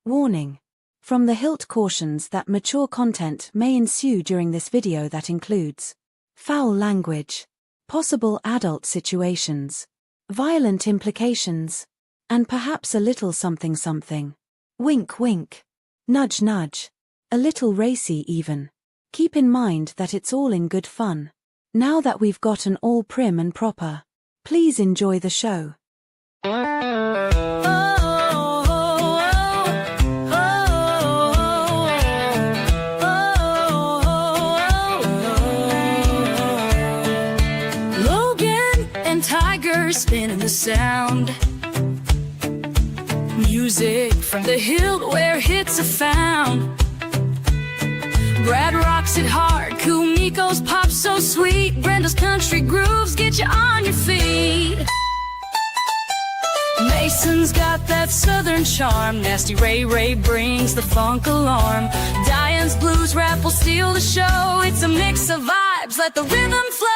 Warning. From the Hildt cautions that mature content may ensue during this video that includes foul language, possible adult situations, violent implications, and perhaps a little something something. Wink wink. Nudge nudge. A little racy even. Keep in mind that it's all in good fun. Now that we've gotten all prim and proper, please enjoy the show. Tiger spinning the sound. Music from the Hildt where hits are found. Brad rocks it hard, Kumiko's pop so sweet. Brenda's country grooves get you on your feet. Mason's got that southern charm. Nasty Ray brings the funk alarm. Diane's blues rap will steal the show. It's a mix of vibes, let the rhythm flow.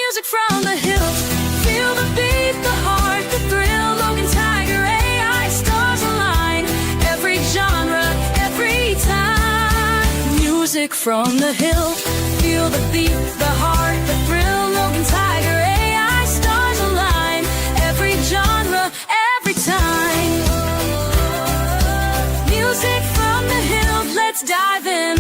Music from the Hildt, feel the beat, the heart, the thrill. Logan, Tiger, AI, stars align. Every genre, every time. Music from the Hildt, feel the beat, the heart, the thrill. Logan, Tiger, AI, stars align. Every genre, every time. Music from the Hildt, let's dive in.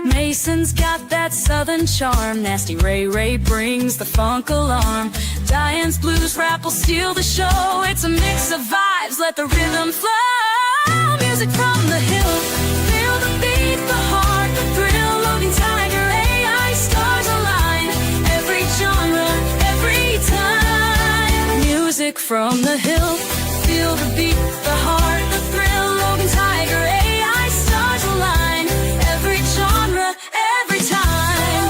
Mason's got that southern charm. Nasty Ray brings the funk alarm. Diane's blues rap will steal the show. It's a mix of vibes, let the rhythm flow. Music from the Hildt, feel the beat, the heart, the thrill. Logan, Tiger, AI, stars align. Every genre, every time. Music from the Hildt, feel the beat, the heart, the thrill. Logan, Tiger, AI, stars align. Every genre, every time.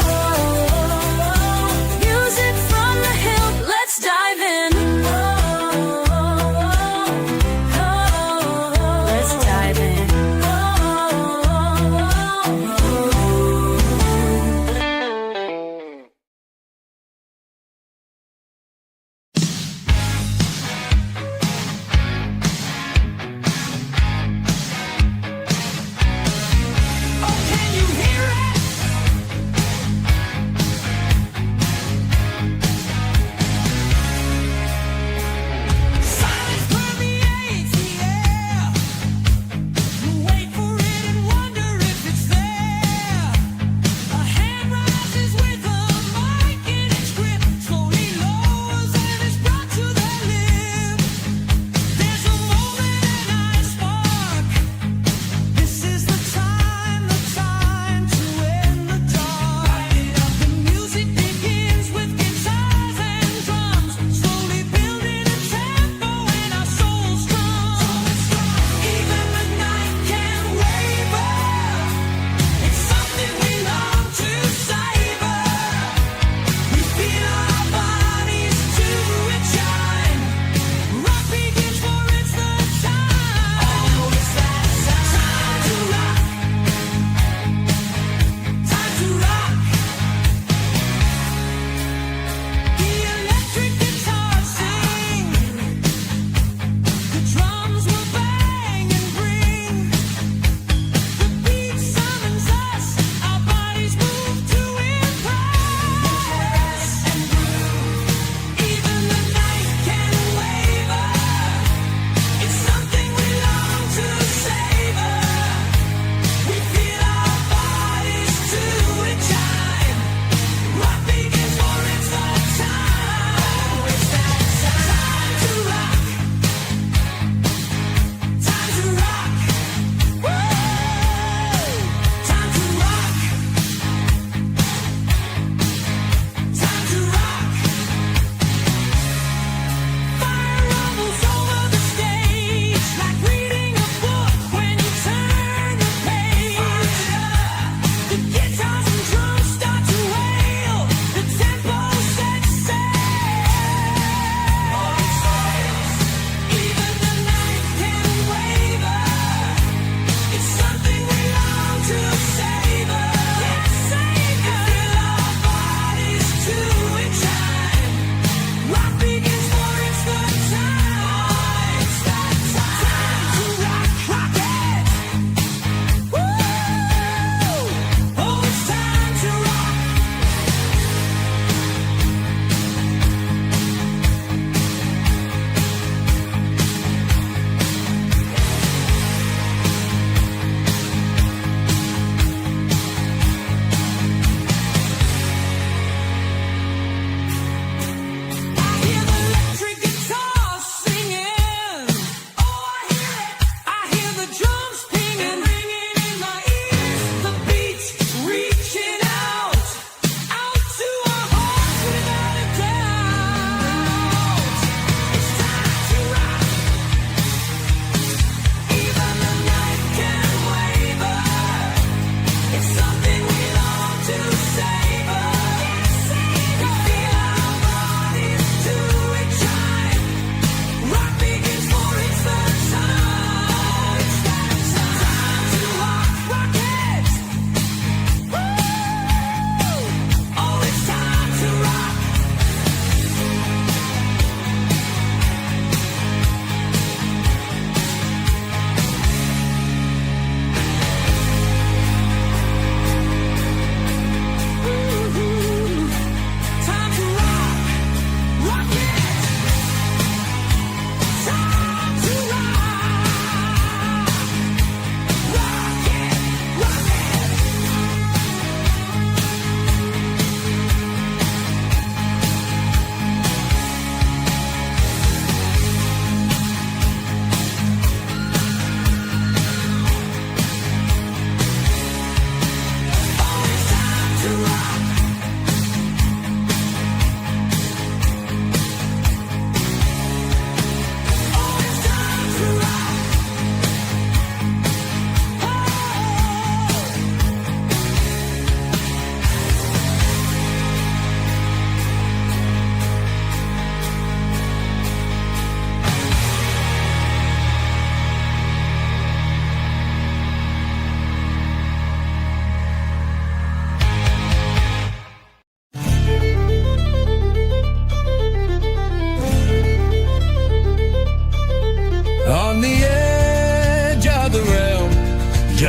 Music from the Hildt, let's dive in. Let's dive in.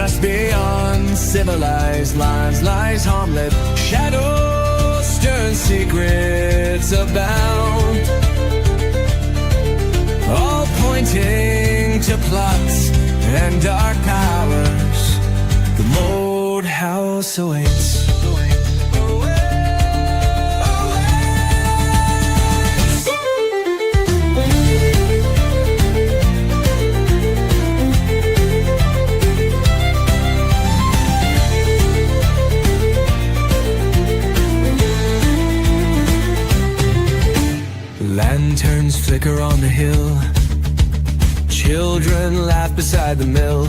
Just beyond civilized lines lies harmlet. Shadows, stern secrets abound, all pointing to plots and dark powers. The Moat House awaits. Lanterns flicker on the hill, children laugh beside the mill.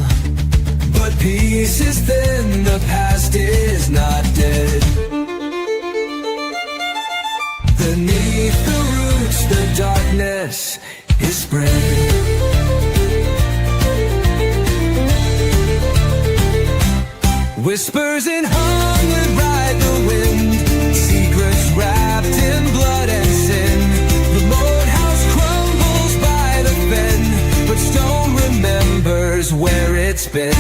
But peace is thin, the past is not dead. Beneath the roots, the darkness is spread. Whispers in hunger ride the wind, secrets wrapped in blood and sin. The Moat House crumbles by the fen, but stone remembers where it's been.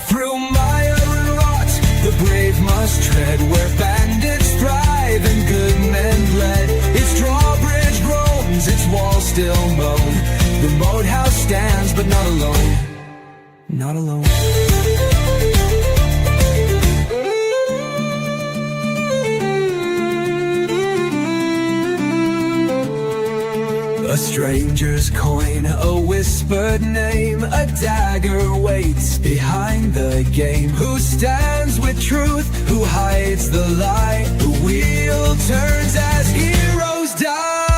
Through mire and rot, the brave must tread where bandits thrive and good men bled. Its drawbridge groans, its walls still moan. The Moat House stands, but not alone. Not alone. A stranger's coin, a whispered name, a dagger waits behind the game. Who stands with truth, who hides the lie? The wheel turns as heroes die.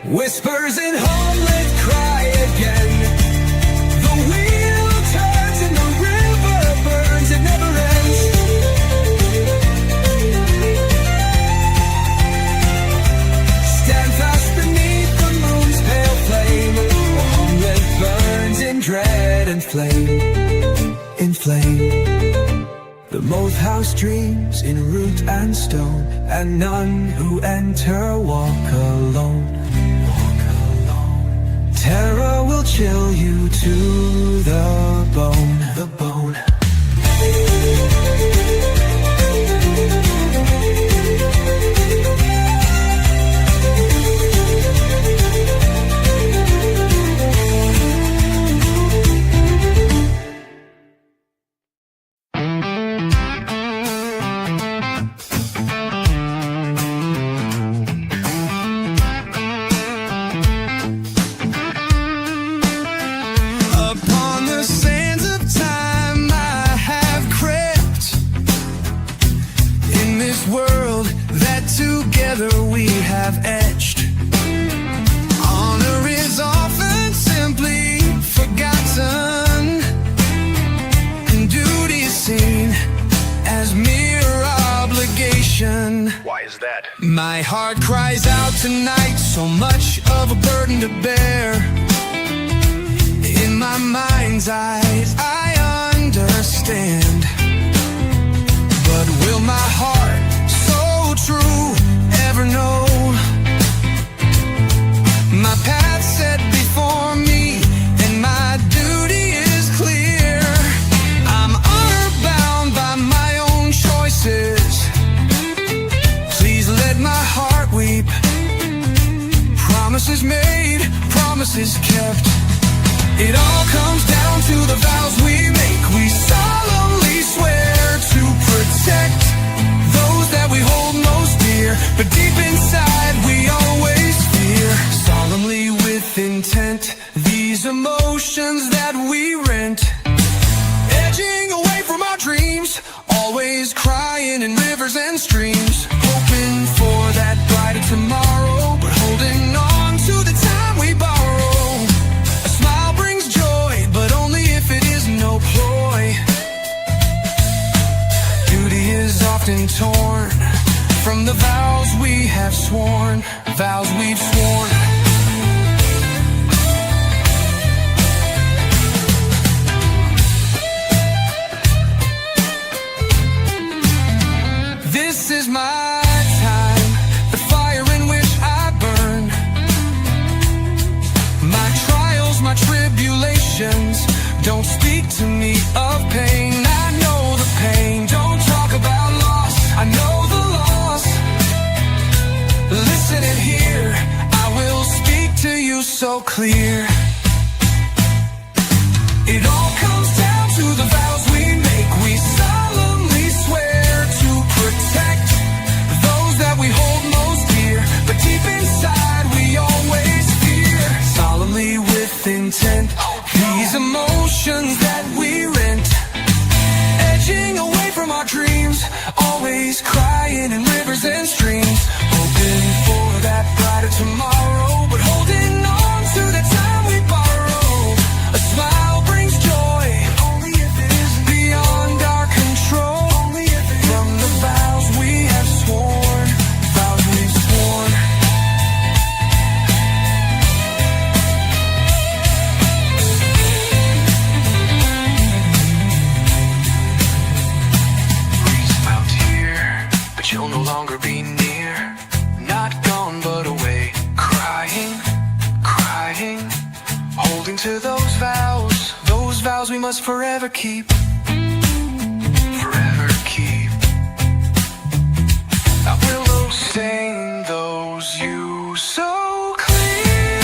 Whispers in homeland cry again. The wheel turns and the river burns, it never ends. Stand fast beneath the moon's pale flame. Homeland burns in dread and flame, in flame. The Moat House dreams in root and stone, and none who enter walk alone. Terror will chill you to the bone, the bone. We have etched. Honor is often simply forgotten, and duty is seen as mere obligation. Why is that? My heart cries out tonight, so much of a burden to bear. In my mind's eyes, I understand, but will my heart, so true, ever know? My path set before me, and my duty is clear. I'm honor-bound by my own choices. Please let my heart weep. Promises made, promises kept. It all comes down to the vows we make. We solemnly swear to protect those that we hold most dear, but deep inside we always fear. Solemnly with intent, these emotions that we rent, edging away from our dreams, always crying in rivers and streams, hoping for that brighter tomorrow, but holding on to the time we borrow. A smile brings joy, but only if it is no ploy. Duty is often torn from the vows we have sworn, vows we've sworn. consolations. Don't speak to me of pain. I know the pain. Don't talk about loss. I know the loss. Listen and hear. I will speak to you so clear. It all comes down to the vows we make. We solemnly swear to protect those that we hold most dear, but deep inside we always fear. Solemnly with intent, these emotions that we rent, edging away from our dreams, always crying in rivers and streams, hoping for that brighter tomorrow, but holding on to the time we borrow. A smile brings joy, only if it is beyond our control. Only if it from the vows we have sworn, vows we've sworn. Breeze out here, but you'll no longer be near. Not gone but away, crying, crying, holding to those vows we must forever keep, forever keep. I will stain those you so clear.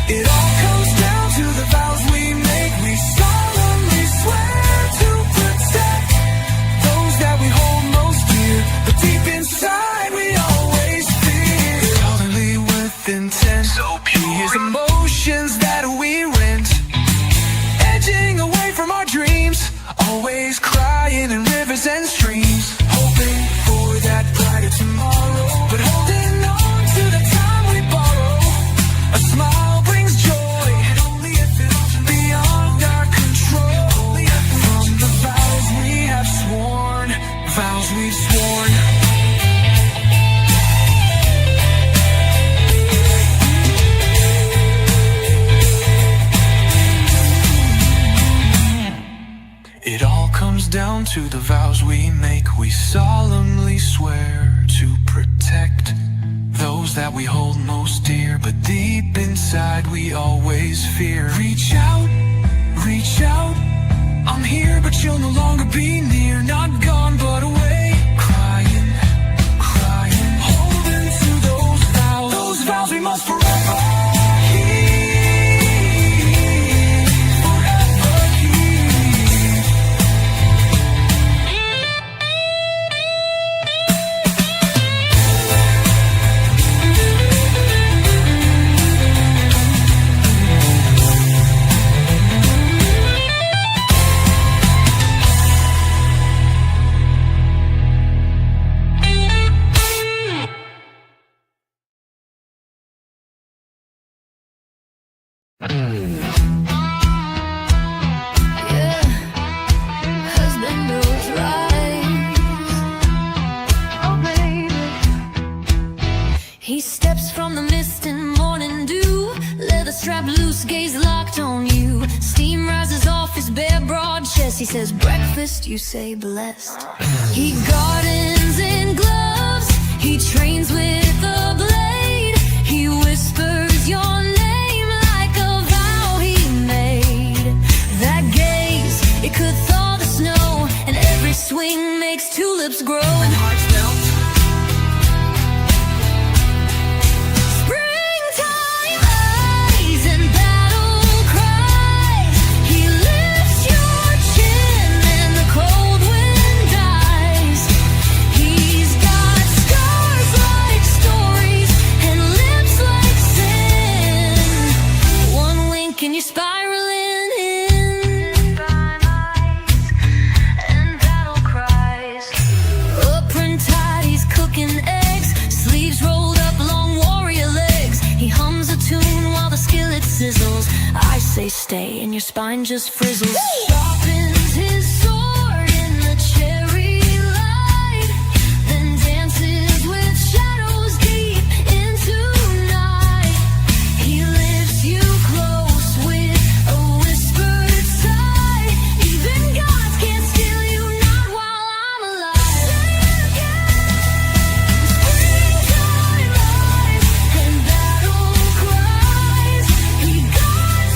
It all comes down to the vows we make. We solemnly swear to protect those that we hold most dear, but deep inside we always fear. Solemnly with intent, so pure. These emotions that we rent, edging away from our dreams, always crying in rivers and streams, hoping for that brighter tomorrow, but holding on to the time we borrow. A smile brings joy, only if it's beyond our control. From the vows we have sworn, vows we've sworn. It all comes down to the vows we make. We solemnly swear to protect those that we hold most dear, but deep inside we always fear. Reach out, I'm here but you'll no longer be near. Not gone but away, crying, crying, holding to those vows we must forever keep, forever keep. He steps from the mist and morning dew, leather strap loose, gaze locked on you. Steam rises off his bare broad chest. He says breakfast, you say blessed. He gardens in gloves, he trains with a blade. He whispers your name like a vow he made. That gaze, it could thaw the snow, and every swing makes tulips grow. And hearts melt. Can you spiraling in by nights and battle cries? Upprint tight, he's cooking eggs, sleeves rolled up, long warrior legs. He hums a tune while the skillet sizzles. I say stay, and your spine just frizzles. Sharpens his sword in the cherry light, then dances with shadows deep into night. He lifts you close. Springtime life and battle cries. He guards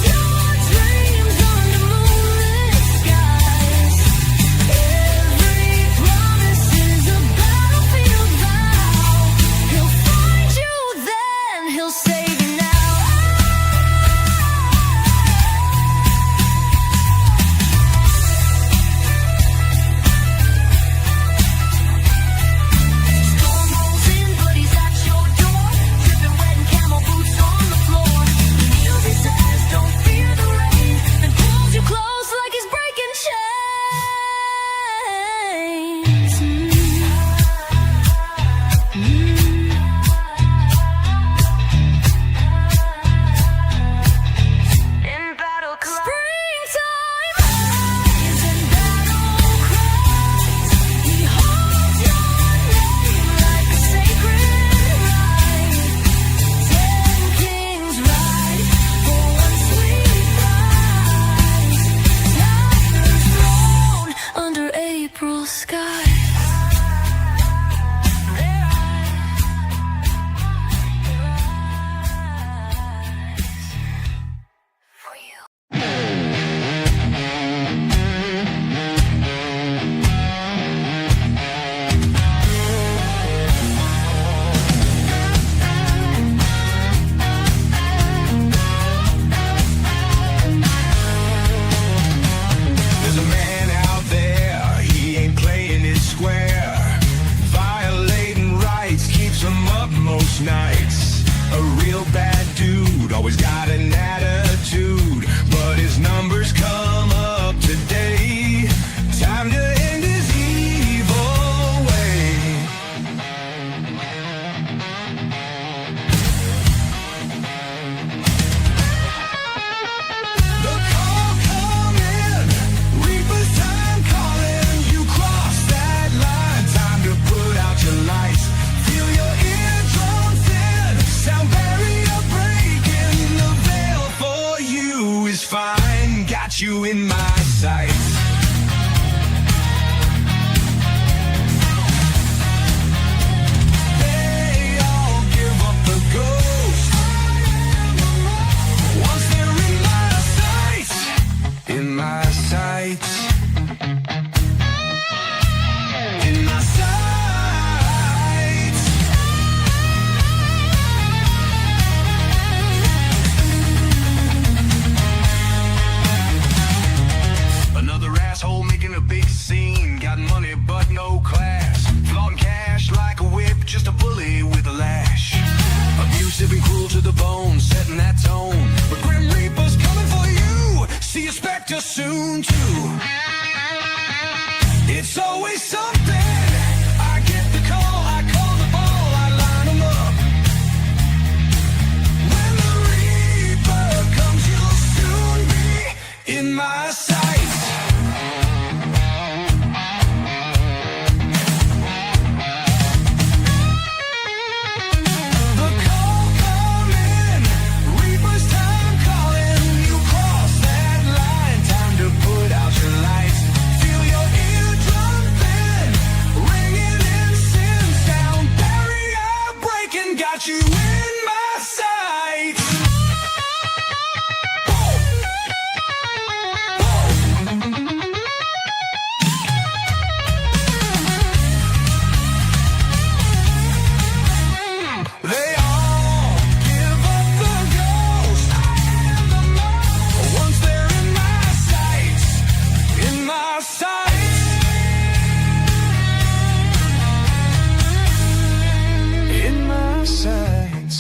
got you in my sights. They all give up the ghost once they're in my sights. In my sights. In my sights. Another asshole making a big scene. Got money but no class. Flaunting cash like a whip, just a bully with a lash. Abusive and cruel to the bone, setting that tone. But Grim Reaper's coming for you. See a specter soon too. It's always something. I get the call, I call the ball, I line 'em up. When the Reaper comes, you'll soon be in my sights. The call coming, Reaper's time calling. You cross that line, time to put out your lights. Feel your eardrum thin, ringing in sin sound. Barrier breaking, got you in my sights. They all give up the ghost. Once they're in my sights. In my sights. In my sights.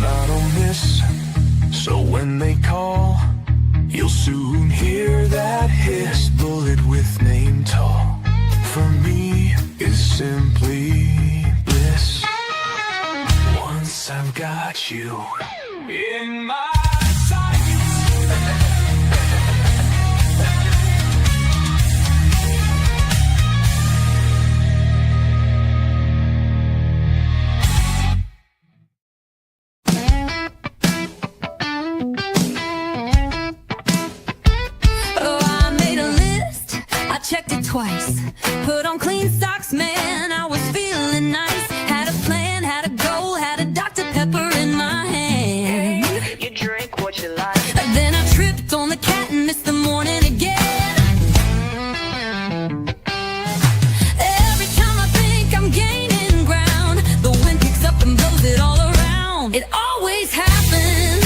I don't miss, so when they call, you'll soon hear that hiss. Bullet with name tall, for me is simply bliss. Once I've got you in my sights. Oh, I made a list, I checked it twice. Put on clean socks, man, I was feeling nice. Had a plan, had a goal, had a Dr. Pepper in my hand. You drink what you like. Then I tripped on the cat and missed the morning again. Every time I think I'm gaining ground, the wind picks up and blows it all around. It always happens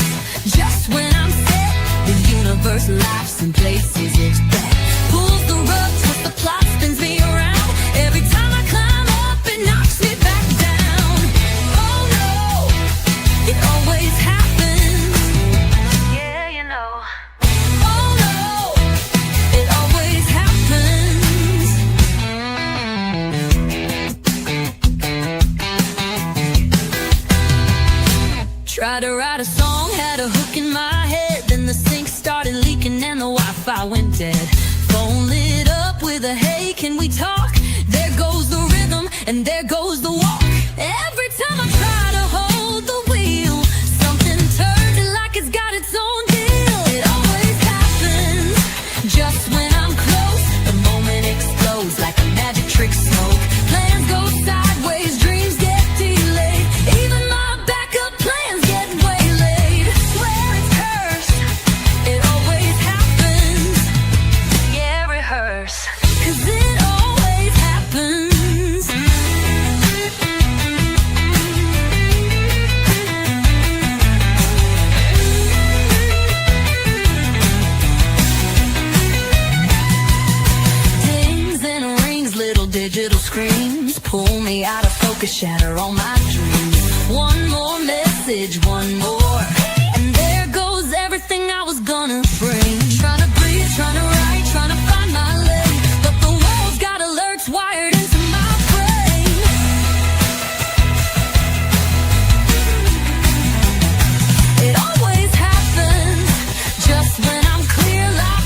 just when I'm set. The universe laughs in places expect. Pulls the rug, twists the plot, spins me around. Every time I climb up, it knocks me back down. Oh no, it always happens. Yeah, you know. Oh no, it always happens. Tried to write a song, had a hook in my head. Then the sink started leaking and the Wi-Fi went dead. Phone lit up with a hey, can we talk? There goes the rhythm and there goes the walk. Every time I try to hold the wheel, something turns it like it's got its own deal. It always happens just when I'm close. The moment explodes like a magic trick smoke. Plans go sideways, dreams get delayed. Even my backup plans get waylaid. Swear it's cursed, it always happens. Yeah, rehearse. 'Cause it always happens. Dings and rings, little digital screens pull me out of focus, shatter all my dreams. One more message, one more, and there goes everything I was gonna bring. Trying to breathe, trying to write, trying to find my lane, but the world's got alerts wired into my brain. It always happens just when I'm clear like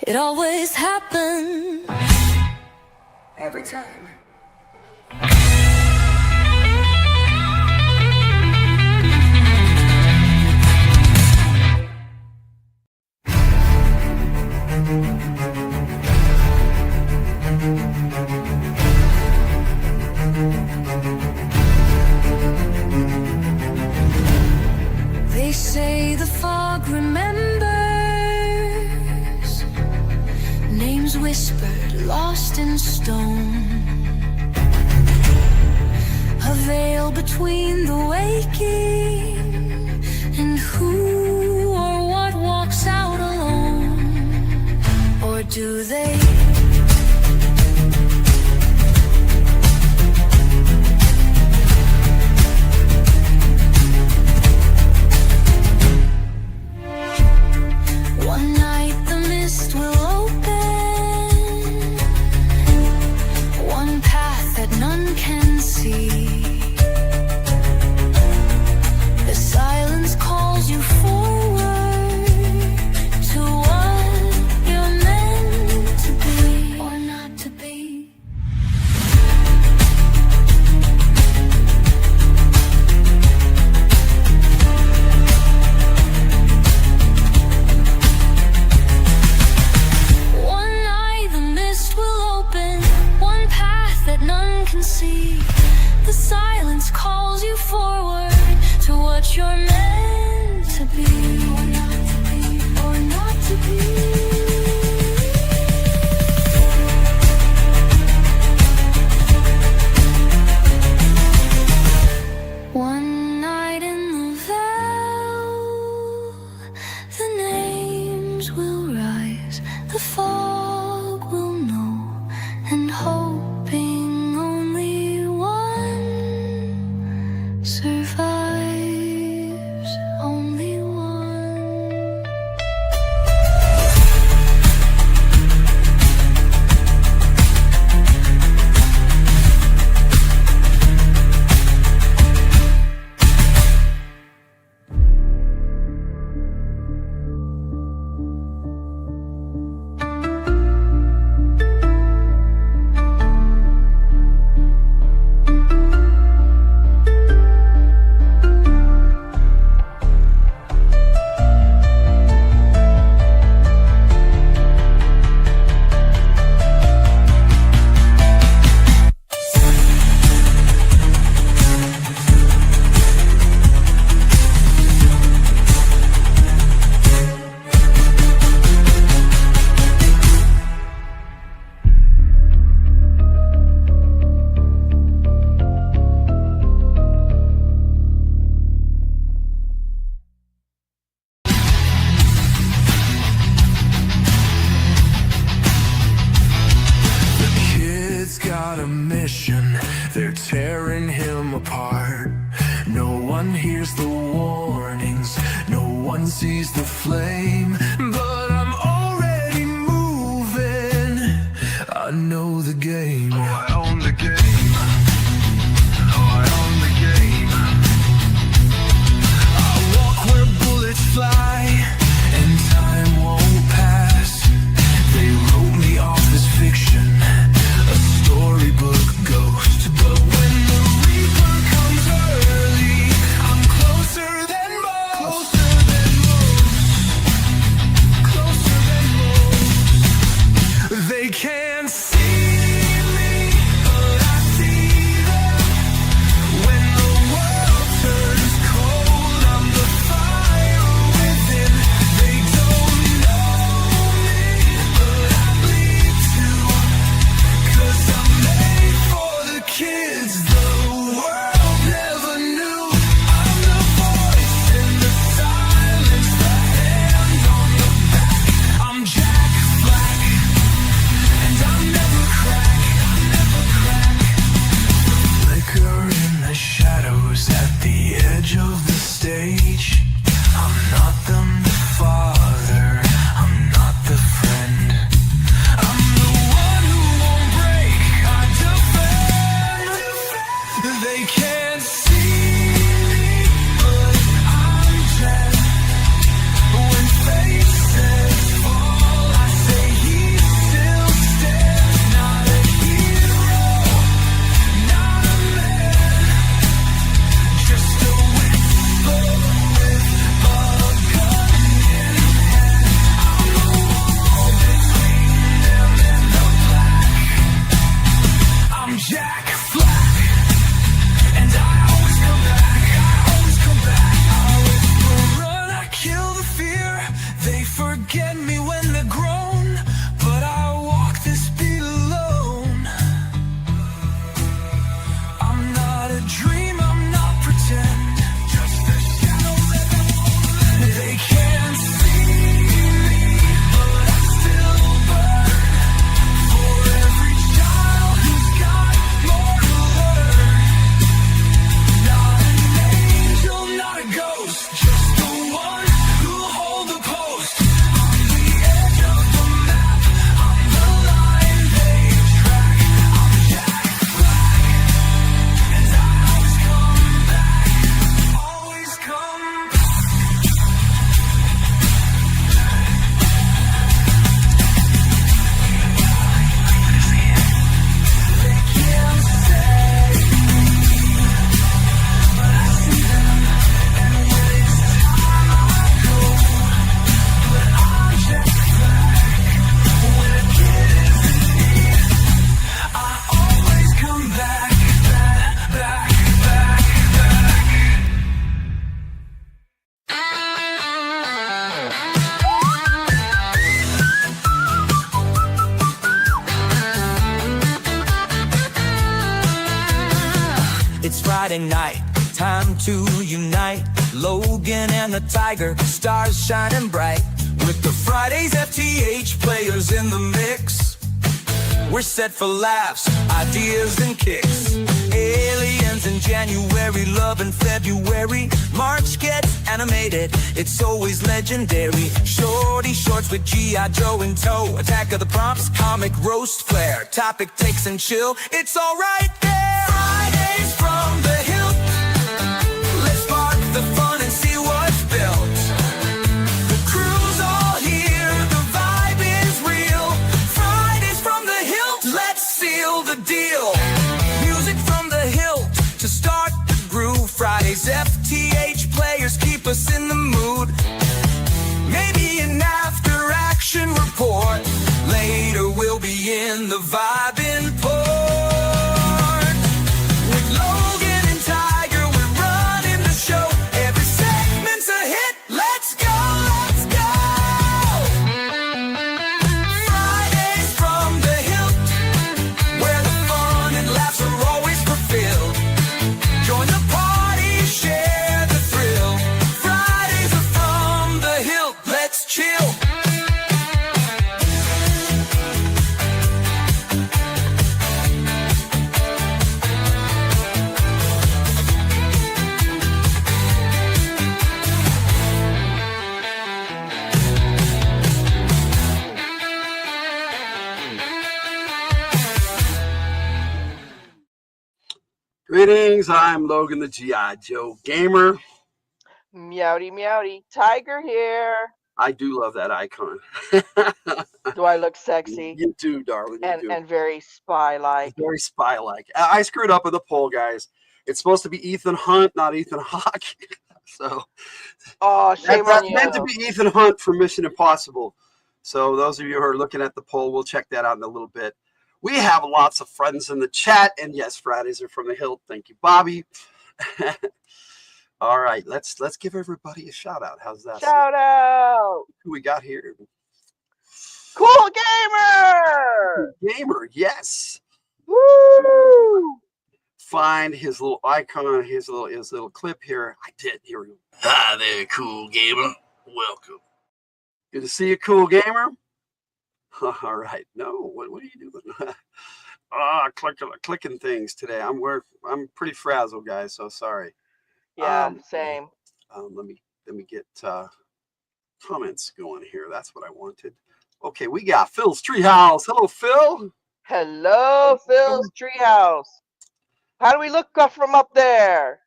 It always happens. Every time. They say the fog remembers, names whispered, lost in stone, a veil between the waking and who or what walks out alone. Or do they? One night the mist will open, one path that none can see. The silence calls you forward to what you're meant to be or not to be. None can see. The silence calls you forward to what you're meant to be, or not to be, or not to be. One night in the vale, the names will rise, the fog will know, and hoping survives, only one. Got a mission, they're tearing him apart. No one hears the warnings, no one sees the flame, but I'm already moving. I know the game. Oh, I own the game. Oh, I own the game. I walk where bullets fly and time won't pass. They wrote me off as fiction, a storybook ghost. But when the reaper comes early, I'm closer than most. Closer than most. Friday night, time to unite. Logan and the Tiger, stars shining bright. With the Fridays FTH players in the mix, we're set for laughs, ideas and kicks. Aliens in January, love in February. March gets animated, it's always legendary. Shorty shorts with G.I. Joe in tow. Attack of the prompts, comic roast flair. Topic takes and chill, it's all right there. Fridays from the Hildt. Let's spark the fun and see what's built. The crew's all here, the vibe is real. Fridays from the Hildt, let's seal the deal. Music from the Hildt to start the groove. Fridays FTH players keep us in the mood. Maybe an after action report. Later we'll be in the vibing port. With Logan and Tiger, we're running the show. Every segment's a hit. Let's go, let's go. Fridays from the Hillt, where the fun and laughs are always fulfilled. Join the party, share the thrill. Fridays are from the Hillt, let's chill. Greetings, I'm Logan the G.I. Joe Gamer. Meowdy, meowdy. Tiger here. I do love that icon. Do I look sexy? You do, darling. You do. And very spy-like. Very spy-like. I screwed up with the poll, guys. It's supposed to be Ethan Hunt, not Ethan Hawke. So, Oh, shame on that's you. meant to be Ethan Hunt for Mission Impossible. So those of you who are looking at the poll, we'll check that out in a little bit. We have lots of friends in the chat, and yes, Fridays are from the Hillt. Thank you, Bobby. All right, let's give everybody a shout out. How's that? Shout out. Who we got here? Cool Gamer. Gamer, yes. Woo. Find his little icon, his little clip here. I did. Here we go. Hi there, Cool Gamer. Welcome. Good to see you, Cool Gamer. All right. No, what are you doing? Clicking things today. I'm pretty frazzled, guys. So sorry. Yeah, same. Let me get comments going here. That's what I wanted. Okay, we got Phil's Treehouse. Hello, Phil. Hello, Phil's Treehouse. How do we look from up there?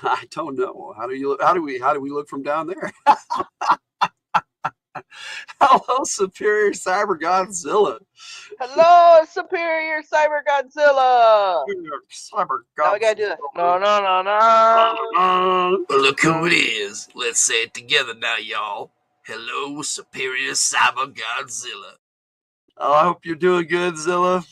I don't know. How do we look from down there? Hello, Superior Cyber Godzilla. Hello, Superior Cyber Godzilla. Cyber Godzilla. Now we gotta do it. No. Well, look who it is. Let's say it together now, y'all. Hello, Superior Cyber Godzilla. Oh, I hope you're doing good, Zilla.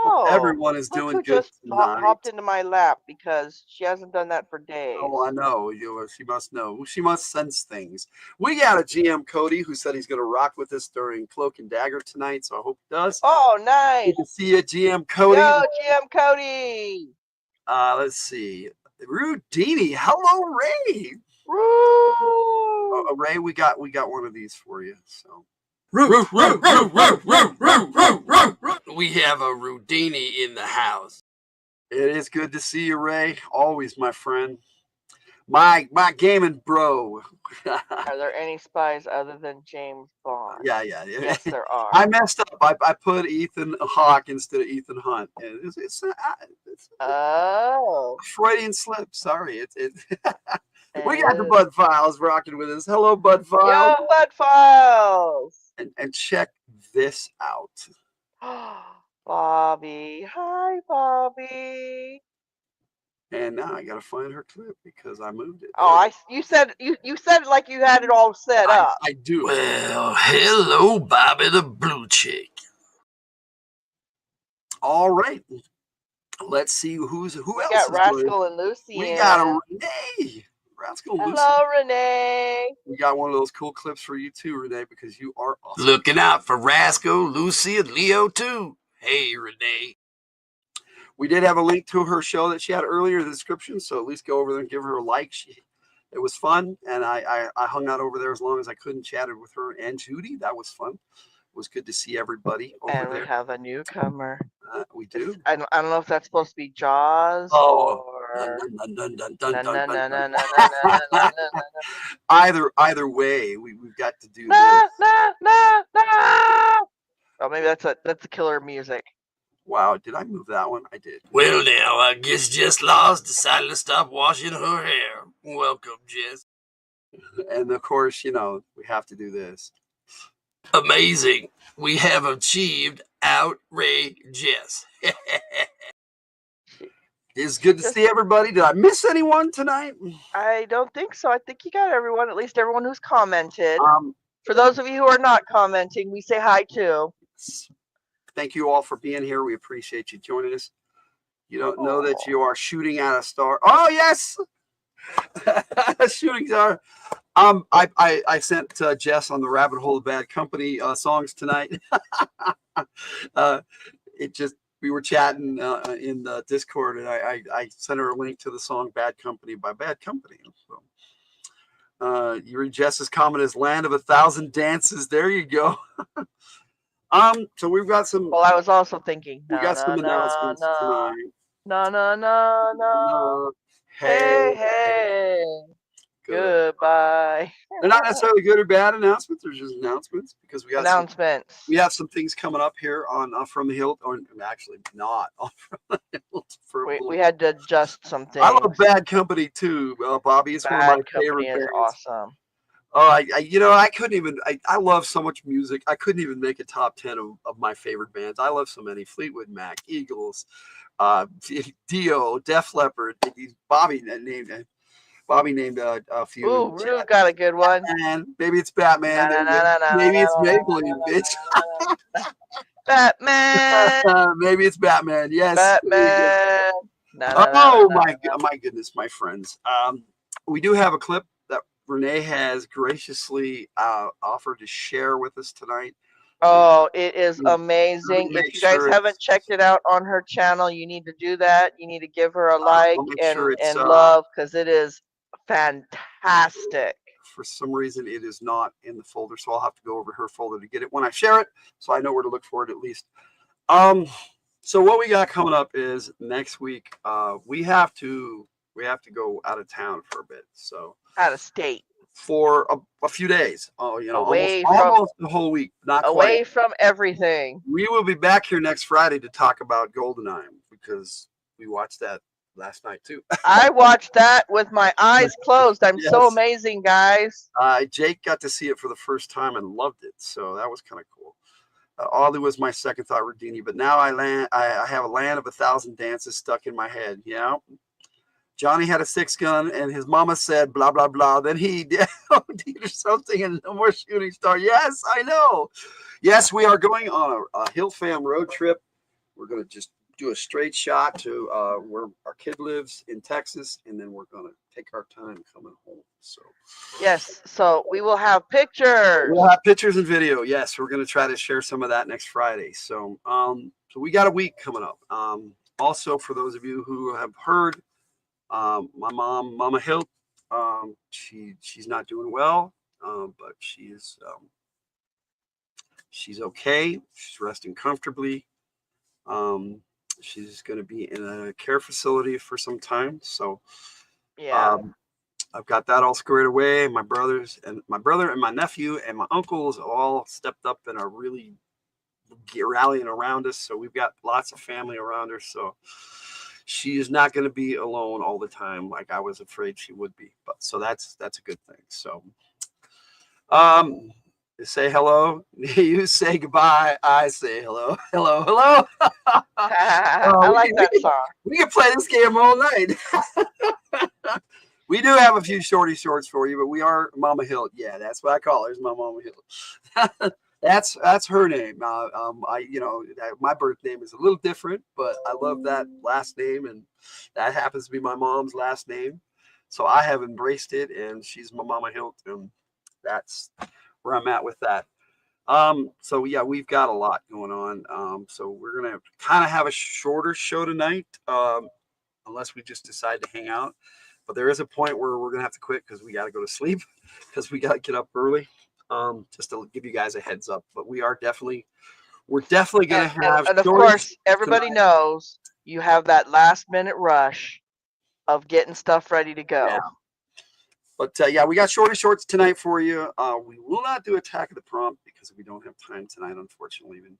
Oh, Everyone is look doing who good just tonight. hopped into my lap because she hasn't done that for days. Oh, I know. She must know. She must sense things. We got a GM Cody who said he's going to rock with us during Cloak and Dagger tonight, so I hope he does. Oh, nice. Good to see you, GM Cody. Yo, GM Cody. Let's see. Rudini. Hello, Ray. Woo. Ray, we got one of these for you. So. We have a Rudini in the house. It is good to see you, Ray. Always, my friend. My gaming bro. Are there any spies other than James Bond? Yeah. Yes, there are. I messed up. I put Ethan Hawke instead of Ethan Hunt. It's Oh. Freudian slip. Sorry. We got the Bud Files rocking with us. Hello, Bud Files. Yo, Bud Files. And check this out. Bobby. Hi, Bobby. And now I gotta find her clip because I moved it. Oh, you said it like you had it all set up. I do. Well, hello, Bobby the Blue Chick. All right. Let's see who else. We got Rascal and Lucy. We got a Renee. Rascal and Lucy. Hello, Renee. We got one of those cool clips for you too, Renee, because you are awesome. Looking out for Rascal, Lucy, and Leo too. Hey, Renee. We did have a link to her show that she had earlier in the description, so at least go over there and give her a like. It was fun, and I hung out over there as long as I could and chatted with her and Judy. That was fun. It was good to see everybody over And we there. have a newcomer. We do. I don't know if that's supposed to be Jaws Oh, or dun, dun, dun, na dun, dun, na dun, na dun, na na dun. na na na na na Either way, we've got to do na this. na na na. Oh, maybe that's a killer music. Wow, did I move that one? I did. Well, now, I guess Jess Laws decided to stop washing her hair. Welcome, Jess. And of course, you know, we have to do this. Amazing. We have achieved outrageous. It's good to see everybody. Did I miss anyone tonight? I don't think so. I think you got everyone, at least everyone who's commented. Um, For those of you who are not commenting, we say hi too. Thank you all for being here. We appreciate you joining us. You don't know that you are shooting at a star. Oh, yes. Shooting star. I sent Jess on the rabbit hole of Bad Company songs tonight. We were chatting in the Discord, and I sent her a link to the song Bad Company by Bad Company. So you read Jess's comment as Land of 1,000 Dances. There you go. So we've got some. Well, I was also thinking. We got some announcements tonight. No, no, no, no. Hey, hey. Goodbye. They're not necessarily good or bad announcements. They're just announcements because we got announcements. We have some things coming up here on From the Hildt, or actually not on From the Hildt. We had to adjust some things. I love Bad Company too, Bobby. It's one of my favorite bands. Awesome. Oh, I couldn't even. I love so much music. I couldn't even make a top 10 of my favorite bands. I love so many: Fleetwood Mac, Eagles, Dio, Def Leppard. Bobby named a few. Ooh, Rue got a good one. And maybe it's Batman. Maybe it's Maybelline, bitch. Batman. Maybe it's Batman. Yes. Batman. My goodness, my friends. We do have a clip that Renee has graciously offered to share with us tonight. Oh, it is amazing. If you guys haven't checked it out on her channel, you need to do that. You need to give her a like and love, because it is fantastic. For some reason, it is not in the folder, so I'll have to go over her folder to get it when I share it, so I know where to look for it at least. So what we got coming up is next week. We have to go out of town for a bit. So out of state for a few days. Oh, you know, away almost the whole week. Not away quite. From everything. We will be back here next Friday to talk about GoldenEye because we watched that last night too. I watched that with my eyes closed. I'm so amazing, guys. Jake got to see it for the first time and loved it, so that was kind of cool. Ollie was my second thought, Rodini, but now I have a Land of 1,000 Dances stuck in my head. Yeah, Johnny had a 6-gun, and his mama said blah blah blah. Then he did or something, and no more shooting star. Yes, I know. Yes, we are going on a Hill Fam road trip. We're going to just do a straight shot to where our kid lives in Texas, and then we're going to take our time coming home. So yes, so we will have pictures. We'll have pictures and video. Yes, we're going to try to share some of that next Friday. So so we got a week coming up. Also, for those of you who have heard, my mom, Mama Hildt, she's not doing well, but she's okay. She's resting comfortably. She's going to be in a care facility for some time. So yeah, I've got that all squared away. My brother and my nephew and my uncles all stepped up and are really rallying around us. So we've got lots of family around her. So she is not going to be alone all the time like I was afraid she would be. But so that's a good thing. So say hello. You say goodbye. I say hello. Hello, hello. I like that song. We can play this game all night. We do have a few shorty shorts for you, but we are Mama Hildt. Yeah, that's what I call her. Is my Mama Hildt. That's her name. My birth name is a little different, but I love that last name, and that happens to be my mom's last name. So I have embraced it, and she's my Mama Hildt, and that's where I'm at with that. So yeah, we've got a lot going on. So we're gonna kind of have a shorter show tonight, unless we just decide to hang out. But there is a point where we're gonna have to quit because we got to go to sleep because we got to get up early. Just to give you guys a heads up. But we're definitely gonna have. And of course, everybody knows you have that last minute rush of getting stuff ready to go. Yeah. But yeah, we got shorty shorts tonight for you. We will not do Attack of the Prompt because we don't have time tonight, unfortunately. Even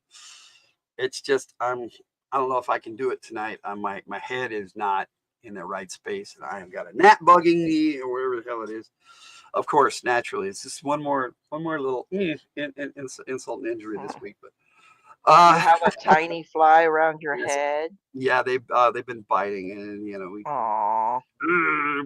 it's just I don't know if I can do it tonight. My head is not in the right space, and I have got a gnat bugging me or whatever the hell it is. Of course, naturally, it's just one more little insult and injury this week. But you have a tiny fly around your head. Yeah, they've been biting, and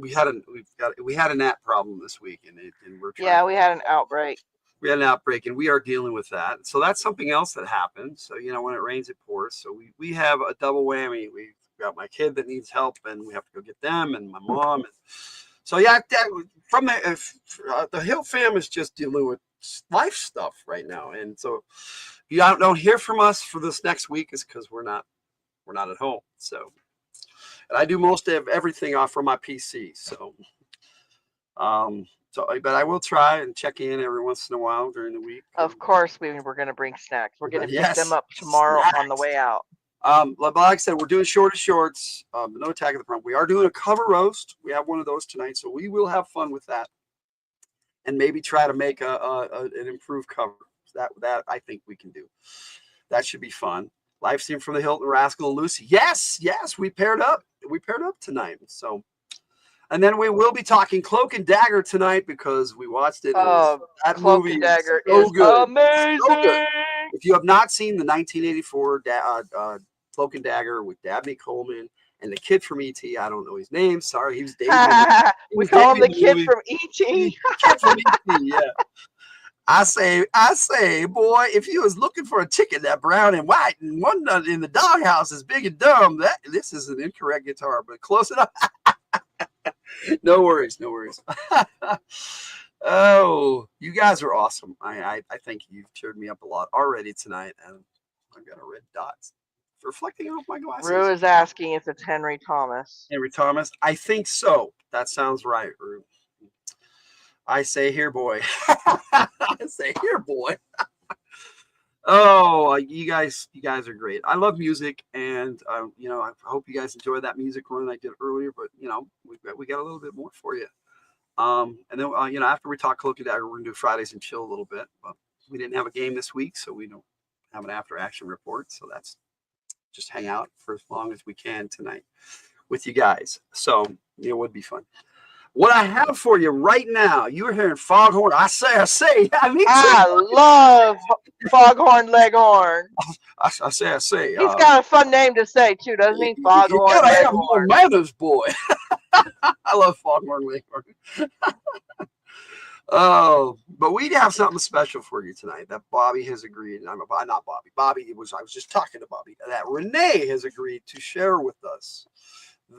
we had a gnat problem this week, and we're trying. We had an outbreak. We had an outbreak, and we are dealing with that. So that's something else that happened. So when it rains, it pours. So we have a double whammy. We've got my kid that needs help, and we have to go get them, and my mom. And so yeah, from the Hildt fam is just dealing with life stuff right now, and so. You don't hear from us for this next week is because we're not at home. So, and I do most of everything off from my PC. So, but I will try and check in every once in a while during the week. Of course, we're going to bring snacks. We're going to pick them up tomorrow on the way out. Like I said, we're doing shorter shorts. No Attack of the Prompt. We are doing a cover roast. We have one of those tonight, so we will have fun with that, and maybe try to make an improved cover. That I think we can do. That should be fun. Live stream from the Hildt and Rascal and Lucy. Yes, we paired up. We paired up tonight. So, and then we will be talking Cloak and Dagger tonight because we watched it. That Cloak movie and Dagger is good. Amazing. So good. If you have not seen the 1984 Cloak and Dagger with Dabney Coleman and the kid from E.T., I don't know his name. Sorry, he was David. We call him the kid from E.T. Kid from E.T. Yeah. I say, boy, if you was looking for a chicken that brown and white and one in the doghouse is big and dumb, this is an incorrect guitar, but close enough. No worries. Oh, you guys are awesome. I think you've cheered me up a lot already tonight, and I've got a red dot reflecting off my glasses. Rue is asking if it's Henry Thomas. Henry Thomas? I think so. That sounds right, Rue. I say here, boy. I say here, boy. Oh, you guys are great. I love music, and I hope you guys enjoyed that music run I did earlier. But we got a little bit more for you. And then after we talk Cloak and Dagger, we're gonna do Fridays and chill a little bit. But we didn't have a game this week, so we don't have an after action report. So that's just hang out for as long as we can tonight with you guys. So it would be fun. What I have for you right now, you were hearing Foghorn. I say. I love Foghorn Leghorn. I say. He's got a fun name to say too, doesn't he? Foghorn You gotta Leghorn. have more manners, boy. I love Foghorn Leghorn. Oh, but we have something special for you tonight that Bobby has agreed. Not Bobby. I was just talking to Bobby. That Renee has agreed to share with us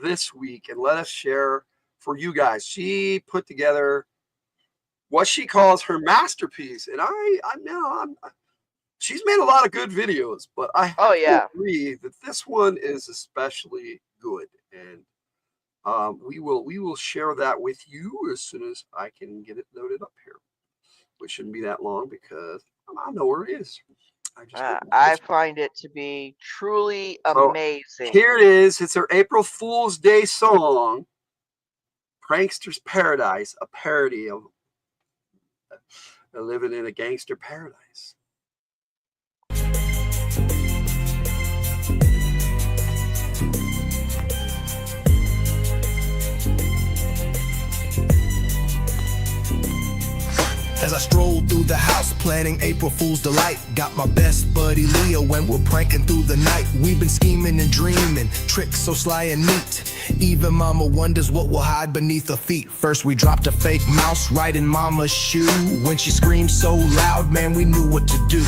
this week and let us share. For you guys, she put together what she calls her masterpiece, and she's made a lot of good videos, but I agree that this one is especially good, and we will share that with you as soon as I can get it loaded up here, which shouldn't be that long because I know where it is. I find it to be truly amazing. Here it is. It's her April Fool's Day song. Prankster's Paradise, a parody of living in a gangster paradise. As I stroll through the house planning April Fool's Delight, got my best buddy Leo when we're pranking through the night. We've been scheming and dreaming, tricks so sly and neat. Even mama wonders what will hide beneath her feet. First we dropped a fake mouse right in mama's shoe. When she screamed so loud, man, we knew what to do.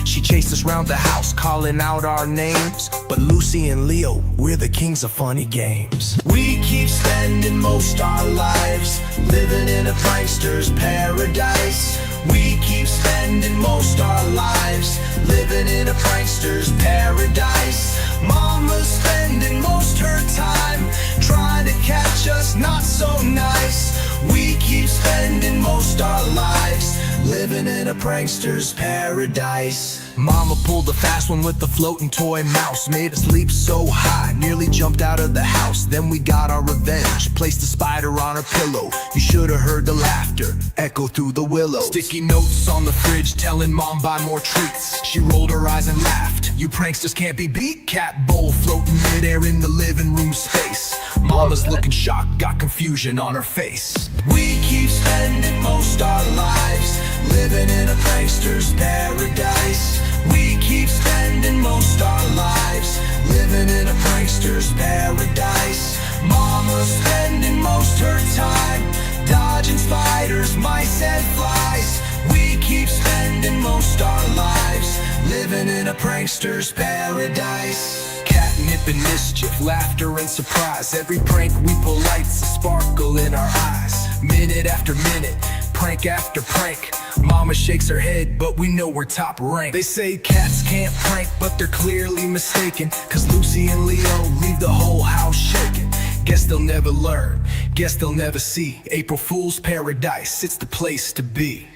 She chased us round the house, calling out our names. But Lucy and Leo, we're the kings of funny games. We keep spending most our lives living in a prankster's paradise. We keep spending most our lives living in a prankster's paradise. Mama's spending most her time trying to catch us not so nice. We keep spending most our lives living in a prankster's paradise. Mama pulled a fast one with the floating toy mouse, made us leap so high, nearly jumped out of the house. Then we got our revenge, placed a spider on her pillow. You should have heard the laughter echo through the willows. Sticky notes on the fridge telling Mom buy more treats. She rolled her eyes and laughed. You pranksters can't be beat. Cat bowl floating midair in the living room space. Mama's looking shocked, got confusion on her face. We keep spending most our lives living in a prankster's paradise. We keep spending most our lives living in a prankster's paradise. Mama's spending most her time dodging spiders, mice and flies. We keep spending most our lives living in a prankster's paradise. Catnip and mischief, laughter and surprise. Every prank we pull lights a sparkle in our eyes. Minute after minute, prank after prank. Mama shakes her head, but we know we're top ranked. They say cats can't prank, but they're clearly mistaken, 'cause Lucy and Leo leave the whole house shaking. Guess they'll never learn, guess they'll never see. April Fool's Paradise, it's the place to be.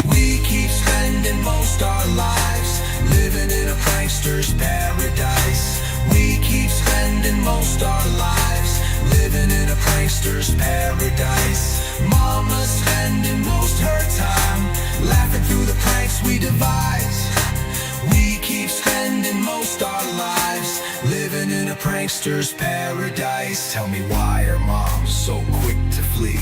We keep spending most our lives living in a prankster's paradise. We keep spending most our lives living in a prankster's paradise. Mama's spending most her time laughing through the pranks we devise. We keep spending most our lives living in a prankster's paradise. Tell me why are moms so quick to flee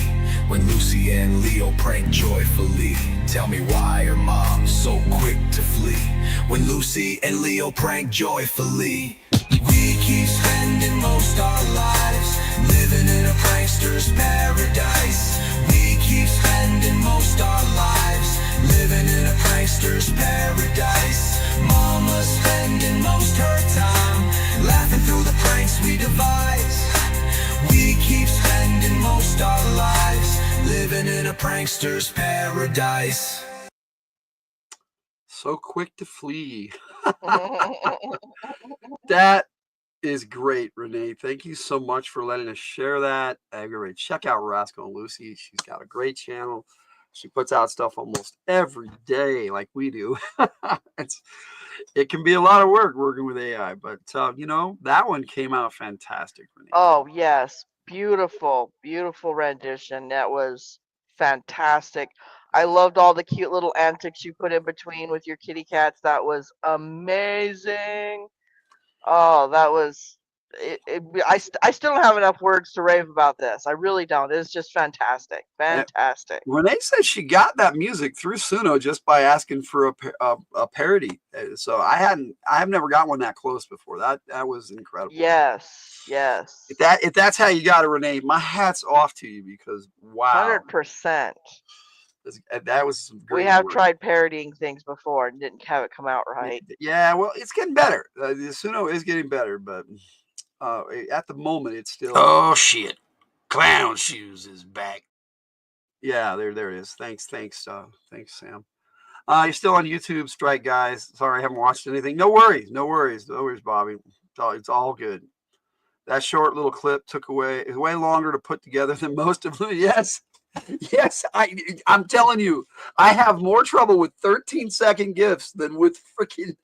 when Lucy and Leo prank joyfully? Tell me why are moms so quick to flee when Lucy and Leo prank joyfully? We keep spending most our lives living in a prankster's paradise. We keep spending most our lives living in a prankster's paradise. Mama's spending most her time laughing through the pranks we devise. We keep spending most our lives living in a prankster's paradise. So quick to flee. That is great, Renee. Thank you so much for letting us share that. Everybody, check out Rascal and Lucy. She's got a great channel. She puts out stuff almost every day, like we do. It can be a lot of work working with AI, but you know, that one came out fantastic, Renee. Oh yes, beautiful, beautiful rendition. That was fantastic. I loved all the cute little antics you put in between with your kitty cats. That was amazing. Oh, that was I still don't have enough words to rave about this. I really don't. It's just fantastic. Fantastic. Renee said she got that music through Suno just by asking for a parody. So I've never got one that close before. That was incredible. Yes, yes. If that's how you got it, Renee, my hat's off to you, because wow, 100%. That was some great We have work. tried parodying things before and didn't have it come out right. Yeah, well, it's getting better. The Suno is getting better, but at the moment, it's still. Oh shit! Clown Shoes is back. Yeah, there it is. Thanks, Sam. You're still on YouTube strike, guys. Sorry, I haven't watched anything. No worries, Bobby. It's all good. That short little clip it's way longer to put together than most of them. Yes, I'm telling you, I have more trouble with 13-second GIFs than with freaking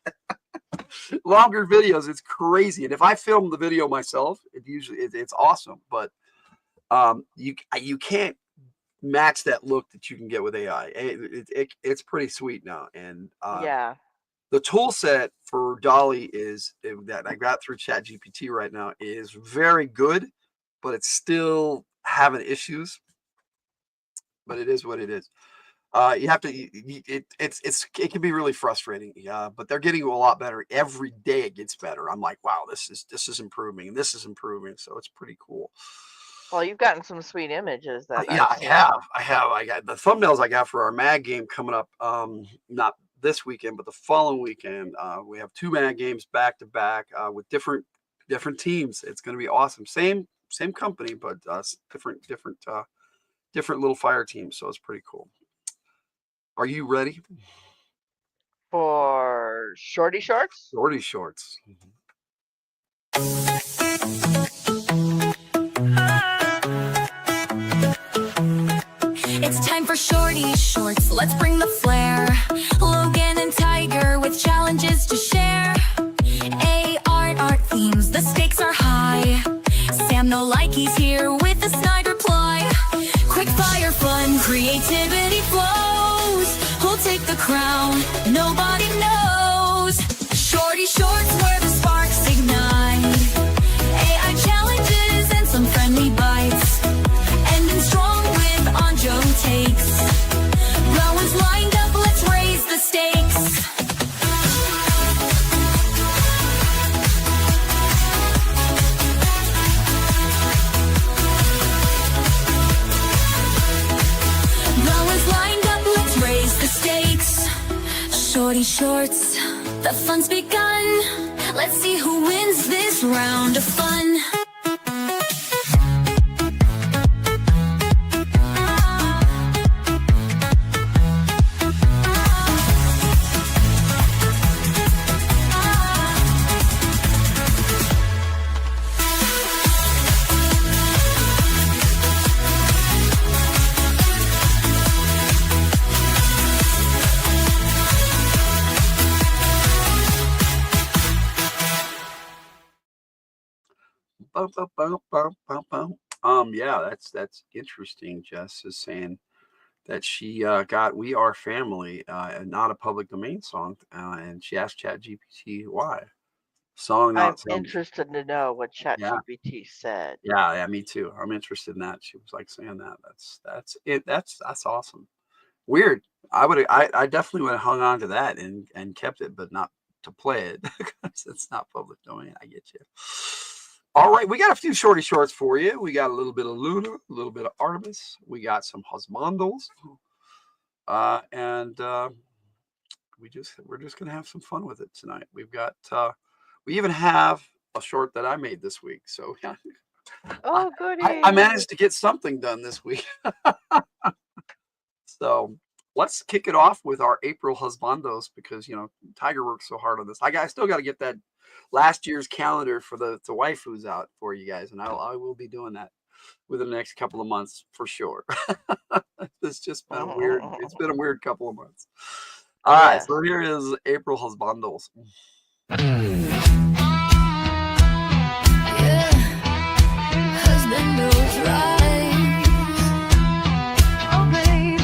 longer videos. It's crazy. And if I film the video myself, it's awesome. But you can't match that look that you can get with AI. It's pretty sweet now. And yeah, the tool set for Dolly that I got through ChatGPT right now is very good, but it's still having issues. But it is what it is. You have to. It can be really frustrating. But they're getting a lot better every day. It gets better. I'm like, wow, this is improving, and this is improving. So it's pretty cool. Well, you've gotten some sweet images. Yeah, I have. I got the thumbnails I got for our mag game coming up. Not this weekend, but the following weekend. We have 2 mag games back to back with different teams. It's going to be awesome. Same company, but different little fire teams. So it's pretty cool. Are you ready? For shorty shorts? Shorty shorts. It's time for shorty shorts, let's bring the flair. Logan and Tiger with challenges to share. Art themes, the stakes are high. Sam no likey's here with a snide reply. Quick fire fun, creativity flows. Who'll take the crown? Nobody knows. Shorty shorts where the sparks ignite. AI challenges and some friendly bites. Ending strong with Anjo takes. Rowan's lined up, let's raise the stakes. Shorty shorts, the fun's begun. Let's see who wins this round of fun. Yeah, that's interesting. Jess is saying that she got "We Are Family," and not a public domain song, and she asked ChatGPT why. Song I'm not some, interested to know what ChatGPT said. yeah, me too. I'm interested in that. She was like saying that. That's it. That's awesome. Weird. I definitely would have hung on to that and kept it, but not to play it because it's not public domain. I get you. All right, we got a few shorty shorts for you. We got a little bit of Luna, a little bit of Artemis. We got some husbandos, and we're just gonna have some fun with it tonight. We've got we even have a short that I made this week. So yeah, Oh, goody. I managed to get something done this week. So let's kick it off with our April husbandos because Tiger worked so hard on this. I still got to get that last year's calendar for the waifus out for you guys, and I will be doing that within the next couple of months for sure. It's just been a weird. It's been a weird couple of months. All right, so here is April husbandos. Husbandos rise. Oh, baby.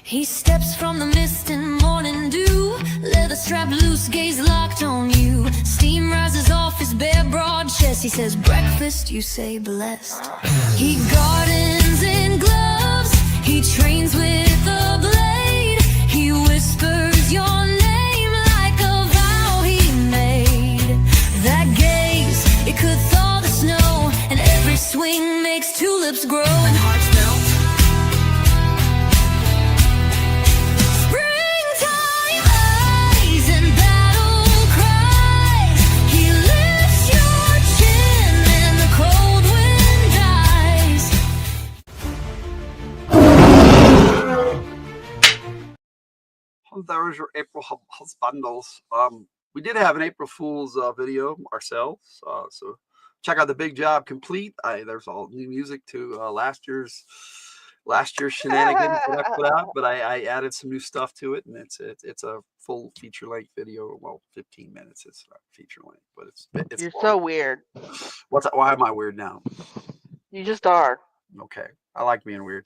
He steps from the mist and morning dew. Leather strap loose, gaze locked on you. Steam rises off his bare broad chest. He says breakfast, you say blessed. He gardens in gloves. He trains with a blade. He whispers your name like a vow he made. That gaze, it could thaw the snow, and every swing makes tulips grow and hearts melt. Springtime eyes and battle cries. He lifts your chin and the cold wind dies. There was your April husbandos. We did have an April Fool's video ourselves, so check out the Big Job Complete. There's all new music to last year's shenanigans that I put out, but I added some new stuff to it, and it's a full feature length video. Well, 15 minutes. It's not feature length, but it's You're long. so weird. Why am I weird now? You just are. Okay, I like being weird.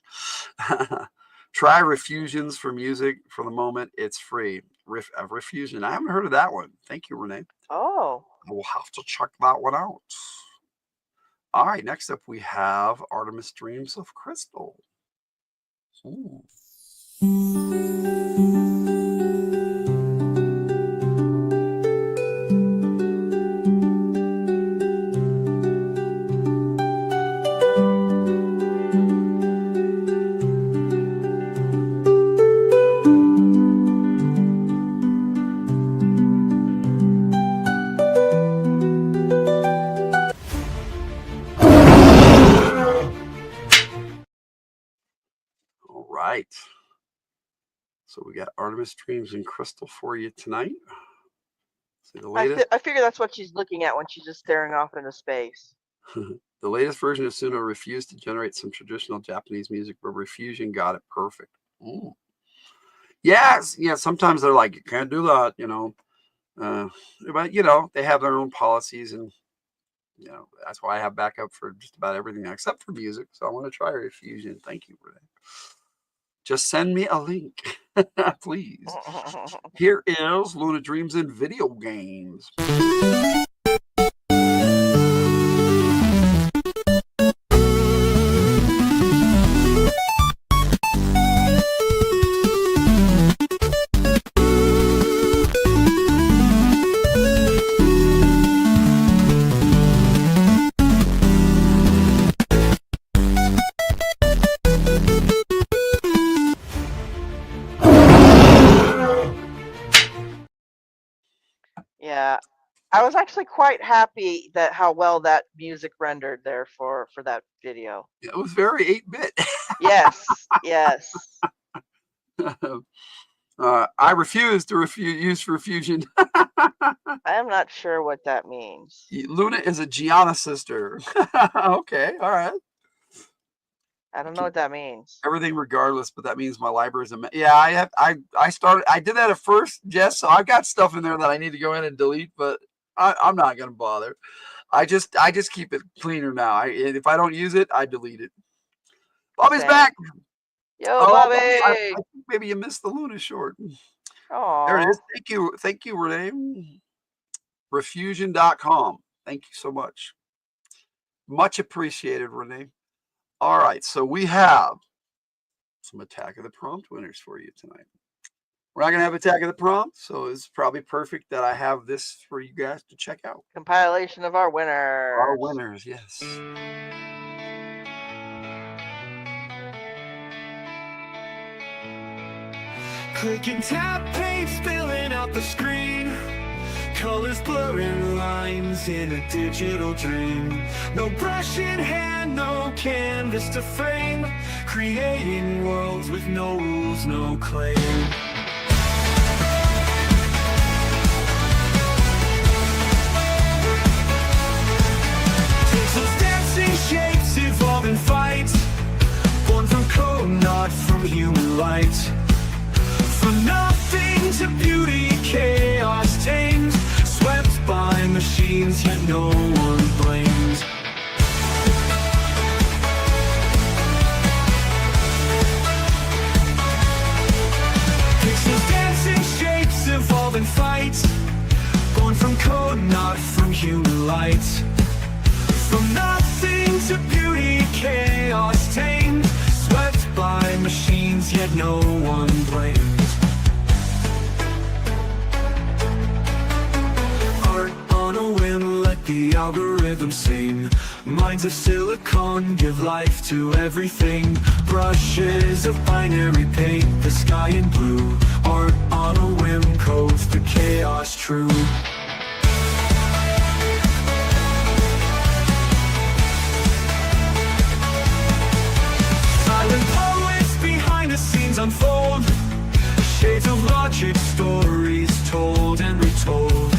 Try Refusions for music for the moment. It's free. Refusion. I haven't heard of that one. Thank you, Renee. Oh. We'll have to check that one out. All right, next up we have Artemis Dreams of Crystal. Ooh. Right. So we got Artemis Dreams and Crystal for you tonight. See the latest. I figure that's what she's looking at when she's just staring off into space. The latest version of Suno refused to generate some traditional Japanese music, but Refusion got it perfect. Ooh. Yes, yeah. Sometimes they're like, you can't do that, you know. But you know, they have their own policies, and you know that's why I have backup for just about everything except for music. So I want to try Refusion. Thank you, Renee. Just send me a link, please. Here is Luna Dreams in Video Games. Yeah, I was actually quite happy that how well that music rendered there for that video. It was very 8-bit. Yes, yes. I refuse to use Refusion. I'm not sure what that means. Luna is a Gianna sister. Okay, all right. I don't know what that means. Everything regardless, but that means my library is yeah. I did that at first, Jess. So I've got stuff in there that I need to go in and delete, but I'm not gonna bother. I just keep it cleaner now. If I don't use it, I delete it. Bobby's back. Yo, Bobby. I think maybe you missed the Luna short. Oh, there it is. Thank you, Renee. Refusion.com. Thank you so much. Much appreciated, Renee. All right, so we have some Attack of the Prompt winners for you tonight. We're not going to have Attack of the Prompt, so it's probably perfect that I have this for you guys to check out. Compilation of our winners. Our winners, yes. Click and tap, paint spilling out the screen. Colors blurring lines in a digital dream. No brush in hand, no canvas to frame. Creating worlds with no rules, no claim. Pixels dancing shapes, evolving fight. Born from code, not from human light. From nothing to beauty, chaos tamed. Swept by machines, yet no one blamed. Pixels dancing shapes, evolving fight. Born from code, not from human light. From nothing to beauty, chaos tamed. Swept by machines, yet no one blamed. On a whim, let the algorithm sing. Minds of silicon give life to everything. Brushes of binary paint the sky in blue. Art on a whim codes the chaos true. Silent poets behind the scenes unfold. Shades of logic, stories told and retold.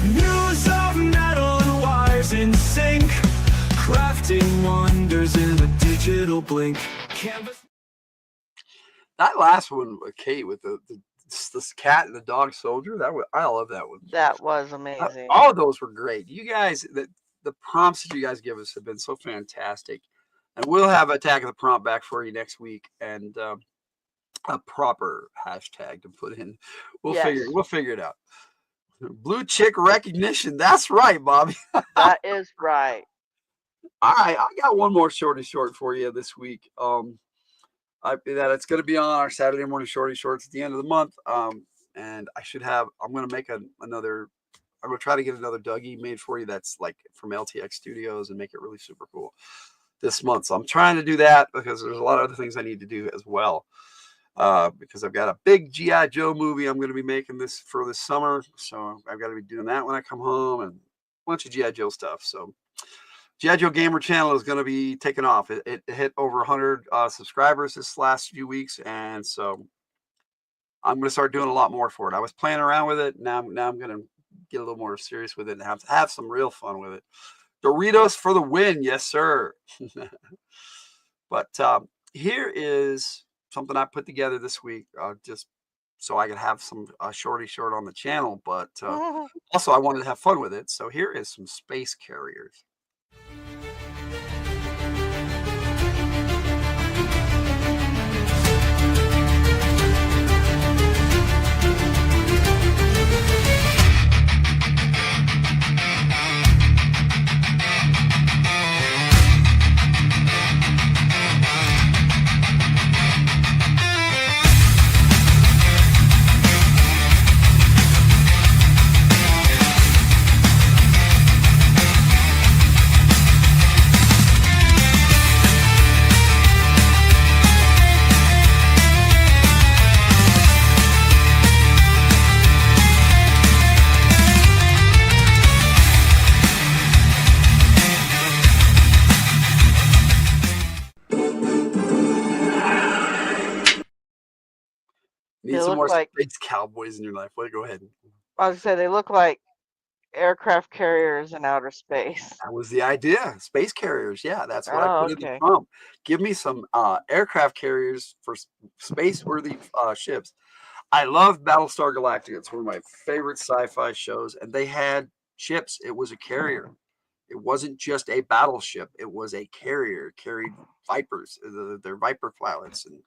News of metal and wires in sync. Crafting wonders in a digital blink. Canvas. That last one, Kate, with this cat and the dog soldier, I love that one. That was amazing. All of those were great. You guys, the prompts that you guys give us have been so fantastic. And we'll have Attack of the Prompt back for you next week, and a proper hashtag to put in. We'll figure it out. Blue chick recognition. That's right, Bobby. That is right. All right, I got one more shorty short for you this week. That it's going to be on our Saturday morning shorty shorts at the end of the month. And I'm going to make another. I'm going to try to get another Dougie made for you that's like from LTX Studios and make it really super cool this month. So I'm trying to do that because there's a lot of other things I need to do as well. Because I've got a big G.I. Joe movie I'm going to be making this summer. So I've got to be doing that when I come home, and a bunch of G.I. Joe stuff. So G.I. Joe Gamer channel is going to be taking off. It hit over 100 subscribers this last few weeks. And so I'm going to start doing a lot more for it. I was playing around with it. Now I'm going to get a little more serious with it and have some real fun with it. Doritos for the win. Yes, sir. But here is something I put together this week, just so I could have some shorty short on the channel. But also I wanted to have fun with it. So here is some space carriers. Need some more space cowboys in your life. Well, go ahead. I was gonna say they look like aircraft carriers in outer space. That was the idea. Space carriers. Yeah, that's what I put in the Okay. prompt. Give me some aircraft carriers for space-worthy ships. I love Battlestar Galactica. It's one of my favorite sci-fi shows, and they had ships. It was a carrier. It wasn't just a battleship. It was a carrier. It carried Vipers. They're Viper pilots, and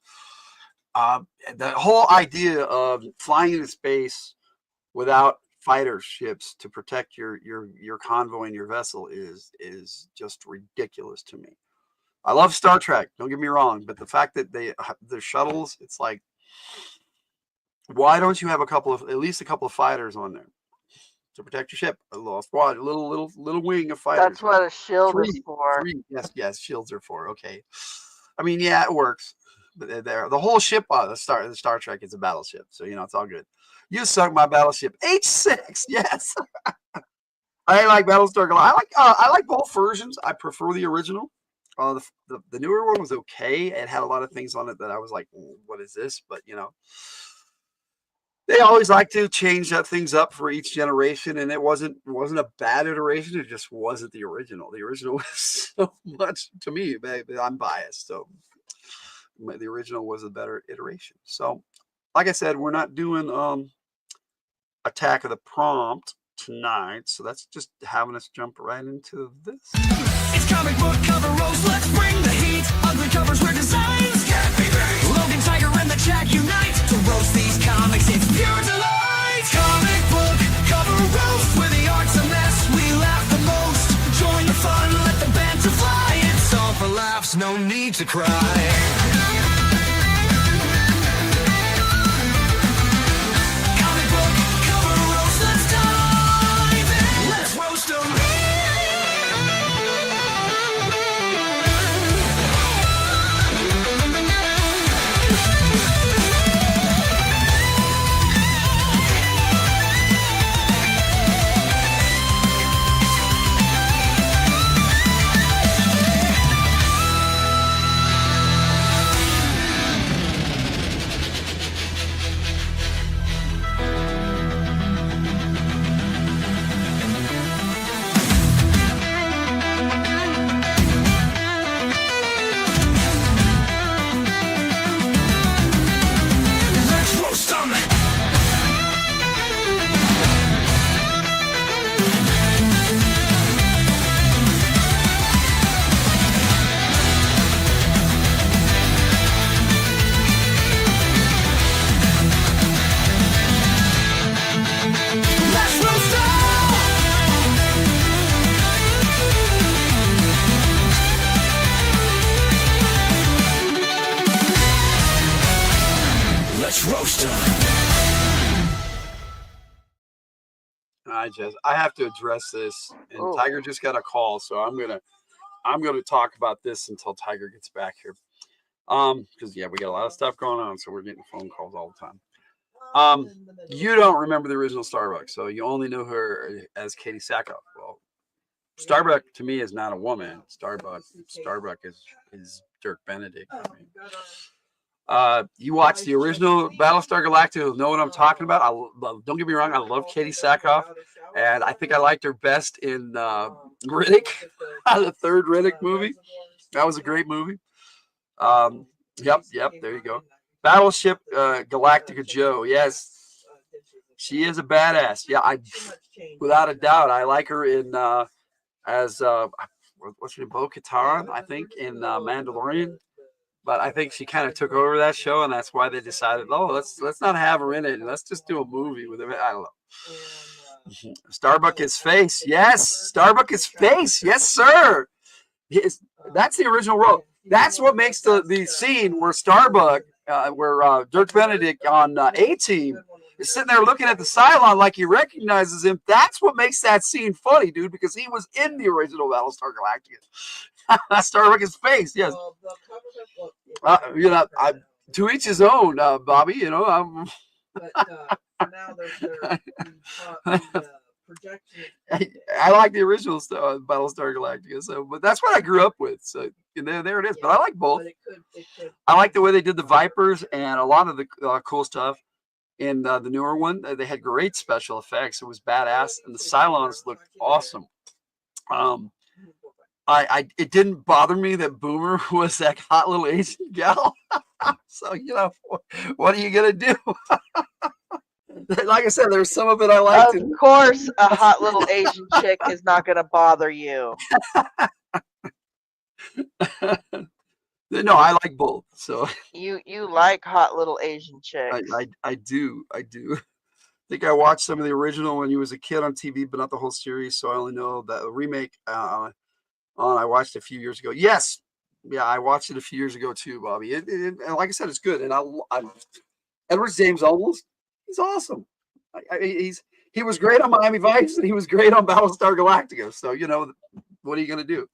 the whole idea of flying into space without fighter ships to protect your convoy and your vessel is just ridiculous to me. I love Star Trek, don't get me wrong, but the fact that the shuttles, it's like, why don't you have at least a couple of fighters on there to protect your ship? A little squad, a little wing of fighters. That's what a shield is for. Yes, shields are for. Okay, I mean, yeah, it works. But the whole ship, the Star Trek is a battleship, so it's all good. You sunk my battleship. H6, yes. I like Battlestar Galactica. I like both versions. I prefer the original. The newer one was okay. It had a lot of things on it that I was like, what is this? But they always like to change things up for each generation, and it wasn't a bad iteration. It just wasn't the original. The original was so much, to me, I'm biased, so the original was a better iteration. So, like I said, we're not doing Attack of the Prompt tonight, so that's just having us jump right into this. It's comic book cover rolls, let's bring the heat. Ugly covers where designs can't be beat. Logan, Tiger, and the Jack unite to roast these comics. It's pure delight. Comic book cover roast, where the art's a mess, we laugh the most. Join the fun, let the banter fly. It's all for laughs, no need to cry. I have to address this, and Tiger just got a call, so I'm gonna talk about this until Tiger gets back here. Because we got a lot of stuff going on, so we're getting phone calls all the time. You don't remember the original Starbuck, so you only knew her as Katie Sackhoff. Well, Starbuck to me is not a woman. Starbuck is Dirk Benedict. I mean, You watch the original Battlestar Galactica, you'll know what I'm talking about. Don't get me wrong, I love Katie Sackhoff, and I think I liked her best in Riddick, the third Riddick movie. That was a great movie. Yep, there you go. Battleship Galactica Joe, yes, she is a badass. Yeah, without a doubt, I like her in as what's her name, Bo-Katan, I think, in Mandalorian. But I think she kind of took over that show, and that's why they decided, oh, let's not have her in it, and let's just do a movie with her. I don't know. Starbuck is face, yes. Starbuck is face, yes, sir. That's the original role. That's what makes the scene where Starbuck, where Dirk Benedict on A-Team is sitting there looking at the Cylon like he recognizes him. That's what makes that scene funny, dude, because he was in the original Battlestar Galactica. Starbuck is face, yes. To each his own, Bobby. You know, now I like the original Battlestar Galactica, so but that's what I grew up with. So there it is. But I like both. I like the way they did the Vipers and a lot of the cool stuff in the newer one. They had great special effects. It was badass, and the Cylons looked awesome. It didn't bother me that Boomer was that hot little Asian gal. So, you know, what are you gonna do? Like I said, there's some of it I liked. Of course, a hot little Asian chick is not gonna bother you. No, I like both. So you like hot little Asian chicks. I do. I think I watched some of the original when you was a kid on TV, but not the whole series. So I only know the remake. I watched it a few years ago. Yes, yeah, I watched it a few years ago too, Bobby. And like I said, it's good. And I'm Edward James Olmos. He's awesome. He was great on Miami Vice, and he was great on Battlestar Galactica. So you know, what are you gonna do?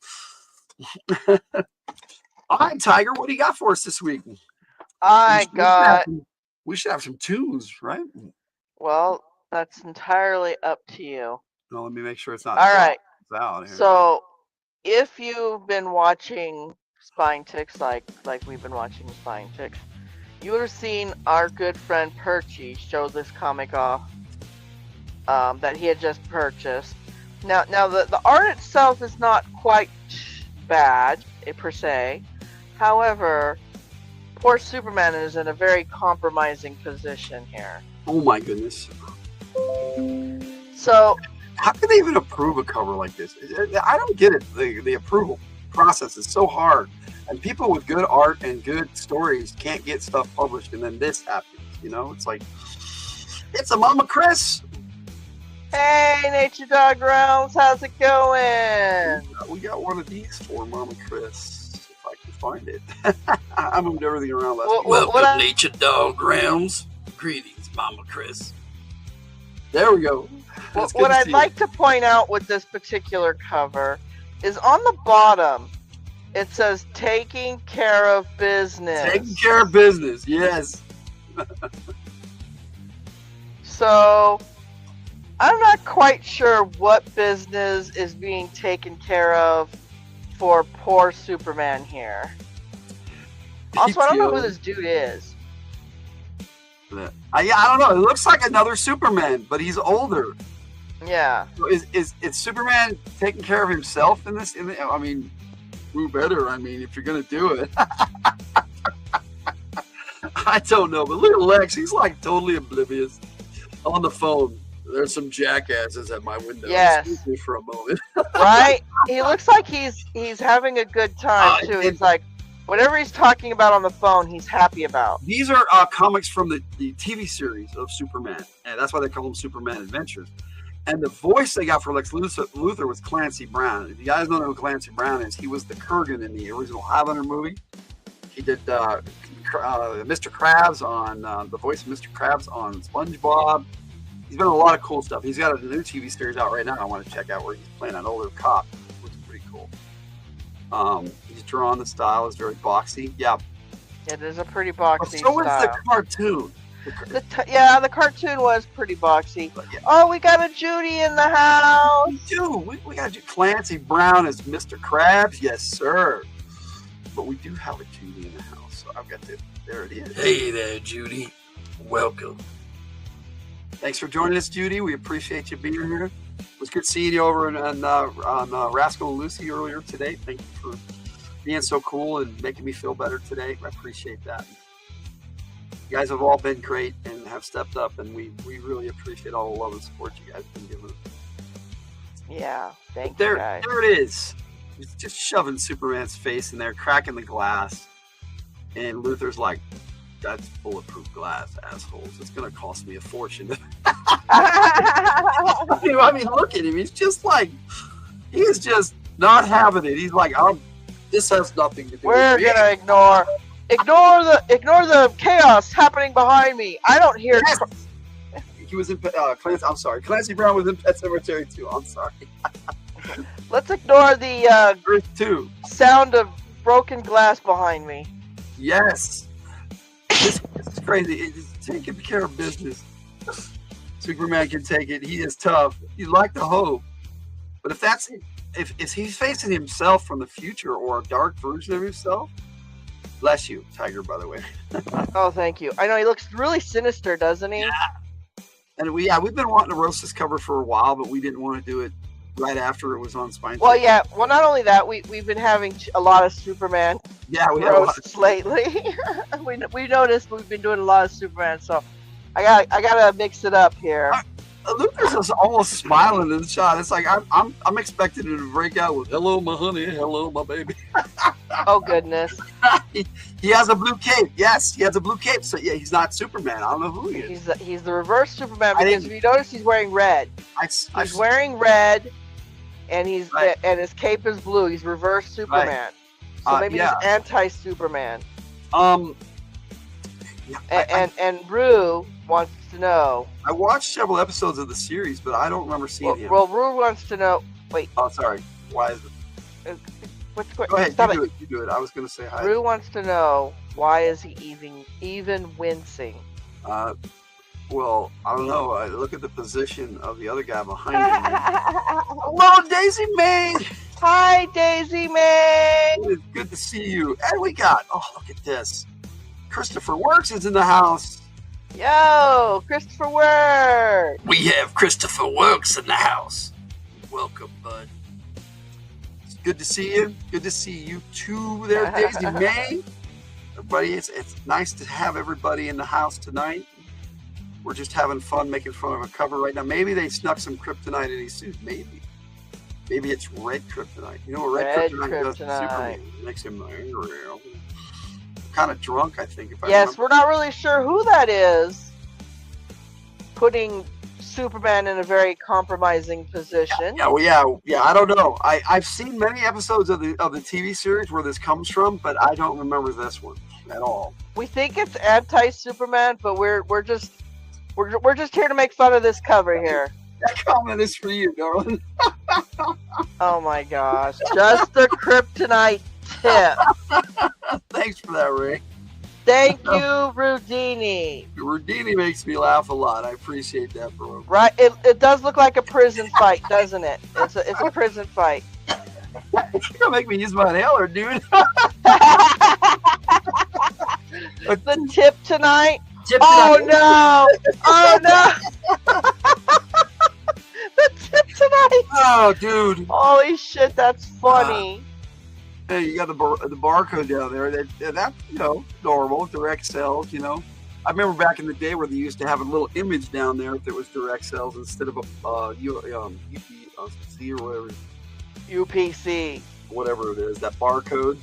All right, Tiger, what do you got for us this week? We should have some tunes, right? Well, that's entirely up to you. No, let me make sure it's not. All right. Out here. So, if you've been watching Spying Chicks, like we've been watching Spying Chicks, you would have seen our good friend Perchy show this comic off that he had just purchased. Now the art itself is not quite bad per se. However, poor Superman is in a very compromising position here. Oh my goodness. So, how can they even approve a cover like this? I don't get it. The approval process is so hard. And people with good art and good stories can't get stuff published, and then this happens. You know, it's like, it's a Mama Chris. Hey, Nature Dog Realms, how's it going? We got one of these for Mama Chris, if I can find it. I moved everything around last week. Welcome, Nature Dog Realms. Greetings, Mama Chris. There we go. What I'd like to point out with this particular cover is on the bottom, it says taking care of business. Taking care of business, yes. So, I'm not quite sure what business is being taken care of for poor Superman here. Also, I don't know who this dude is. I don't know. It looks like another Superman, but he's older. Yeah. So is Superman taking care of himself in this? I mean, who better? I mean, if you're gonna do it. I don't know, but look at Lex. He's like totally oblivious on the phone. There's some jackasses at my window. Yes. Excuse me for a moment. Right? He looks like he's having a good time too. He's like, whatever he's talking about on the phone, he's happy about. These are comics from the TV series of Superman, and that's why they call them Superman Adventures. And the voice they got for Lex Luthor was Clancy Brown. If you guys don't know who Clancy Brown is, he was the Kurgan in the original Highlander movie. He did Mr. Krabs on the voice of Mr. Krabs on SpongeBob. He's been in a lot of cool stuff. He's got a new TV series out right now I want to check out where he's playing an older cop, which is pretty cool. He's drawn, the style is very boxy. Yeah. It is a pretty boxy so style. So is the cartoon. The cartoon was pretty boxy. Yeah. Oh, we got a Judy in the house. We got Clancy Brown as Mr. Krabs. Yes, sir. but we do have a Judy in the house. So I've got the, there it is. Hey there, Judy. Welcome. Thanks for joining us, Judy. We appreciate you being here. It was good seeing you over on Rascal and Lucy earlier today. Thank you for being so cool and making me feel better today. I appreciate that. You guys have all been great and have stepped up, and we really appreciate all the love and support you guys have been giving us. Yeah, thank you, guys. There it is. He's just shoving Superman's face in there, cracking the glass. And Luther's like, that's bulletproof glass, assholes. It's going to cost me a fortune. I mean, look at him. He's just like, he is just not having it. He's like, this has nothing to do We're with me. We're going to ignore the chaos happening behind me. I don't hear. Yes. He was in Clancy. I'm sorry. Clancy Brown was in Pet Cemetery 2. I'm sorry. Let's ignore the Earth 2 sound of broken glass behind me. Yes. This is crazy. It's taking care of business. Superman can take it. He is tough. You'd like to hope. But if he's facing himself from the future or a dark version of himself, bless you, Tiger, by the way. Oh, thank you. I know he looks really sinister, doesn't he? Yeah. And we've been wanting to roast this cover for a while, but we didn't want to do it right after it was on Spine. Well, yeah. Well, not only that, we've been having a lot of Superman roasts lately. we noticed we've been doing a lot of Superman, so I gotta mix it up here. Lucas is almost smiling in the shot. It's like I'm expecting him to break out with "Hello, my honey. Hello, my baby." Oh goodness. He has a blue cape. Yes, he has a blue cape. So yeah, he's not Superman. I don't know who he is. He's the reverse Superman because if you notice, he's wearing red. He's wearing red, and and his cape is blue. He's reverse Superman. Right. So maybe he's anti-Superman. And Rue wants to know. I watched several episodes of the series, but I don't remember seeing him. Well, Rue wants to know. Wait. Oh, sorry. Why is it? Go ahead. You do it. I was going to say hi. Rue wants to know, why is he even wincing? Well, I don't know. I look at the position of the other guy behind him. Hello, Daisy May. Hi, Daisy May. It's good to see you. And we got, look at this. Christopher Works is in the house. Yo, Christopher Works. We have Christopher Works in the house. Welcome, bud. It's good to see you. Good to see you too there, Daisy May. Everybody, it's nice to have everybody in the house tonight. We're just having fun making fun of a cover right now. Maybe they snuck some kryptonite in his suit. Maybe it's red kryptonite. You know what red kryptonite does to Superman? It makes him kind of drunk, I think. Yes, we're not really sure who that is. Putting Superman in a very compromising position. Yeah. I don't know. I've seen many episodes of the TV series where this comes from, but I don't remember this one at all. We think it's anti-Superman, but we're just here to make fun of this cover here. That comment is for you, darling. Oh my gosh. Just the kryptonite tip. Thanks for that, Ray. Thank you, Rudini. Rudini makes me laugh a lot. I appreciate that, bro. Right? It does look like a prison fight, doesn't it? It's a prison fight. You're gonna make me use my inhaler, dude. The tip tonight. Oh no! Oh no! The tip tonight. Oh, dude. Holy shit, that's funny. Hey, you got the barcode down there. That's normal, direct sales. I remember back in the day where they used to have a little image down there if it was direct sales instead of a UPC or whatever. UPC. Whatever it is, that barcode.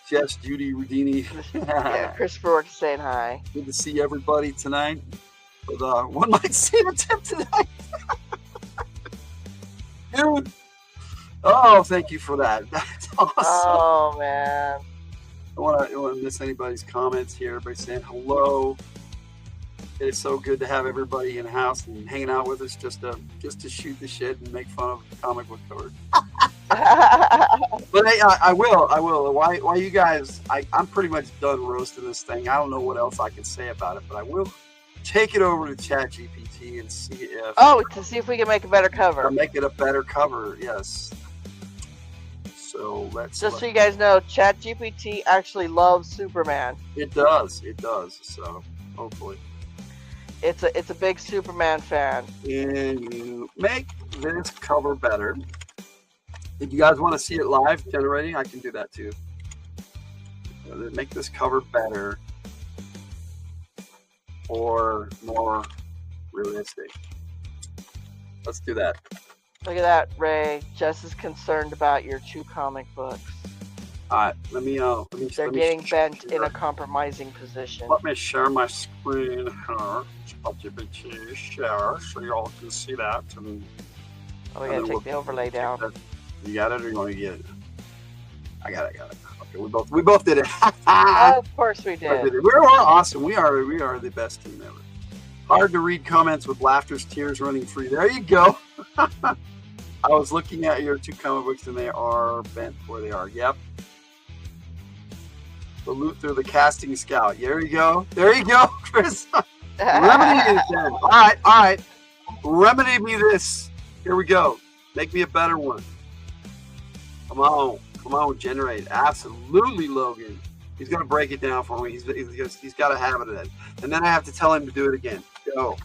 Jess, Judy, Rudini. Yeah, Christopher Works saying hi. Good to see everybody tonight. But one might see the tip tonight. Dude. Oh, thank you for that. That's awesome. Oh, man. I want to miss anybody's comments here. Everybody saying hello. It is so good to have everybody in the house and hanging out with us just to shoot the shit and make fun of comic book covers. But hey, I will. Why you guys? I'm pretty much done roasting this thing. I don't know what else I can say about it, but I will take it over to ChatGPT and see if to see if we can make a better cover. Or make it a better cover. Yes. So let's. Just so you guys know, ChatGPT actually loves Superman. It does. It does. So hopefully. It's a big Superman fan. And you make this cover better. If you guys want to see it live generating, I can do that too. Make this cover better or more realistic. Let's do that. Look at that, Ray. Jess is concerned about your 2 comic books. All right, let me. They're getting bent in a compromising position. Let me share my screen here. Share so y'all can see that. And we gotta take the overlay down. You got it, or you want to get it? I got it. Okay, we both did it. Of course we did. We're awesome. We are the best team ever. Hard to read comments with laughter's tears running free. There you go. I was looking at your 2 comic books and they are bent where they are. Yep. The Luther, the casting scout. There you go. There you go, Chris. Remedy it then. All right. Remedy me this. Here we go. Make me a better one. Come on, generate. Absolutely, Logan. He's gonna break it down for me. He's got to have it in, and then I have to tell him to do it again. Go.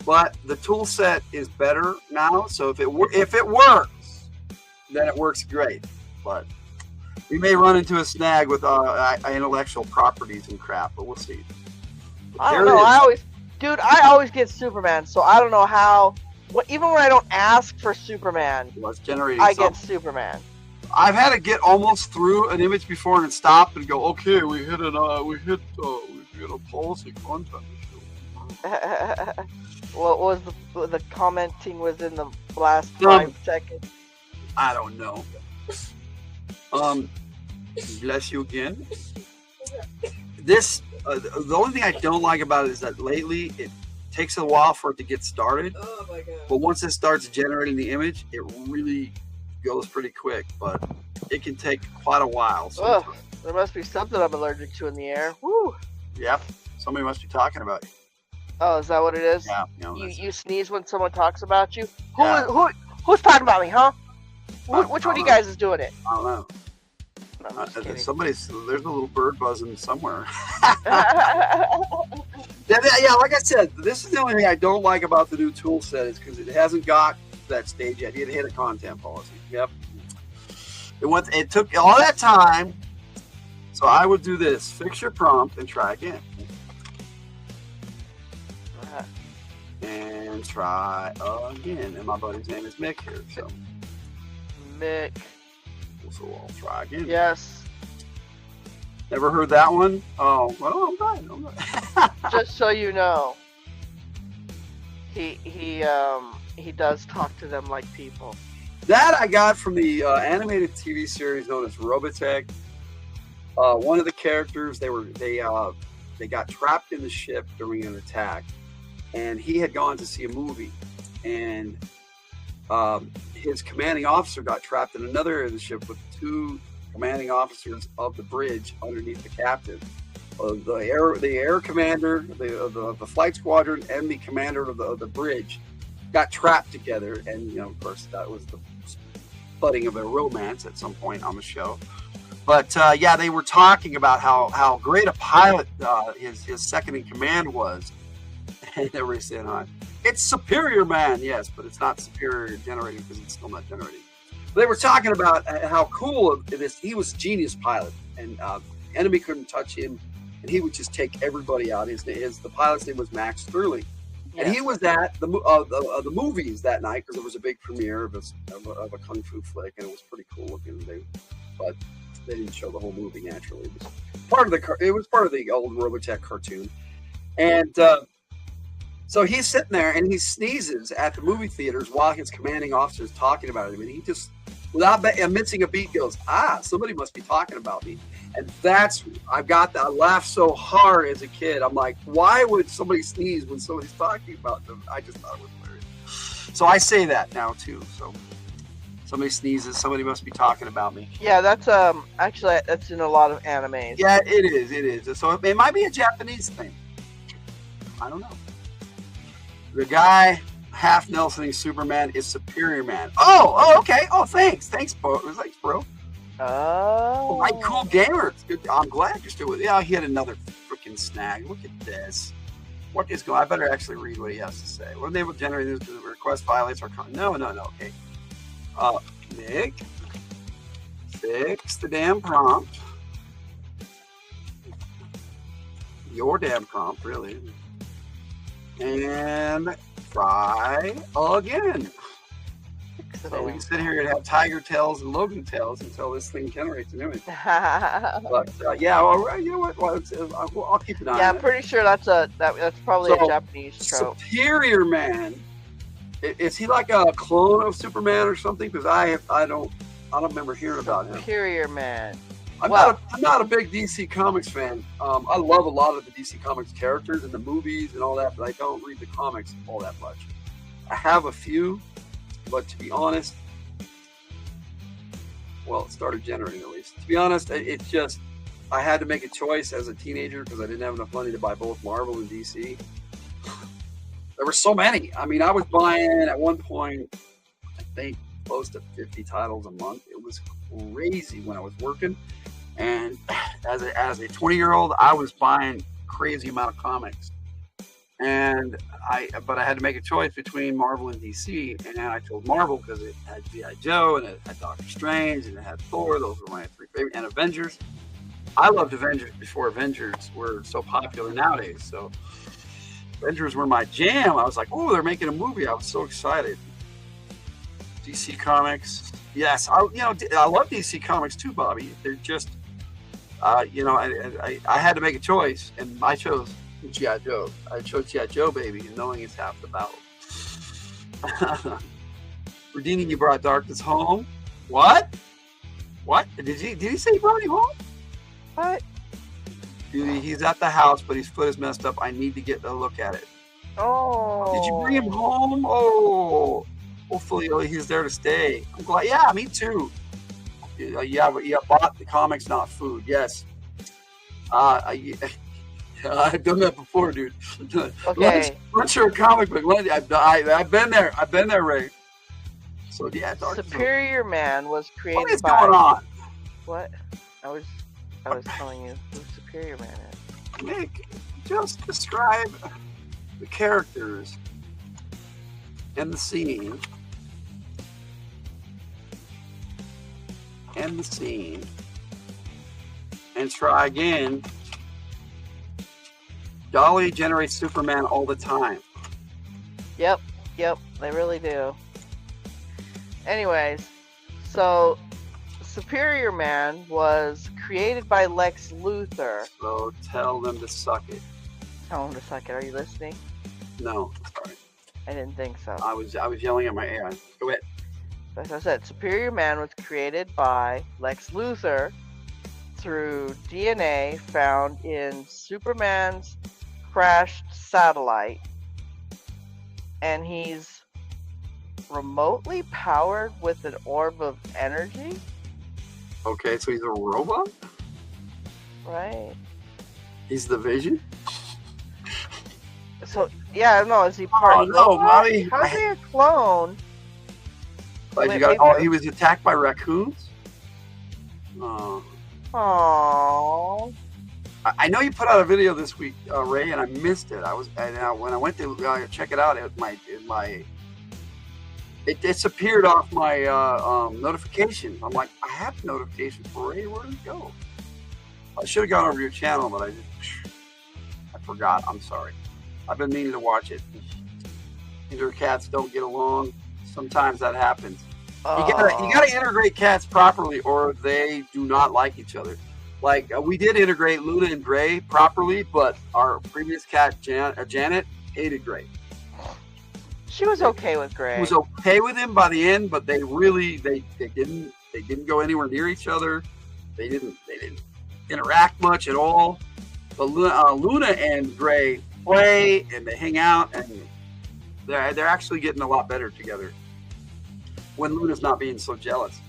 But the tool set is better now, so if it works, then it works great. But we may run into a snag with intellectual properties and crap, but we'll see. I don't know. I always get Superman, so I don't know how. Even when I don't ask for Superman, I get Superman. I've had to get almost through an image before and stop and go, okay, we hit a policy content issue. What was the commenting was in the last 5 seconds? I don't know. Bless you again. This the only thing I don't like about it is that lately it takes a while for it to get started. Oh my God. But once it starts generating the image, it really goes pretty quick. But it can take quite a while. Oh, there must be something I'm allergic to in the air. Woo. Yep. Somebody must be talking about you. Oh, is that what it is? Yeah. You sneeze when someone talks about you? Who's talking about me, huh? Which one of you guys is doing it? I don't know. There's a little bird buzzing somewhere. Yeah, like I said, this is the only thing I don't like about the new tool set is because it hasn't got to that stage yet. It hit a content policy. Yep. It took all that time. So I would do this: fix your prompt and try again. And try again. And my buddy's name is Mick here. So Mick. So I'll try again. Yes. Never heard that one? Oh, well, I'm glad. Just so you know, he does talk to them like people. That I got from the animated TV series known as Robotech. One of the characters they got trapped in the ship during an attack, and he had gone to see a movie, and his commanding officer got trapped in another area of the ship with 2 commanding officers of the bridge underneath the captain. The air commander of the flight squadron and the commander of the bridge got trapped together, and of course that was the budding of a romance at some point on the show. But yeah, they were talking about how great a pilot his second in command was, and they were saying, it's superior, man. Yes, but it's not superior generating because it's still not generating. They were talking about how cool this. He was a genius pilot, and enemy couldn't touch him, and he would just take everybody out. The pilot's name was Max Sterling, yes. And he was at the movies that night because there was a big premiere of a kung fu flick, and it was pretty cool looking. But they didn't show the whole movie naturally. It was part of the old Robotech cartoon, and. So he's sitting there and he sneezes at the movie theaters while his commanding officer is talking about him. And he just, without missing a beat, goes, somebody must be talking about me. And I laughed so hard as a kid. I'm like, why would somebody sneeze when somebody's talking about them? I just thought it was hilarious. So I say that now too. So somebody sneezes, somebody must be talking about me. Yeah, that's actually that's in a lot of animes. Yeah, it is. So it might be a Japanese thing. I don't know. The guy half Nelsoning Superman is Superior Man. Oh, okay. Oh, thanks, bro. Thanks, bro. Oh. My cool gamer. I'm glad you're still with. Yeah, he had another freaking snag. Look at this. What is going? I better actually read what he has to say. When they will generate this, the request violates our content. No. Okay. Nick, fix the damn prompt. Your damn prompt, really. And try again. So we can sit here and have Tiger Tails and Logan Tails until this thing generates an image. But yeah, well, you know what? Well, I'll keep an eye on it. Yeah, I'm pretty sure that's probably a Japanese trope. Superior Man. Is he like a clone of Superman or something? Because I don't remember hearing about him. Superior Man. I'm not a big DC Comics fan. I love a lot of the DC Comics characters and the movies and all that, but I don't read the comics all that much. I have a few, but to be honest, well, it started generating at least. To be honest, it's just, I had to make a choice as a teenager because I didn't have enough money to buy both Marvel and DC. There were so many. I mean, I was buying at one point, I think, close to 50 titles a month. It was crazy when I was working. And as a 20-year-old, I was buying crazy amount of comics. But I had to make a choice between Marvel and DC, and I chose Marvel because it had G.I. Joe, and it had Doctor Strange, and it had Thor. Those were my three favorite, and Avengers. I loved Avengers before Avengers were so popular nowadays. So Avengers were my jam. I was like, oh, they're making a movie. I was so excited. DC Comics, yes, I love DC Comics too, Bobby. They're just, I had to make a choice, and I chose G.I. Joe. I chose G.I. Joe, baby, and knowing it's half the battle. Redeeming, you brought darkness home. What? Did he say he brought you home? What? He's at the house, but his foot is messed up. I need to get a look at it. Oh. Did you bring him home? Oh. Hopefully he's there to stay. I'm glad. Yeah, me too. Yeah, but bought the comics, not food. Yes. I've done that before, dude. Okay. Lunch or a comic book. I've been there. I've been there, Ray. So yeah, Superior Man was created by. What is going on? What? I was telling you who Superior Man is. Nick, just describe the characters and the scene. And try again. Dolly generates Superman all the time. Yep, they really do. Anyways, so Superior Man was created by Lex Luthor. So tell them to suck it. Tell them to suck it. Are you listening? No, sorry. I didn't think so. I was yelling at my AI. Go ahead. As I said, Superior Man was created by Lex Luthor through DNA found in Superman's crashed satellite, and he's remotely powered with an orb of energy. Okay, so he's a robot? Right. He's the Vision? So, yeah, no, is he part Oh, no, Bobby. How's he a clone? He was attacked by raccoons? Oh. Aww. I know you put out a video this week, Ray, and I missed it. When I went to check it out, it disappeared off my notifications. I'm like, I have notifications for Ray. Where did it go? I should have gone over to your channel, but I forgot. I'm sorry. I've been meaning to watch it. Either cats don't get along. Sometimes that happens. You gotta integrate cats properly, or they do not like each other. Like we did integrate Luna and Gray properly, but our previous cat Janet hated Gray. She was okay with Gray. She was okay with him by the end, but they didn't go anywhere near each other. They didn't interact much at all. But Luna and Gray play and they hang out, and they're actually getting a lot better together when Luna's not being so jealous.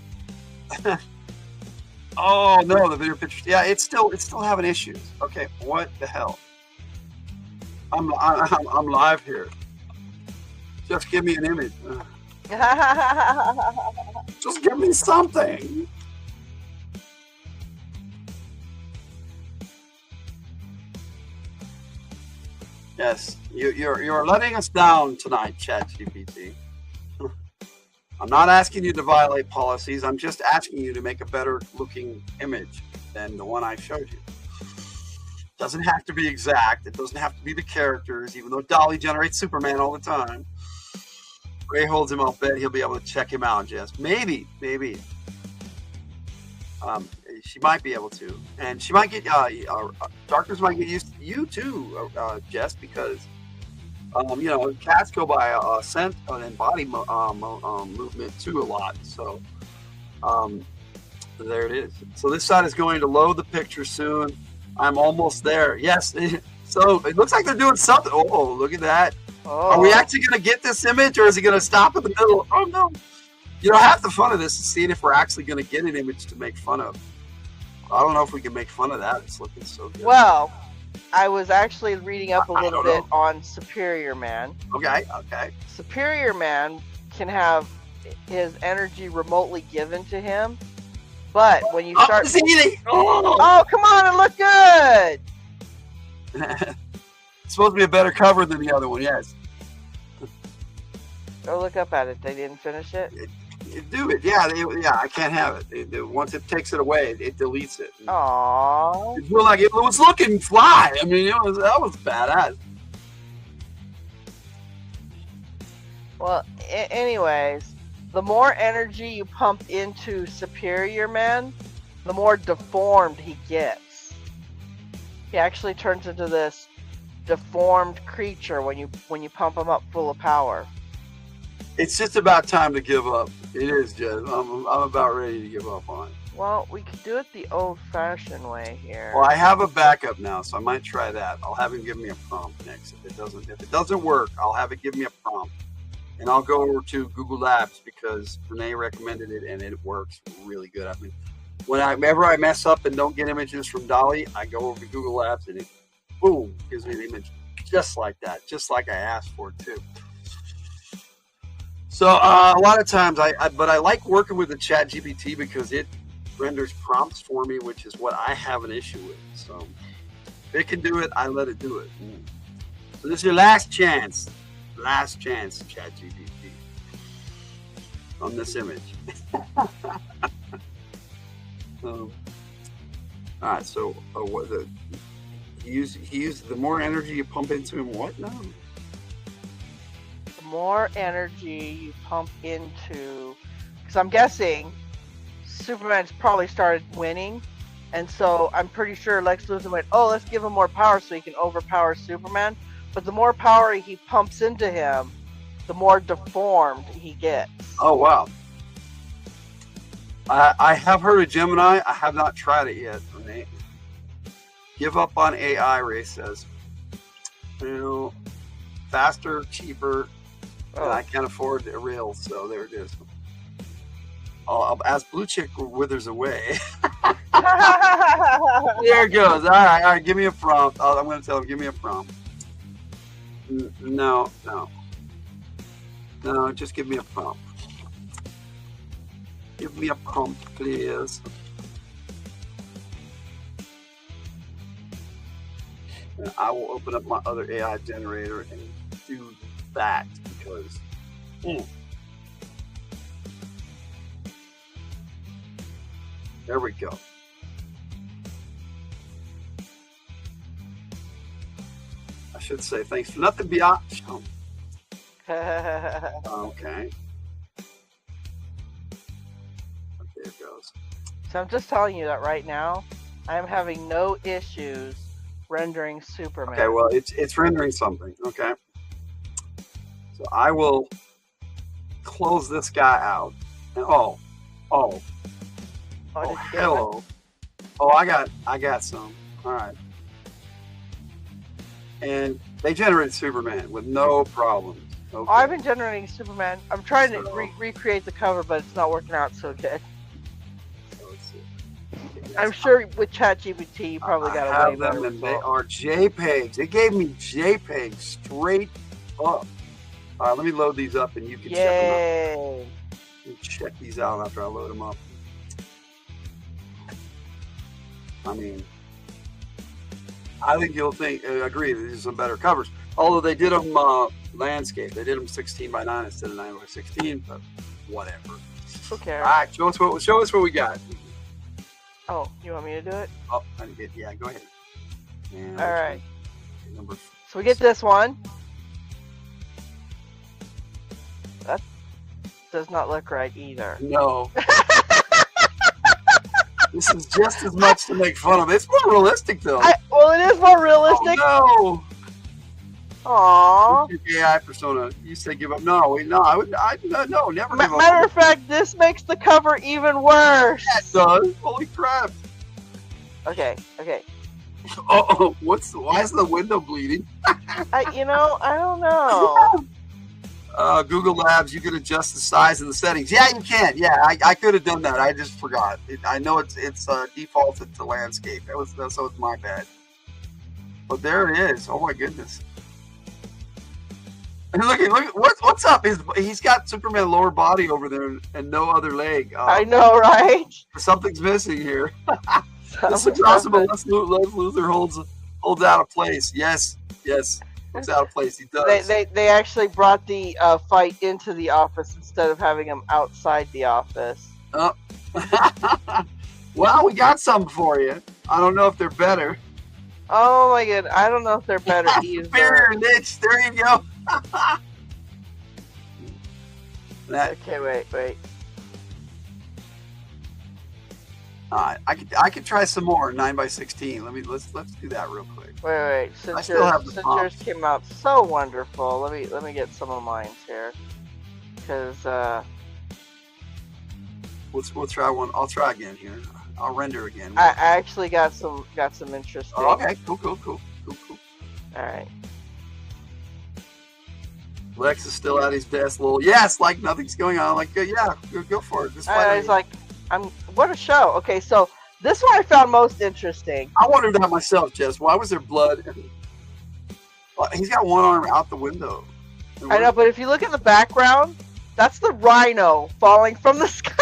Oh no, the video pictures. Yeah, it's still having issues. Okay, what the hell? I'm live here. Just give me an image. Just give me something. Yes, you're letting us down tonight, ChatGPT. I'm not asking you to violate policies. I'm just asking you to make a better looking image than the one I showed you. Doesn't have to be exact. It doesn't have to be the characters, even though Dolly generates Superman all the time. Ray holds him. I'll bet he'll be able to check him out, Jess. Maybe. She might be able to, and she might get Darkness might get used to you too, Jess, because cats go by scent and body movement too a lot. So there it is. So this side is going to load the picture soon. I'm almost there. Yes. So it looks like they're doing something. Oh, look at that. Oh. Are we actually going to get this image, or is it going to stop in the middle? Oh no. Half the fun of this is seeing if we're actually going to get an image to make fun of. I don't know if we can make fun of that. It's looking so good. Well, I was actually reading up a little bit on Superior Man. Okay. Superior Man can have his energy remotely given to him, but when you start... Oh, come on, it looked good! It's supposed to be a better cover than the other one, yes. Go look up at it. They didn't finish it? Do it, yeah. I can't have it. Once it takes it away, it deletes it. Aww. It feel like it was looking fly. I mean, that was badass. Well, anyways, the more energy you pump into Superior Man, the more deformed he gets. He actually turns into this deformed creature when you pump him up full of power. It's just about time to give up. It is, Jess. I'm about ready to give up on it. Well, we could do it the old-fashioned way here. Well, I have a backup now, so I might try that. I'll have him give me a prompt next. If it doesn't work, I'll have it give me a prompt, and I'll go over to Google Labs because Renee recommended it, and it works really good. I mean, whenever I mess up and don't get images from Dolly, I go over to Google Labs, and it, boom, gives me an image just like that, just like I asked for too. So a lot of times, but I like working with the ChatGPT because it renders prompts for me, which is what I have an issue with. So if it can do it, I let it do it. So this is your last chance, ChatGPT, on this image. All right. So he used the more energy you pump into him. What now? More energy you pump into, because I'm guessing Superman's probably started winning, and so I'm pretty sure Lex Luthor went, oh, let's give him more power so he can overpower Superman. But the more power he pumps into him, the more deformed he gets. Oh wow. I have heard of Gemini. I have not tried it yet. Renee. Give up on AI, Ray says. Faster, cheaper. Oh. I can't afford a reel, so there it is. As Blue Chick withers away. There it goes. All right. Give me a prompt. I'm going to tell him, give me a prompt. No, just give me a prompt. Give me a prompt, please. And I will open up my other AI generator and do that because there we go. I should say thanks for nothing beyond. Okay. There it goes. So I'm just telling you that right now, I'm having no issues rendering Superman. Okay, well, it's rendering something. Okay. So I will close this guy out. Oh, hello. Oh, I got some. All right. And they generated Superman with no problems. Okay. I've been generating Superman. I'm trying to recreate the cover, but it's not working out so good. I'm sure with ChatGPT, you probably got a way better result. They are JPEGs. They gave me JPEGs straight up. Let me load these up and you can check them out. Yay! Check these out after I load them up. I mean, I think you'll agree that these are some better covers. Although they did them landscape. They did them 16 by 9 instead of 9 by 16, but whatever. Who cares? All right, show us what we got. Oh, you want me to do it? Oh, yeah, go ahead. And all right. Number. So we get this one. That does not look right either. No. This is just as much to make fun of. It's more realistic, though. Well, it is more realistic. Oh, no. Aww. Your AI persona. You say give up. No, no, no, never give up. Matter of fact, this makes the cover even worse. Yeah, it does. Holy crap. Okay. Oh, why is the window bleeding? I don't know. Google Labs, you can adjust the size and the settings. Yeah, you can. Yeah, I could have done that. I just forgot. I know it's defaulted to landscape. So it's my bad. But there it is. Oh my goodness. And look, what's up? He's got Superman lower body over there and no other leg. I know, right? Something's missing here. This is awesome. Lex Luthor holds out of place. Yes. Looks out of place. He does. They actually brought the fight into the office instead of having him outside the office. Oh. Well, we got some for you. I don't know if they're better. Oh my god, I don't know if they're better either. Superior niche. There you go. Okay, wait. I could try some more 9 by 16. Let's do that real quick. Wait. Since yours came out so wonderful, let me get some of mine here. Because we'll try one. I'll try again here. I'll render again. I actually got some interesting. Oh, okay, cool. All right. Lex is still at his best. Yes, like nothing's going on. Like yeah, go for it. He's like, what a show. Okay, so this one I found most interesting. I wondered that myself, Jess. Why was there blood? He's got one arm out the window. I know, but if you look at the background, that's the Rhino falling from the sky.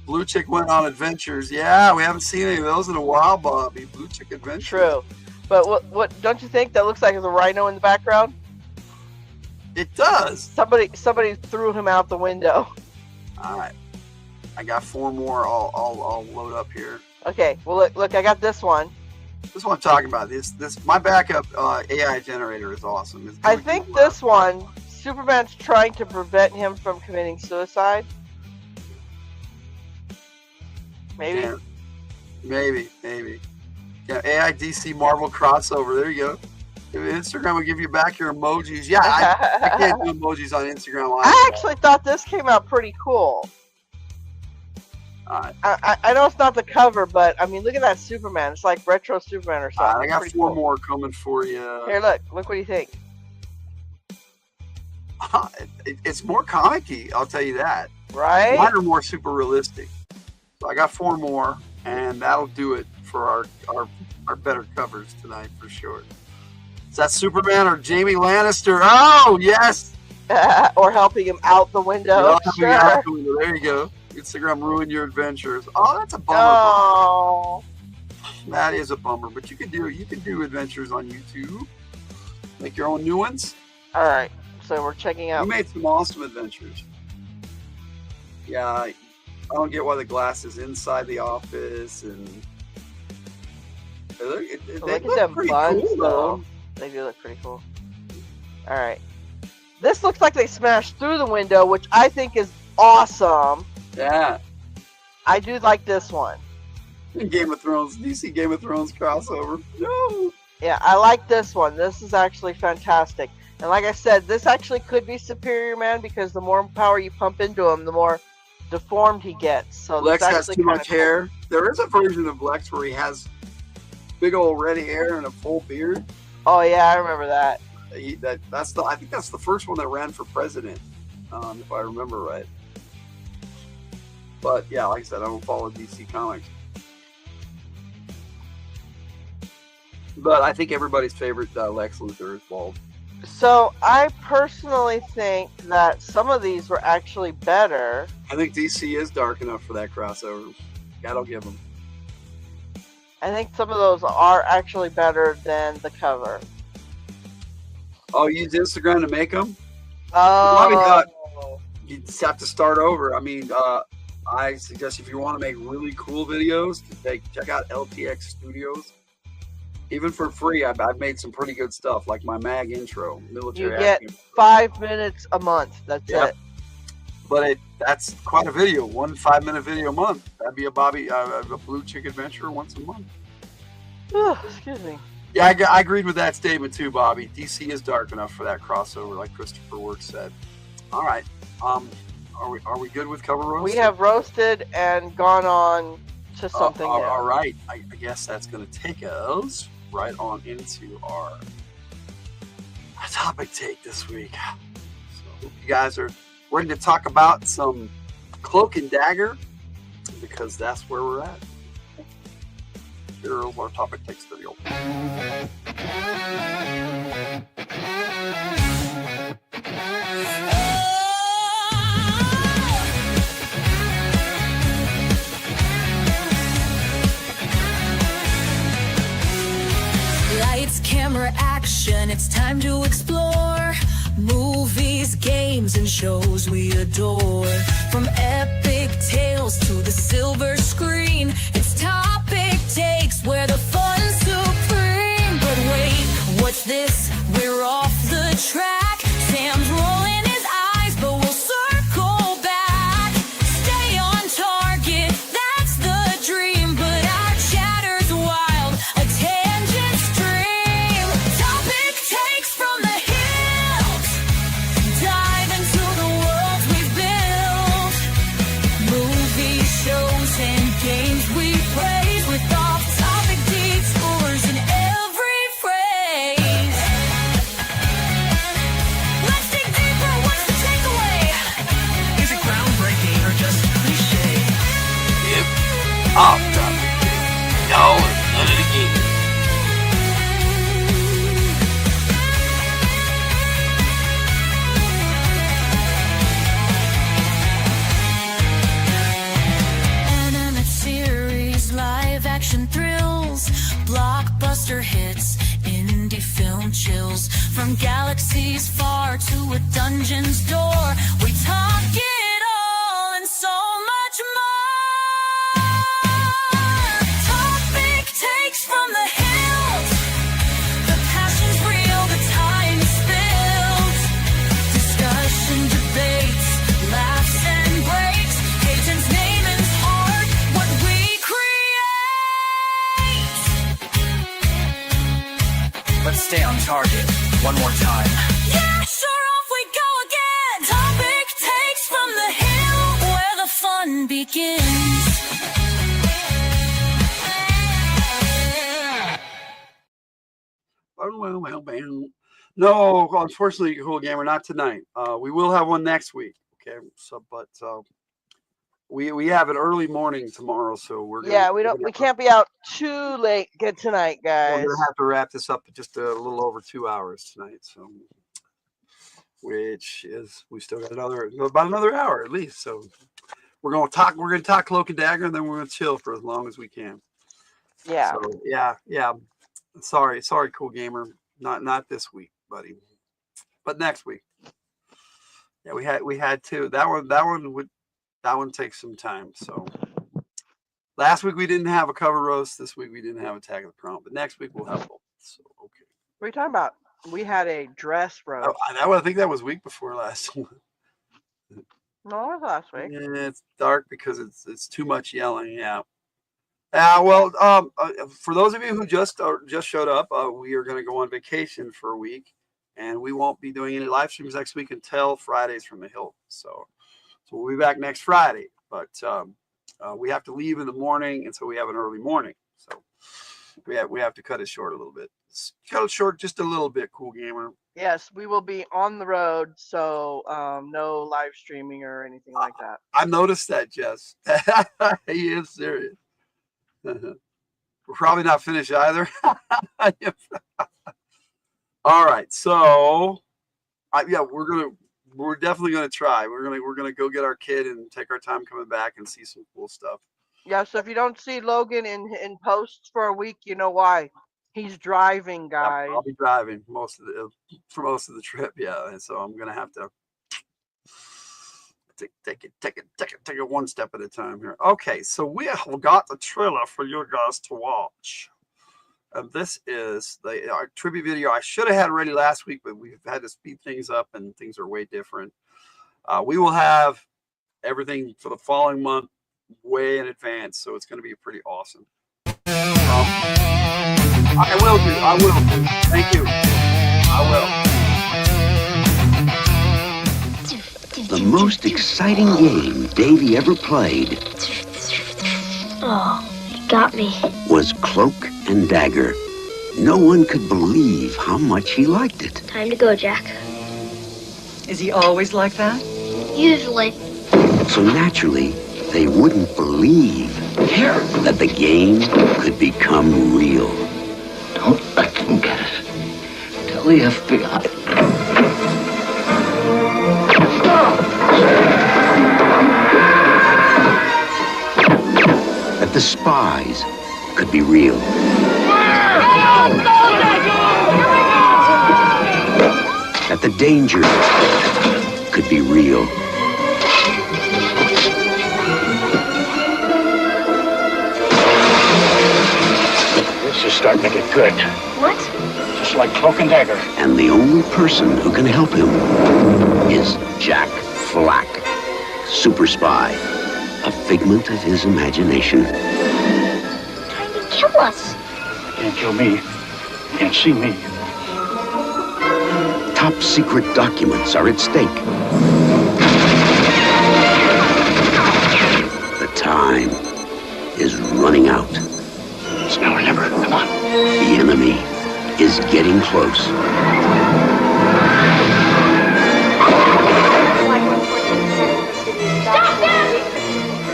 Blue Chick went on adventures. Yeah, we haven't seen any of those in a while, Bobby. Blue Chick adventures. True. But what don't you think that looks like the Rhino in the background? It does. Somebody threw him out the window. All right. I got 4 more. I'll load up here. Okay. Well, look. I got this one. This is what I'm talking about. This my backup AI generator is awesome. I think this one, Superman's trying to prevent him from committing suicide. Maybe. Yeah, maybe. Yeah, AI DC Marvel crossover. There you go. Instagram will give you back your emojis. Yeah, I can't do emojis on Instagram. I actually thought this came out pretty cool. I know it's not the cover, but I mean, look at that Superman. It's like retro Superman or something. I got 4 more coming for you. Here, look. Look what do you think? It's more comic-y, I'll tell you that. Right? Mine are more super realistic. So I got 4 more, and that'll do it for our better covers tonight for sure. Is that Superman or Jamie Lannister? Oh, yes! Or helping him out the window. Sure. Out the window. There you go. Instagram ruined your adventures. Oh, that's a bummer. Oh. That is a bummer, but you can do adventures on YouTube. Make your own new ones. All right. So we're checking out. You made some awesome adventures. Yeah, I don't get why the glass is inside the office and look at them buns cool, though. They do look pretty cool. All right. This looks like they smashed through the window, which I think is awesome. Yeah. I do like this one. Game of Thrones, DC Game of Thrones crossover. No. Yeah, I like this one. This is actually fantastic. And like I said, this actually could be Superior Man because the more power you pump into him, the more deformed he gets. So Lex has too much hair. There is a version of Lex where he has big old red hair and a full beard. Oh yeah, I remember that. I think that's the first one that ran for president, if I remember right. But yeah, like I said, I don't follow DC Comics. But I think everybody's favorite Lex Luthor is bald. So I personally think that some of these were actually better. I think DC is dark enough for that crossover. That'll give them. I think some of those are actually better than the cover. Oh, you used Instagram to make them? Oh. You just have to start over. I mean, I suggest if you want to make really cool videos, check out LTX Studios. Even for free, I've made some pretty good stuff, like my mag intro, military. You get 5 minutes a month. That's it. But that's quite a video. 1 5-minute video a month. That'd be a Blue Chick adventure once a month. Excuse me. Yeah, I agreed with that statement too, Bobby. DC is dark enough for that crossover, like Christopher Works said. All right. Are we good with cover roast? We have roasted and gone on to something else. All right. I guess that's going to take us right on into our topic take this week. So hope you guys are ready to talk about some Cloak and Dagger, because that's where we're at. Here's our topic takes video. Lights, camera, action, it's time to explore. Movies, games, and shows we adore. From epic tales to the silver screen, it's topic takes where the fun's supreme. But wait, what's this? We're off the track. Sam's rolling his eyes, but we'll circle back. Stay on target, that's the dream. But our chatter's wild, a tangent stream. Topic takes from the Hildt. Dive into the world we've built. Movie shows and games we praise, with off-topic detours in every phrase. Let's dig deeper, what's the takeaway? Is it groundbreaking or just cliche? Yep. Off topic. Y'all have done it again. Animate series, live action thrills, blockbuster hits, indie film chills. From galaxies far to a dungeon's door, we talk it all and so much more. Topic takes from the Hillt. The passion's real, the time is spilled. Discussion, debates, laughs and breaks. Peyton's name and heart, what we create. Let's stay on target one more time. Yeah, sure, off we go again. Topic takes from the Hillt, where the fun begins. No, unfortunately, Cool Gamer, not tonight. We will have one next week. Okay, so but we have an early morning tomorrow, so we're gonna, we can't be out too late. Good tonight, guys. we're gonna have to wrap this up in just a little over 2 hours tonight. So, which is we still got about another hour at least. So we're gonna talk Cloak and Dagger, and then we're gonna chill for as long as we can. Yeah. So yeah. Sorry, Cool Gamer. Not this week, buddy. But next week. Yeah, we had two. That one takes some time. So last week we didn't have a cover roast. This week we didn't have Attack of the Crown. But next week we'll have both. So okay. What are you talking about? We had a dress roast. I think that was week before last one. No, it was last week. Yeah, it's dark because it's too much yelling. Yeah. For those of you who just showed up, we are going to go on vacation for a week, and we won't be doing any live streams next week until Fridays from the Hillt. So we'll be back next Friday, but we have to leave in the morning, and so we have an early morning. So we have to cut it short a little bit. Cut it short just a little bit, Cool Gamer. Yes, we will be on the road, so no live streaming or anything like that. I noticed that, Jess. He is serious. We're probably not finished either. All right, so yeah, we're definitely gonna try. We're gonna go get our kid and take our time coming back and see some cool stuff. Yeah, so if you don't see Logan in posts for a week, you know why. He's driving, guys. I'll be driving for most of the trip, yeah. And so I'm gonna have to take it one step at a time here. Okay, so we have got the trailer for you guys to watch. This is our tribute video. I should have had ready last week, but we've had to speed things up and things are way different. We will have everything for the following month way in advance, so it's going to be pretty awesome. I will do. Thank you. I will. The most exciting game Davey ever played. Oh, you got me. Was Cloak and Dagger. No one could believe how much he liked it. Time to go, Jack. Is he always like that? Usually. So naturally, they wouldn't believe that the game could become real. Don't let them get it. Tell the FBI. That the spies could be real. That the danger could be real. This is starting to get good. What? Just like Cloak and Dagger. And the only person who can help him is Jack Flack, super spy, a figment of his imagination. Trying to kill us. You can't kill me. You can't see me. Top secret documents are at stake. The time is running out. It's now or never. Come on. The enemy is getting close. Stop them!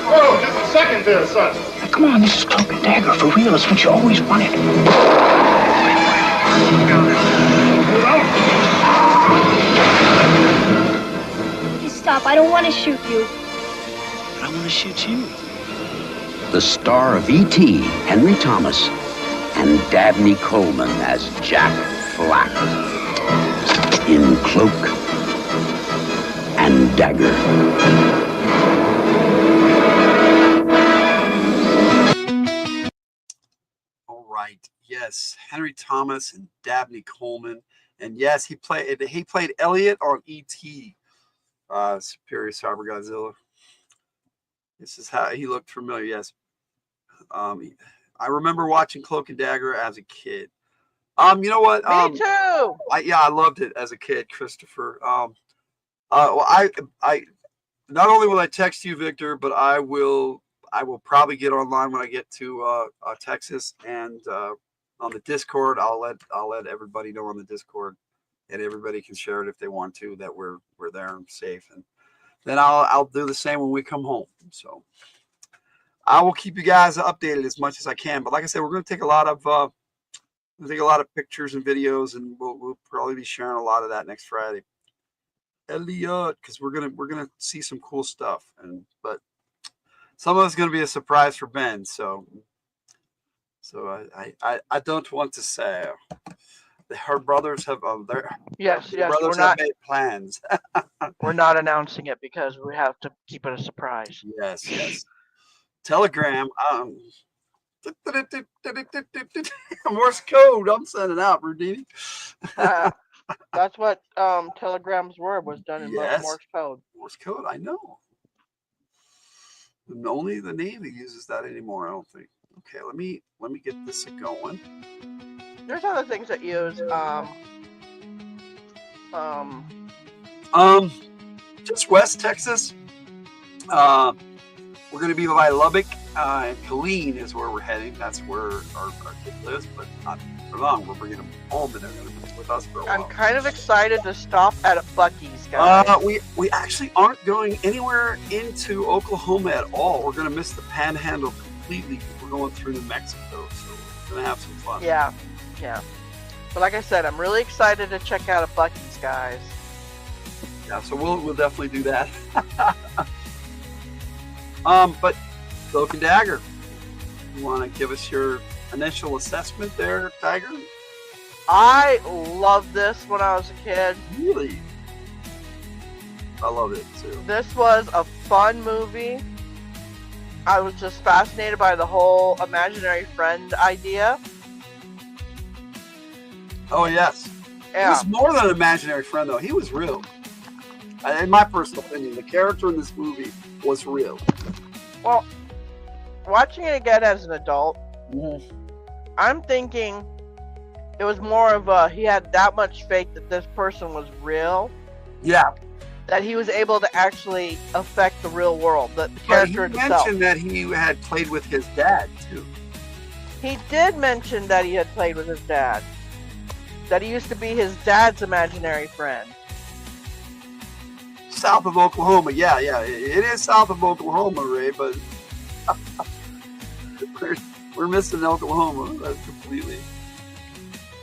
Whoa, just a second there, son. Now, come on, this is Cloak and Dagger. For real, it's what you always wanted. Please stop. I don't want to shoot you. But I want to shoot you. The star of E.T., Henry Thomas, and Dabney Coleman as Jack Flack in Cloak and Dagger. All right. Yes, Henry Thomas and Dabney Coleman, and yes, he played Elliot on E.T. Superior Cyber Godzilla. This is how he looked familiar. Yes. I remember watching Cloak and Dagger as a kid. You know what? Me too. I loved it as a kid, Christopher. Well, I not only will I text you, Victor, but I will probably get online when I get to Texas, and on the Discord, I'll let everybody know on the Discord, and everybody can share it if they want to, that we're there and safe, and then I'll do the same when we come home. So I will keep you guys updated as much as I can. But like I said, we're going to take a lot of pictures and videos, and we'll probably be sharing a lot of that next Friday. Elliot, because we're gonna see some cool stuff, but some of it's going to be a surprise for Ben. So I don't want to say. Her brothers have yes, brothers have made plans. We're not announcing it because we have to keep it a surprise. Yes. Telegram. Morse code. I'm sending out, Rudini. That's what telegrams was done in Morse code. Morse code. I know. And only the Navy uses that anymore, I don't think. Okay, let me get this going. There's other things that use just West Texas. We're going to be by Lubbock, and Killeen is where we're heading. That's where our kid lives, but not for long. We're bringing them home, and they're going to be with us for a while. I'm kind of excited to stop at a Buc-ee's, guys. We actually aren't going anywhere into Oklahoma at all. We're going to miss the Panhandle completely. We're going through New Mexico, so we're going to have some fun. Yeah. But like I said, I'm really excited to check out a Bucky's, guys. Yeah, so we'll definitely do that. But Cloak and Dagger, you want to give us your initial assessment there, Tiger? I loved this when I was a kid. Really? I love it too. This was a fun movie. I was just fascinated by the whole imaginary friend idea. Oh, yes. Yeah. He was more than an imaginary friend, though. He was real. In my personal opinion, the character in this movie was real. Well, watching it again as an adult, Mm-hmm. I'm thinking it was more of a, he had that much faith that this person was real. Yeah. That he was able to actually affect the real world, the character He itself. mentioned that he had played with his dad, too. He did mention that he had played with his dad. That he used to be his dad's imaginary friend. South of Oklahoma, yeah. It is south of Oklahoma, Ray, but we're missing Oklahoma. That's completely.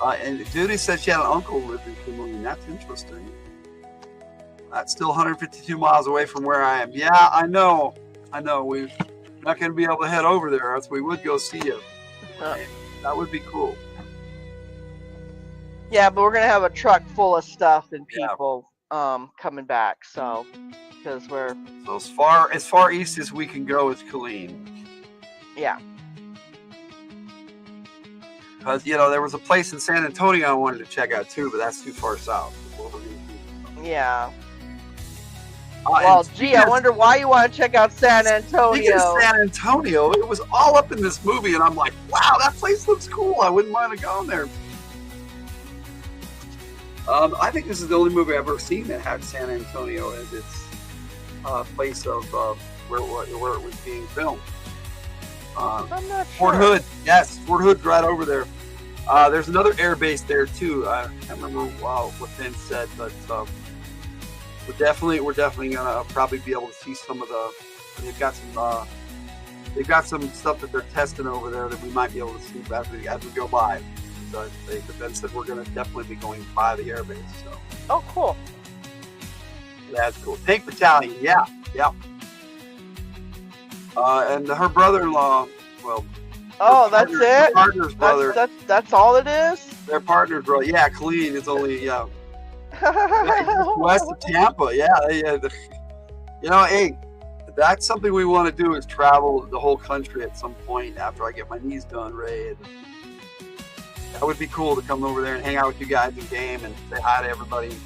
And Judy said she had an uncle who lived in Kimberly. That's interesting. That's still 152 miles away from where I am. Yeah, I know. We're not going to be able to head over there, else we would go see you. That would be cool. Yeah, but we're gonna have a truck full of stuff and people coming back. So, because we're as far east as we can go is Killeen. Yeah. Because there was a place in San Antonio I wanted to check out too, but that's too far south. Yeah. Well, gee, I wonder why you want to check out San Antonio. Speaking of San Antonio, it was all up in this movie, and I'm like, wow, that place looks cool. I wouldn't mind going there. I think this is the only movie I've ever seen that had San Antonio as its place of where it was being filmed. I'm not sure. Fort Hood, yes, Fort Hood's right over there. There's another air base there too. I can't remember what Vince said, but we're definitely gonna probably be able to see some of the. They've got some stuff that they're testing over there that we might be able to see as we go by. So Vince said we're gonna definitely be going by the air base. So. Oh, cool. That's cool. Tank Battalion, yeah. And her brother-in-law, well. Oh, that's it. Their partner's brother. That's all it is. Their partner's brother. Yeah, Killeen is only west of Tampa. Yeah. Hey, that's something we want to do is travel the whole country at some point after I get my knees done, Ray. And that would be cool to come over there and hang out with you guys in game and say hi to everybody in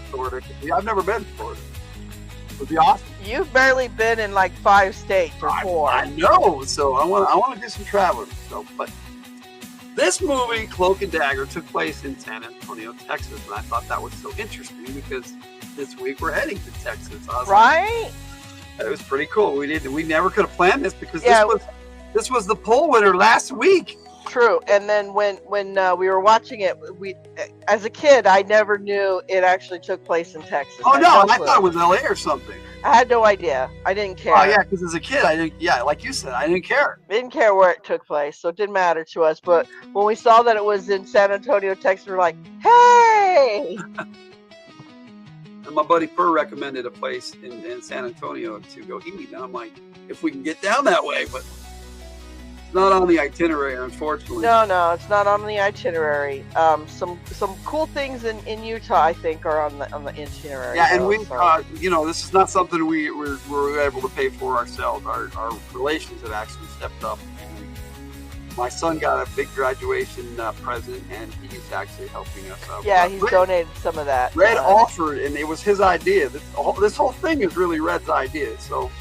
Florida. I've never been to Florida. It would be awesome. You've barely been in like 5 states or 4. I know, so I want to do some traveling. So, but this movie, Cloak and Dagger, took place in San Antonio, Texas, and I thought that was so interesting because this week we're heading to Texas. Right? It was pretty cool. We never could have planned this because this was the poll winner last week. True. And then when we were watching it, as a kid, I never knew it actually took place in Texas. Oh, no, I thought it was LA or something. I had no idea. I didn't care. Oh, yeah, because as a kid, like you said, I didn't care. Didn't care where it took place, so it didn't matter to us. But when we saw that it was in San Antonio, Texas, we were like, hey! And my buddy Purr recommended a place in San Antonio to go eat. And I'm like, if we can get down that way, but it's not on the itinerary, unfortunately. No, it's not on the itinerary. Some cool things in Utah, I think, are on the itinerary. Yeah, and this is not something we were able to pay for ourselves. Our relations have actually stepped up. And my son got a big graduation present, and he's actually helping us out. Yeah, he's donated some of that. Red offered, and it was his idea. This whole thing is really Red's idea, so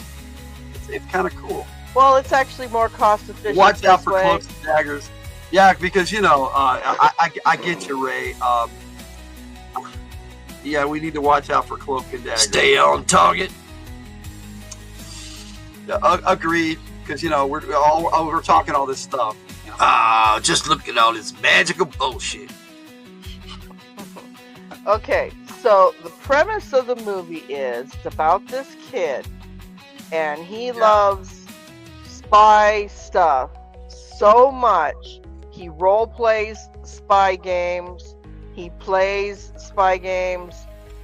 it's kind of cool. Well, it's actually more cost efficient. Watch out for Cloaks and Daggers. Yeah, because I get you, Ray. Yeah, we need to watch out for Cloak and Daggers. Stay on target. Agreed, because we're talking all this stuff. Just look at all this magical bullshit. Okay, so the premise of the movie is it's about this kid, and he loves spy stuff so much. He role plays spy games. He plays spy games.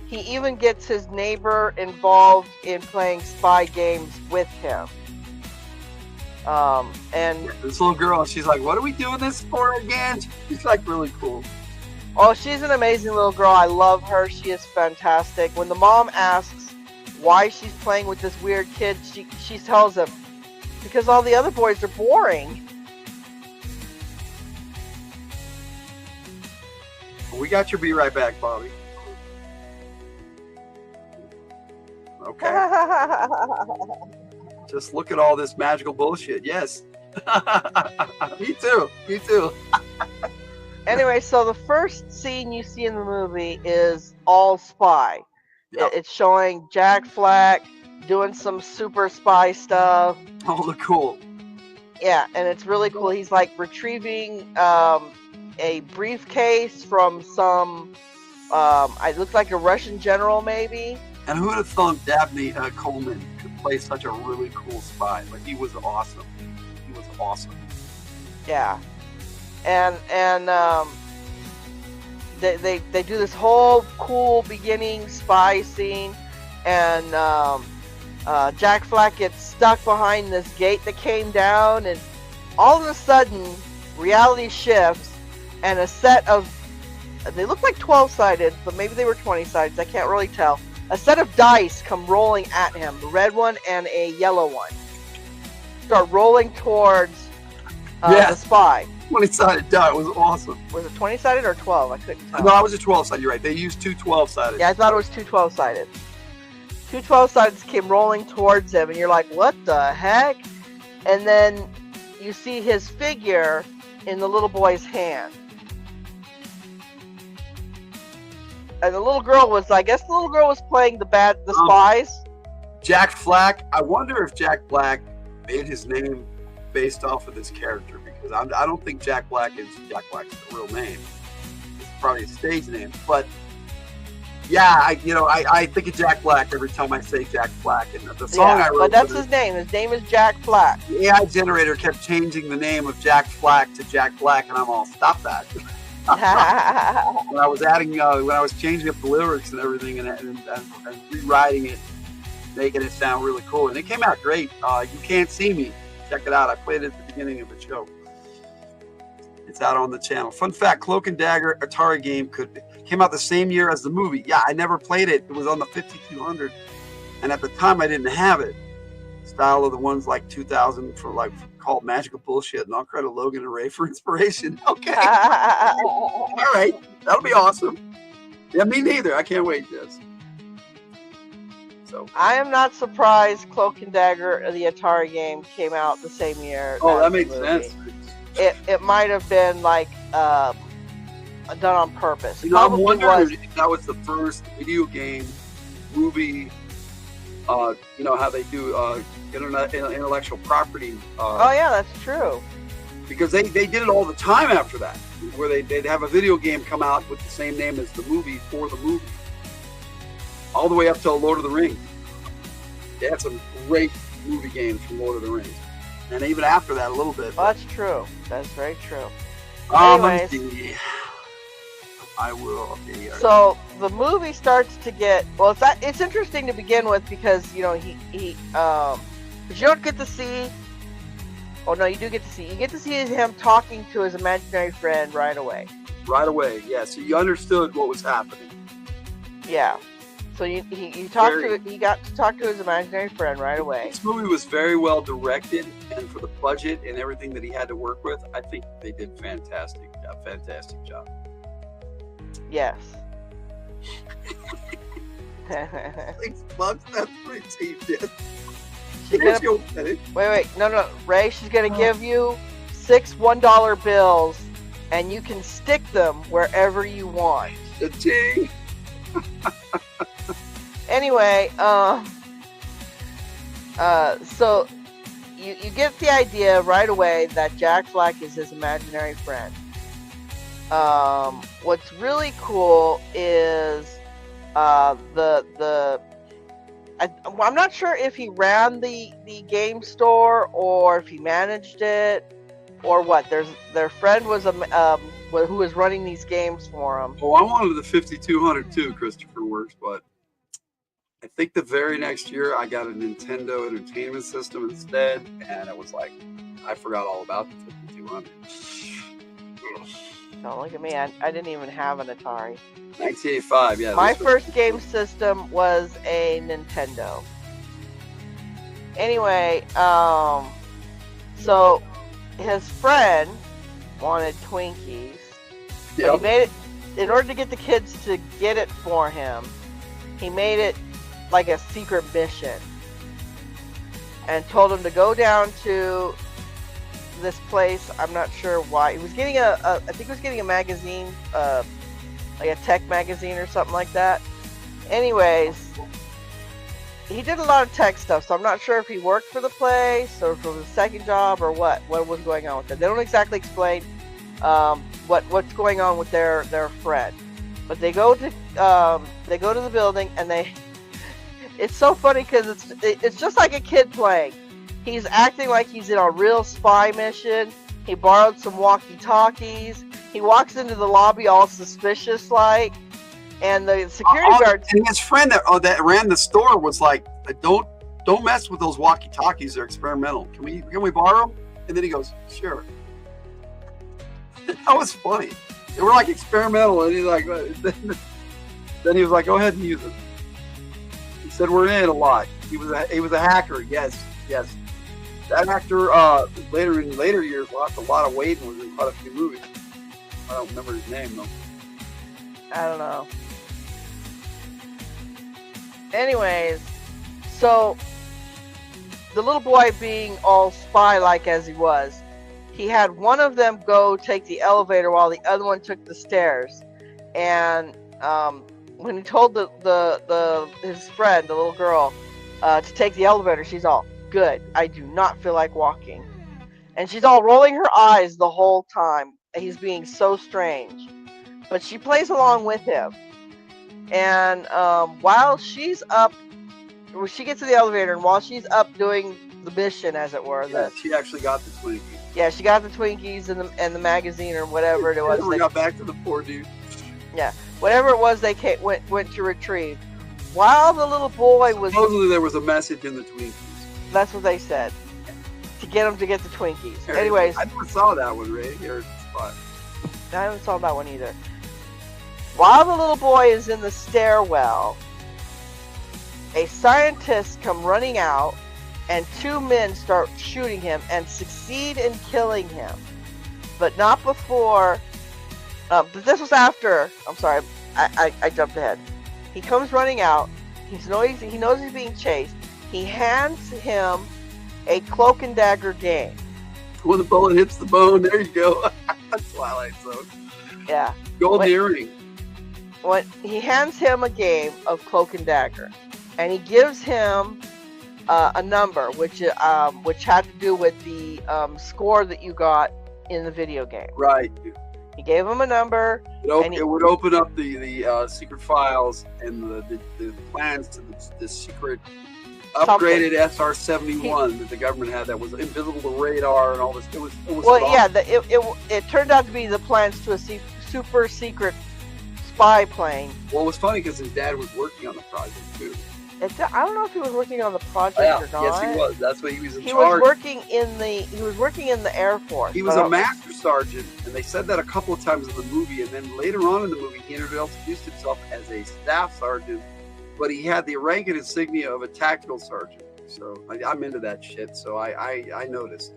He even gets his neighbor involved in playing spy games with him. And this little girl, she's like, "What are we doing this for again?" She's like really cool. Oh, she's an amazing little girl. I love her. She is fantastic. When the mom asks why she's playing with this weird kid, she tells him, because all the other boys are boring. We got your be right back, Bobby. Okay. Just look at all this magical bullshit. Yes. Me too. Me too. Anyway, so the first scene you see in the movie is all spy. Yep. It's showing Jack Flack doing some super spy stuff. Oh, look cool. Yeah, and it's really cool. He's like retrieving a briefcase from some, it looks like a Russian general maybe. And who would have thought Dabney Coleman could play such a really cool spy? Like, he was awesome. He was awesome. Yeah. And they do this whole cool beginning spy scene, and Jack Flack gets stuck behind this gate that came down, and all of a sudden reality shifts, and a set of, they look like 12-sided, but maybe they were 20-sided, I can't really tell. A set of dice come rolling at him, a red one and a yellow one. Start rolling towards the spy. 20-sided die. It was awesome. Was it 20-sided or 12? I couldn't tell. No, it was a 12-sided. You're right. They used two 12-sided. Yeah, I thought it was two 12-sided. Two 12-sideds came rolling towards him, and you're like, what the heck? And then you see his figure in the little boy's hand. And the little girl was, I guess the little girl was playing the spies. Jack Flack. I wonder if Jack Black made his name based off of this character, because I don't think Jack Black's real name. It's probably a stage name, but yeah, I think of Jack Black every time I say Jack Black, and the song I wrote. But that's his name. His name is Jack Black. The AI generator kept changing the name of Jack Flack to Jack Black, and I'm all, stop that. when I was changing up the lyrics and everything, and rewriting it, making it sound really cool, and it came out great. You Can't See Me. Check it out. I played it at the beginning of the show. It's out on the channel. Fun fact, Cloak and Dagger Atari game came out the same year as the movie. Yeah, I never played it. It was on the 5200. And at the time, I didn't have it. Style of the ones like 2000 called Magical Bullshit. And I'll credit Logan and Ray for inspiration. Okay. All right. That'll be awesome. Yeah, me neither. I can't wait, Jess. So I am not surprised Cloak and Dagger, the Atari game, came out the same year. Oh, that makes sense. It might have been like done on purpose. I'm wondering if that was the first video game movie. How they do intellectual property. Oh yeah, that's true. Because they did it all the time after that, where they'd have a video game come out with the same name as the movie for the movie. All the way up to Lord of the Rings. They had some great movie games from Lord of the Rings. And even after that, a little bit. Well, that's true. That's very true. Let me see. I will. Okay, so the movie starts to get, well, it's interesting to begin with, because, but you don't get to see, oh no, you do get to see, him talking to his imaginary friend right away. Right away, yeah. So you understood what was happening. Yeah. So he got to talk to his imaginary friend right away. This movie was very well directed, and for the budget and everything that he had to work with, I think they did fantastic job. Yes. $6, that's pretty cheap. Wait, no, Ray, she's gonna give you 6 $1 bills, and you can stick them wherever you want. Cha-ching. Anyway, so you get the idea right away that Jack Flack is his imaginary friend. What's really cool is I'm not sure if he ran the game store or if he managed it or what. Their friend was who was running these games for him. Oh, I wanted the 5200 too, Christopher Works, but I think the very next year I got a Nintendo Entertainment System instead, and it was like I forgot all about the 5200. Don't look at me. I didn't even have an Atari. 1985, yeah. My first game system was a Nintendo. Anyway, so his friend wanted Twinkies. But he made it, in order to get the kids to get it for him, he made it like a secret mission. And told them to go down to this place. I'm not sure why. He was getting I think he was getting a magazine, like a tech magazine or something like that. Anyways, he did a lot of tech stuff, so I'm not sure if he worked for the place or if it was a second job or what was going on with it. They don't exactly explain what's going on with their friend, but they go to the building, and it's so funny because it's just like a kid playing. He's acting like he's in a real spy mission. He borrowed some walkie-talkies. He walks into the lobby all suspicious like, and the security guard and his friend that ran the store was like, don't mess with those walkie-talkies, they're experimental. Can we borrow them? And then he goes, sure. That was funny. They were like experimental, and he's like, then he was like, go ahead and use them. He said we're in it a lot. He was a hacker. Yes. That actor in later years lost a lot of weight and was in quite a few movies. I don't remember his name though. I don't know. Anyways, so the little boy, being all spy-like as he was, he had one of them go take the elevator while the other one took the stairs. And when he told his friend, the little girl, to take the elevator, she's all, good, I do not feel like walking. And she's all rolling her eyes the whole time. He's being so strange. But she plays along with him. And while she's up, she gets to the elevator, and while she's up doing the mission, as it were, she actually got the Twinkies. Yeah, she got the Twinkies and the magazine or whatever it was. Never got back to the poor dude. Yeah, whatever it was, they went to retrieve. While the little boy was supposedly there was a message in the Twinkies. That's what they said, to get him to get the Twinkies. Here, Anyways, I never saw that one, Ray. Here, spot. I haven't saw that one either. While the little boy is in the stairwell, a scientist come running out, and two men start shooting him and succeed in killing him. But not before. But this was after. I'm sorry, I jumped ahead. He comes running out. He knows he's being chased. He hands him a Cloak and Dagger game. When the bullet hits the bone, there you go. Twilight Zone. Yeah. Gold earring. When he hands him a game of Cloak and Dagger, and he gives him a number, which had to do with the score that you got in the video game. Right. He gave him a number. It would open up the secret files and the plans to the secret upgraded SR-71 that the government had that was invisible to radar and all this. It was well, yeah. It turned out to be the plans to a super secret spy plane. Well, it was funny because his dad was working on the project too. I don't know if he was working on the project or not. Yes, he was. That's what he was in charge. He was working in the Air Force. He was a master sergeant, and they said that a couple of times in the movie. And then later on in the movie, he introduced himself as a staff sergeant, but he had the rank and insignia of a tactical sergeant. So I'm into that shit. So I noticed.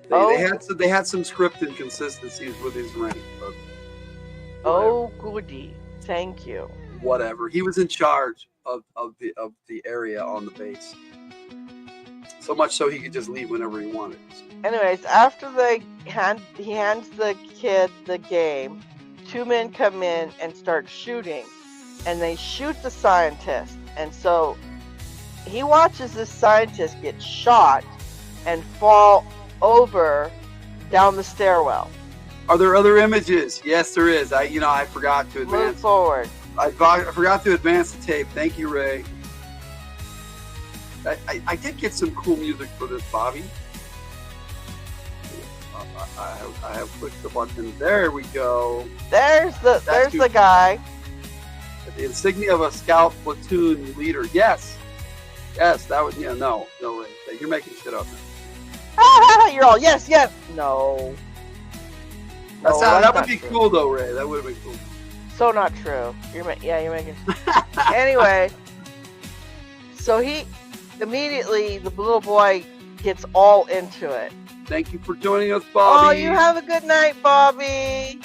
They had some script inconsistencies with his rank. But oh, goody! Thank you. Whatever. He was in charge of the area on the base. So much so he could just leave whenever he wanted. Anyways, after he hands the kid the game, two men come in and start shooting, and they shoot the scientist. And so he watches this scientist get shot and fall over down the stairwell. Are there other images? Yes, there is. I forgot to advance. Move forward. I forgot to advance the tape. Thank you, Ray. I did get some cool music for this, Bobby. I have clicked the button. There we go. There's the guy. The insignia of a scout platoon leader. Yes, that was no Ray. You're making shit up. You're all yes. No. That would be cool though, Ray. That would have been cool. So not true. You're making. Anyway, so he immediately, the little boy gets all into it. Thank you for joining us, Bobby. Oh, you have a good night, Bobby.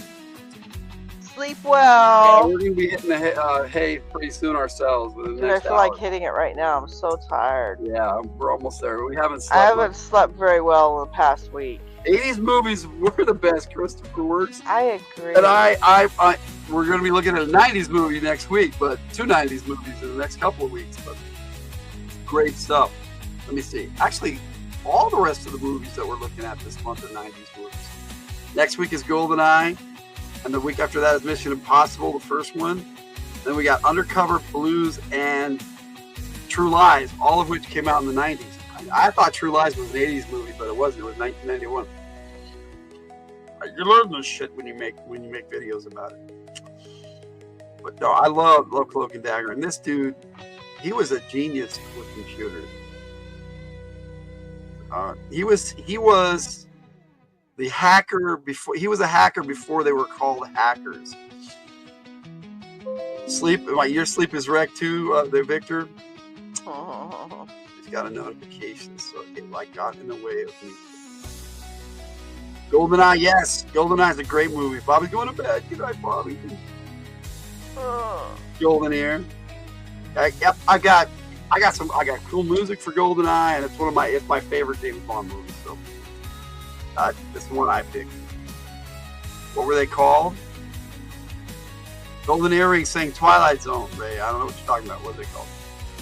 Sleep well. Yeah, we're gonna be hitting the hay pretty soon ourselves. Dude, I feel like hitting it right now. I'm so tired. Yeah, we're almost there. We haven't slept. I haven't slept very well in the past week. 80s movies were the best, Christopher Works. I agree. And we're going to be looking at a 90s movie next week, but 2 90s movies in the next couple of weeks. But great stuff. Let me see. Actually, all the rest of the movies that we're looking at this month are 90s movies. Next week is GoldenEye, and the week after that is Mission Impossible, the first one. Then we got Undercover, Blues, and True Lies, all of which came out in the 90s. I thought True Lies was an 80s movie, but it wasn't. It was 1991. You learn this shit when you make videos about it. But no, I love Cloak and Dagger, and this dude, he was a genius with computers. He was the hacker before. He was a hacker before they were called hackers. Your sleep is wrecked too, there, Victor. He's got a notification, so it got in the way of me. GoldenEye, yes. GoldenEye is a great movie. Bobby's going to bed. Good night, Bobby. Golden Ear. I got cool music for GoldenEye, and it's my favorite James Bond movie. So this is the one I picked. What were they called? Golden Earring sang Twilight Zone, Ray. I don't know what you're talking about. What are they called?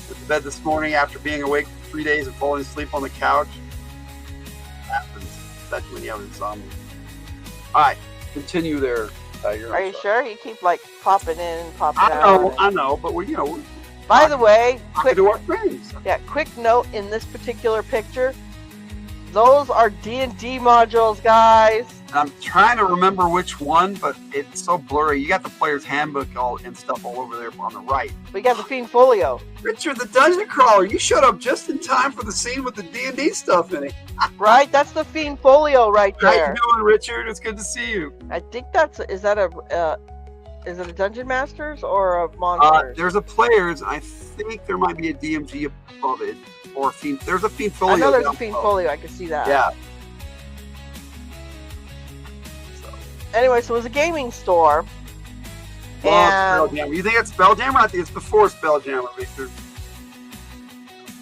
Went to bed this morning after being awake for 3 days and falling asleep on the couch. Happens, especially when you have insomnia. All right, continue there, Tiger. Are you sure? You keep popping in and popping out. I know, but we're By the way, quick to our friends. Yeah, quick note in this particular picture. Those are D&D modules, guys. I'm trying to remember which one, but it's so blurry. You got the player's handbook and stuff all over there on the right. We got the Fiend Folio. Richard, the Dungeon Crawler, you showed up just in time for the scene with the D&D stuff in it. Right? That's the Fiend Folio right there. How you doing, Richard? It's good to see you. I think is it a Dungeon Masters or a Monsters? There's a Players. I think there might be a DMG above it. Or Fiend. There's a Fiend Folio. I know there's a Fiend Folio. I can see that. Yeah. Anyway, so it was a gaming store. Well, Spelljammer. You think it's Spelljammer? I think it's before Spelljammer, Victor.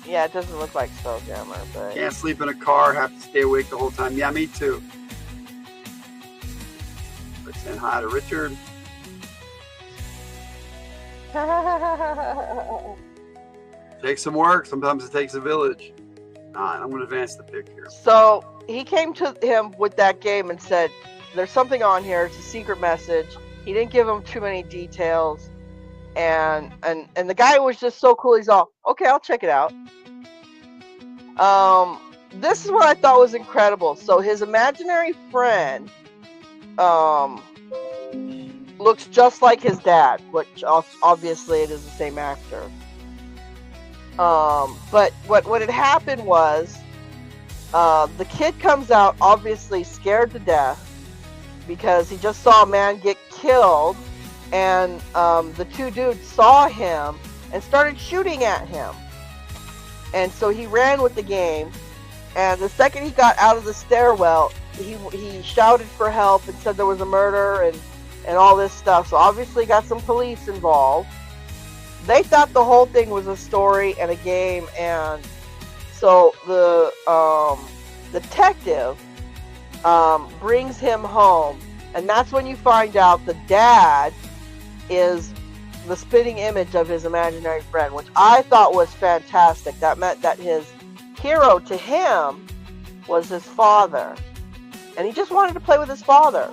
Yeah, it doesn't look like Spelljammer, but... Can't sleep in a car, have to stay awake the whole time. Yeah, me too. Let's say hi to Richard. Takes some work. Sometimes it takes a village. All right, I'm going to advance the pick here. So he came to him with that game and said, there's something on here. It's a secret message. He didn't give him too many details. And the guy was just so cool. He's all, okay, I'll check it out. This is what I thought was incredible. So his imaginary friend looks just like his dad, which obviously it is the same actor. But what had happened was the kid comes out obviously scared to death because he just saw a man get killed, and the two dudes saw him and started shooting at him. And so he ran with the game, and the second he got out of the stairwell, he shouted for help and said there was a murder and all this stuff. So obviously got some police involved. They thought the whole thing was a story and a game, and so the detective brings him home, and that's when you find out the dad is the spitting image of his imaginary friend, which I thought was fantastic. That meant that his hero to him was his father, and he just wanted to play with his father.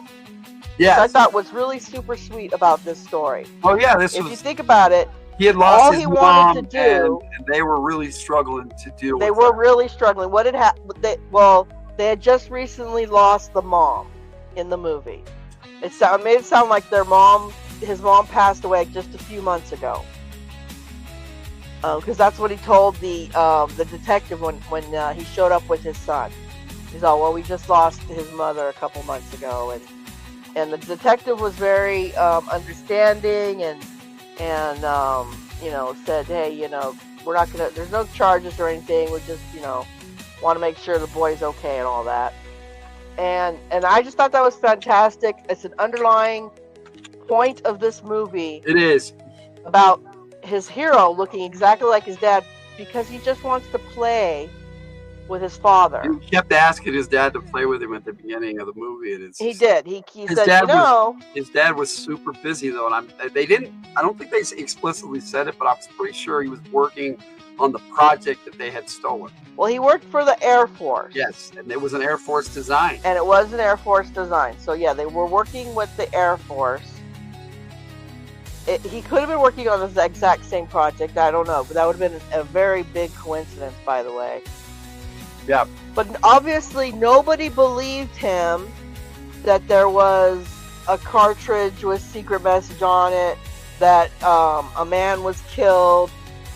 Yeah, I thought was really super sweet about this story. Oh yeah, if you think about it, he had lost all his he mom, wanted to do, and they were really struggling to deal with it. They were really struggling. What had happened? they had just recently lost the mom in the movie. It made it sound like his mom passed away just a few months ago. Because that's what he told the detective when he showed up with his son. He's all, well, we just lost his mother a couple months ago, and the detective was very understanding and said, hey, we're not gonna, there's no charges or anything. We just want to make sure the boy's okay and all that. And I just thought that was fantastic. It's an underlying point of this movie. It is about his hero looking exactly like his dad because he just wants to play with his father. He kept asking his dad to play with him at the beginning of the movie, and he did. He said, his dad was super busy though, and I don't think they explicitly said it, but I was pretty sure he was working on the project that they had stolen. Well, he worked for the Air Force. Yes, and it was an Air Force design. And it was an Air Force design. So yeah, they were working with the Air Force. He could have been working on the exact same project. I don't know, but that would have been a very big coincidence, by the way. Yeah. But obviously, nobody believed him that there was a cartridge with secret message on it, that a man was killed,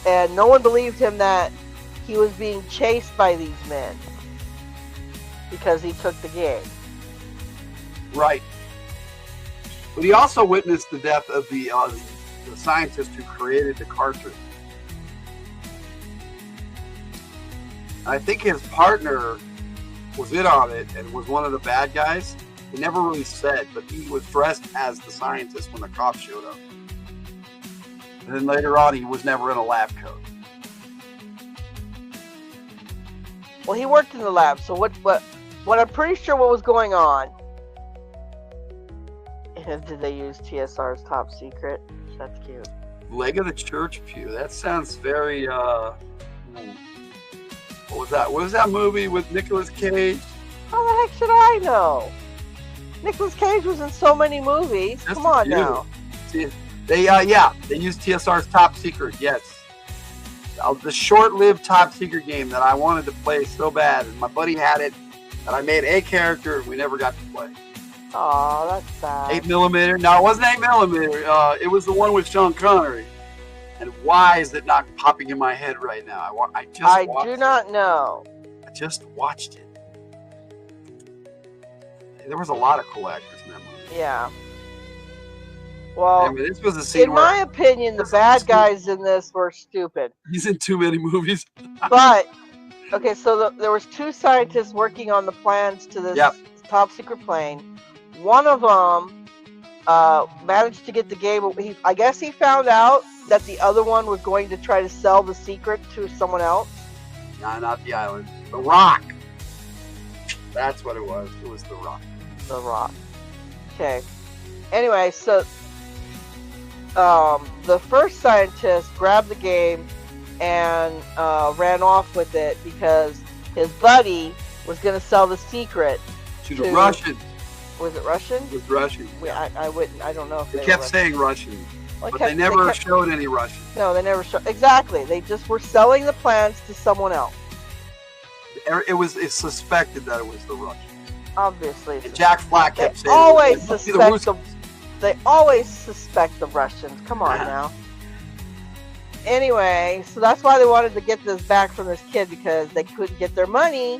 and no one believed him that he was being chased by these men because he took the game. Right. But he also witnessed the death of the scientist who created the cartridge. I think his partner was in on it and was one of the bad guys. He never really said, but he was dressed as the scientist when the cops showed up. And then later on, he was never in a lab coat. Well, he worked in the lab, so what I'm pretty sure what was going on. Did they use TSR's top secret? That's cute. Leg of the church pew. That sounds very. What was that? What was that movie with Nicolas Cage? How the heck should I know? Nicolas Cage was in so many movies. Just Come on now. See, they used TSR's top secret. Yes, the short-lived top secret game that I wanted to play so bad, and my buddy had it, and I made a character, and we never got to play. Aw, that's sad. 8mm. No, it wasn't 8mm. It was the one with Sean Connery. And why is it not popping in my head right now? I do not know. I just watched it. There was a lot of cool actors in that movie. Yeah. Well, I mean, this was a scene in my opinion, the bad guys in this were stupid. He's in too many movies. But, okay, so there was two scientists working on the plans to this top secret plane. One of them managed to get the game. I guess he found out that the other one was going to try to sell the secret to someone else. No, not the island. The Rock. That's what it was. It was The Rock. The Rock. Okay. Anyway, so the first scientist grabbed the game and ran off with it because his buddy was going to sell the secret to the Russians. Was it Russian? It was Russian. I don't know if they kept saying Russian, but they never showed any Russian. No, they never showed. Exactly. They just were selling the plans to someone else. It's suspected that it was the Russians. Obviously. And Jack Flack kept saying they always suspect the Russians. Come on now. Anyway, so that's why they wanted to get this back from this kid, because they couldn't get their money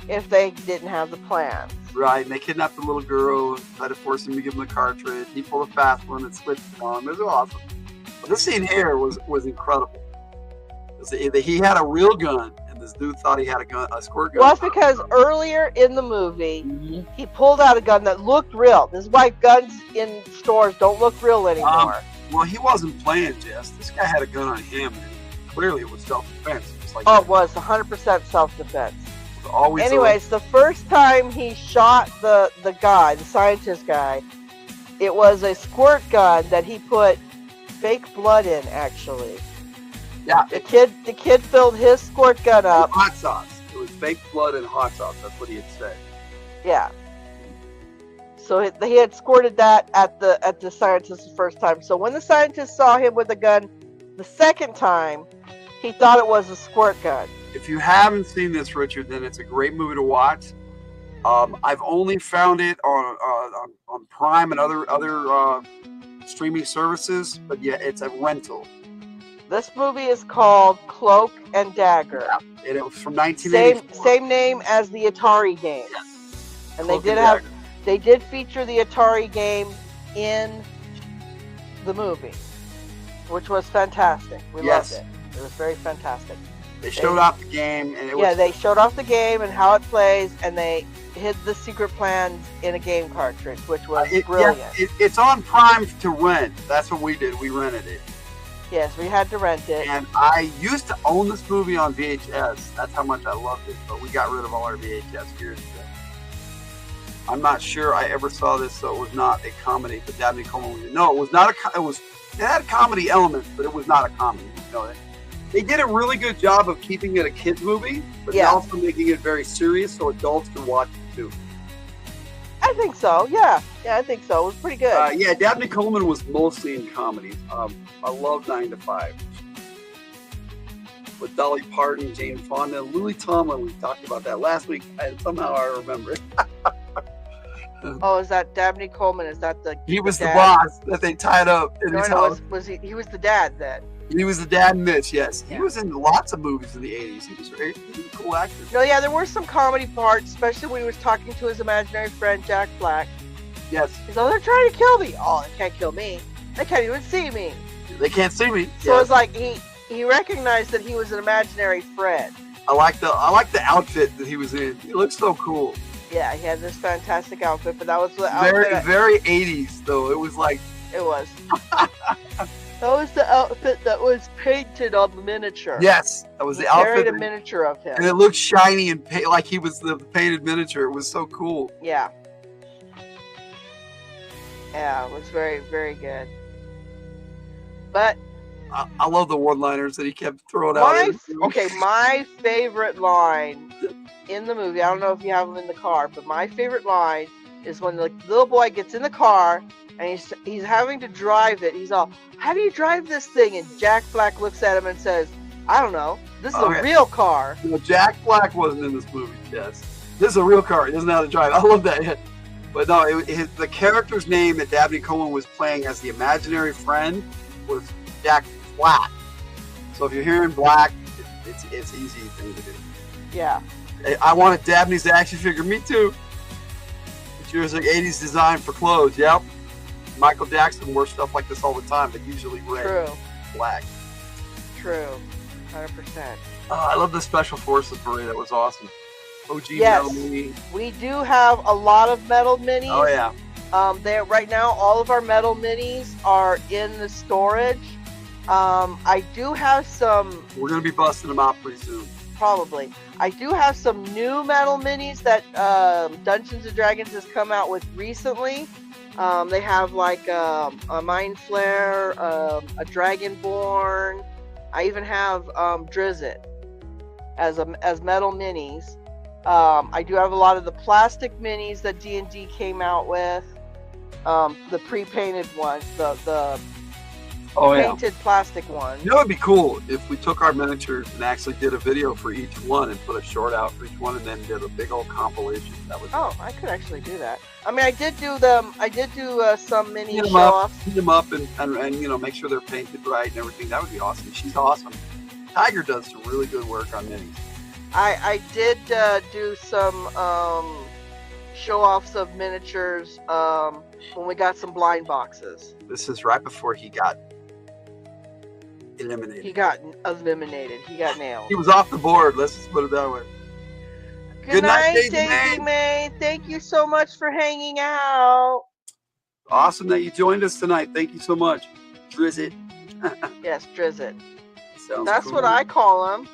if they didn't have the plans. Right, and they kidnapped the little girl and tried to force him to give him the cartridge. He pulled a fast one and switched it on. It was awesome. But this scene here was incredible. He had a real gun, and this dude thought he had a squirt gun. Well, that's because earlier in the movie, he pulled out a gun that looked real. This is why guns in stores don't look real anymore. Well, he wasn't playing, Jess. This guy had a gun on him, and clearly it was self-defense. It was 100% self-defense. Always. Anyways, the first time he shot the guy, the scientist guy, it was a squirt gun that he put fake blood in, actually. Yeah. The kid filled his squirt gun up. Hot sauce. It was fake blood and hot sauce. That's what he had said. Yeah. So he had squirted that at the scientist the first time. So when the scientist saw him with a gun the second time, he thought it was a squirt gun. If you haven't seen this, Richard, then it's a great movie to watch. I've only found it on Prime and other streaming services, but yeah, it's a rental. This movie is called Cloak and Dagger. Yeah, and it was from 1984. Same name as the Atari game. Yes. And Cloak they did feature the Atari game in the movie, which was fantastic. We loved it. It was very fantastic. They showed off the game, and they showed off the game and how it plays, and they hid the secret plans in a game cartridge, which was brilliant. Yeah, it's on Prime to rent. That's what we did. We rented it. Yes, we had to rent it. And I used to own this movie on VHS. That's how much I loved it. But we got rid of all our VHS years ago. I'm not sure I ever saw this, so it was not a comedy. But Dabney Coleman was. No, it was not a. It had comedy elements, but it was not a comedy. You know, they did a really good job of keeping it a kids movie, but also making it very serious so adults can watch it too. I think so. Yeah, I think so. It was pretty good. Yeah, Dabney Coleman was mostly in comedies. I love 9 to 5. With Dolly Parton, Jane Fonda, Lily Tomlin. We talked about that last week, and somehow I remember it. Oh, is that Dabney Coleman? Is that the? He was the boss that they tied up in his house. Was he? He was the dad then. He was the dad in this, yes. Yeah. He was in lots of movies in the 80s. He was a cool actor. No, yeah, there were some comedy parts, especially when he was talking to his imaginary friend, Jack Black. Yes. He's like, they're trying to kill me. Oh, they can't kill me. They can't even see me. They can't see me. So it's like he recognized that he was an imaginary friend. I like the outfit that he was in. He looked so cool. Yeah, he had this fantastic outfit, but that was the outfit. Very 80s, though. It was like... It was. That was the outfit that was painted on the miniature. Yes, that was the outfit. Carried a miniature of him, and it looked shiny and like he was the painted miniature. It was so cool. Yeah. Yeah, it was very, very good. But I love the one-liners that he kept throwing out. My favorite line in the movie. I don't know if you have them in the car, but my favorite line is when the little boy gets in the car. And he's having to drive it. He's all, how do you drive this thing? And Jack Black looks at him and says, I don't know. This is a real car. No, Jack Black wasn't in this movie, yes. This is a real car. He doesn't know how to drive. I love that. But no, the character's name that Dabney Coleman was playing as the imaginary friend was Jack Black. So if you're hearing Black, it's an easy thing to do. Yeah. I wanted Dabney's action figure. Me too. It's yours like 80s design for clothes. Yep. Michael Jackson wore stuff like this all the time, but usually red, black. True, 100%. I love the Special Forces parade. That was awesome. OG Metal Mini. We do have a lot of metal minis. Oh yeah. Right now, all of our metal minis are in the storage. I do have some. We're gonna be busting them out pretty soon. Probably. I do have some new metal minis that Dungeons & Dragons has come out with recently. They have like a Mind Flare, a Dragonborn. I even have Drizzt as metal minis. I do have a lot of the plastic minis that D&D came out with. The pre-painted ones, the painted plastic ones. You know, it'd be cool if we took our miniatures and actually did a video for each one and put a short out for each one, and then did a big old compilation. That was I could actually do that. I mean, I did do some mini show-offs. Heat them up and you know, make sure they're painted right and everything. That would be awesome. She's awesome. Tiger does some really good work on minis. I did do some show-offs of miniatures when we got some blind boxes. This is right before he got eliminated. He got eliminated. He got nailed. He was off the board. Let's just put it that way. Good night, Daisy May. Thank you so much for hanging out. Awesome that you joined us tonight. Thank you so much. Drizzt. Yes, Drizzt. That's cool. What I call him.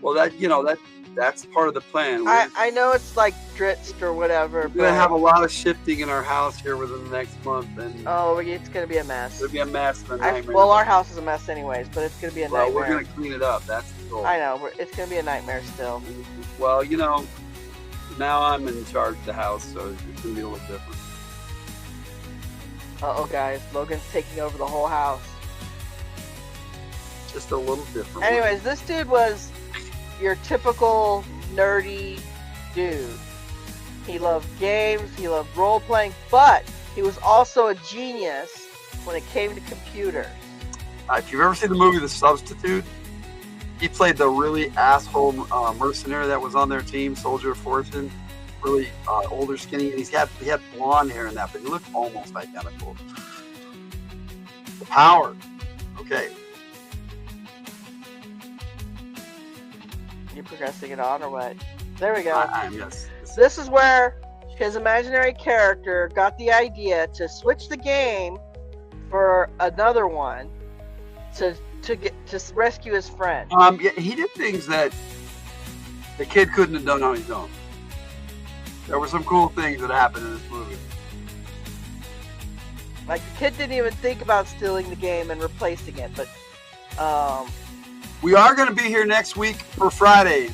Well, that's part of the plan. I know it's like Drizzt or whatever. We're going to have a lot of shifting in our house here within the next month. And it's going to be a mess. It'll be a mess. Well, our house is a mess anyways, but it's going to be a nightmare. Well, we're going to clean it up. That's the goal. I know. It's going to be a nightmare still. Well, you know, now I'm in charge of the house, so it's going to be a little different. Uh-oh, guys. Logan's taking over the whole house. Just a little different. Anyways, this dude was your typical nerdy dude. He loved games, he loved role-playing, but he was also a genius when it came to computers. If you've ever seen the movie The Substitute, he played the really asshole mercenary that was on their team, Soldier of Fortune. Really older, skinny, and he had blonde hair in that, but he looked almost identical. The power. Okay. You progressing it on or what? There we go. I am, yes. This is where his imaginary character got the idea to switch the game for another one to rescue his friend. Yeah, he did things that the kid couldn't have done on his own. There were some cool things that happened in this movie. Like, the kid didn't even think about stealing the game and replacing it, but we are going to be here next week for Friday,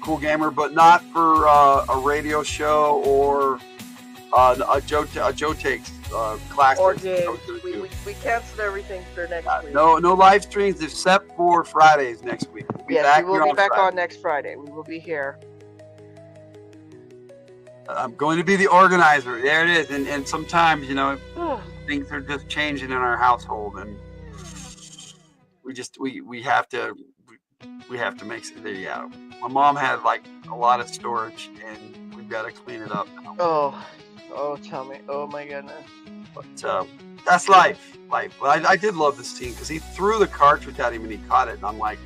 Cool Gamer, but not for a radio show or a Joe Takes class. Or games. We canceled everything for next week. No live streams except for Fridays next week. We'll yes, we will be back on next Friday. We will be here. I'm going to be the organizer. There it is. And sometimes, you know, things are just changing in our household, and we have to make it. There you go. My mom had like a lot of storage, and we've got to clean it up now. Oh, tell me. Oh my goodness. But that's life. But I did love this scene because he threw the cartridge at him and he caught it, and I'm like,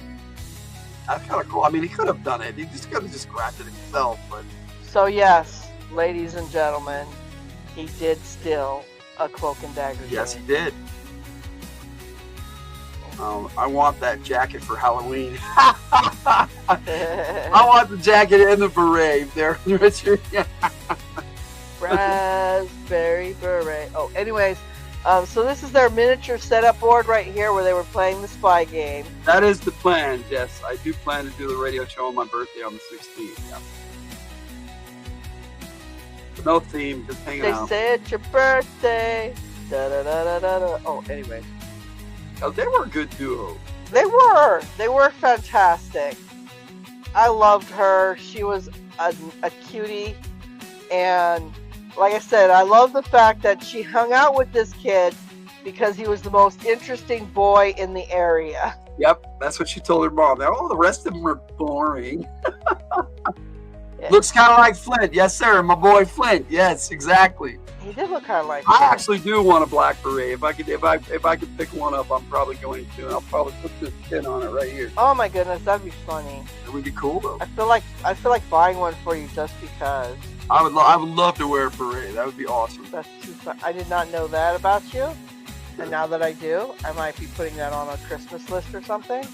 that's kind of cool. I mean, he could have done it. He just could have just grabbed it himself, but. So yes, ladies and gentlemen, he did steal a Cloak and Dagger. Yes, he did. I want that jacket for Halloween. I want the jacket and the beret there, Richard. Raspberry beret. Oh, anyways, so this is their miniature setup board right here where they were playing the spy game. That is the plan, yes. I do plan to do the radio show on my birthday on the 16th. Yeah. No theme, just hanging out. They say it's your birthday. Da da da da da da. Oh, anyways. Oh, they were a good duo. They were fantastic. I loved her. She was a cutie, and like I said, I love the fact that she hung out with this kid because he was the most interesting boy in the area. Yep, that's what she told her mom. All the rest of them were boring. Looks kind of like Flint. Yes, sir. My boy Flint. Yes, exactly. He did look kind of like I Flint. actually do want a black beret. If I could pick one up, I'm probably going to. And I'll probably put this pin on it right here. Oh my goodness, that'd be funny. It would be cool though. I feel like buying one for you just because. I would love to wear a beret. That would be awesome. That's too fun. I did not know that about you, and now that I do, I might be putting that on a Christmas list or something.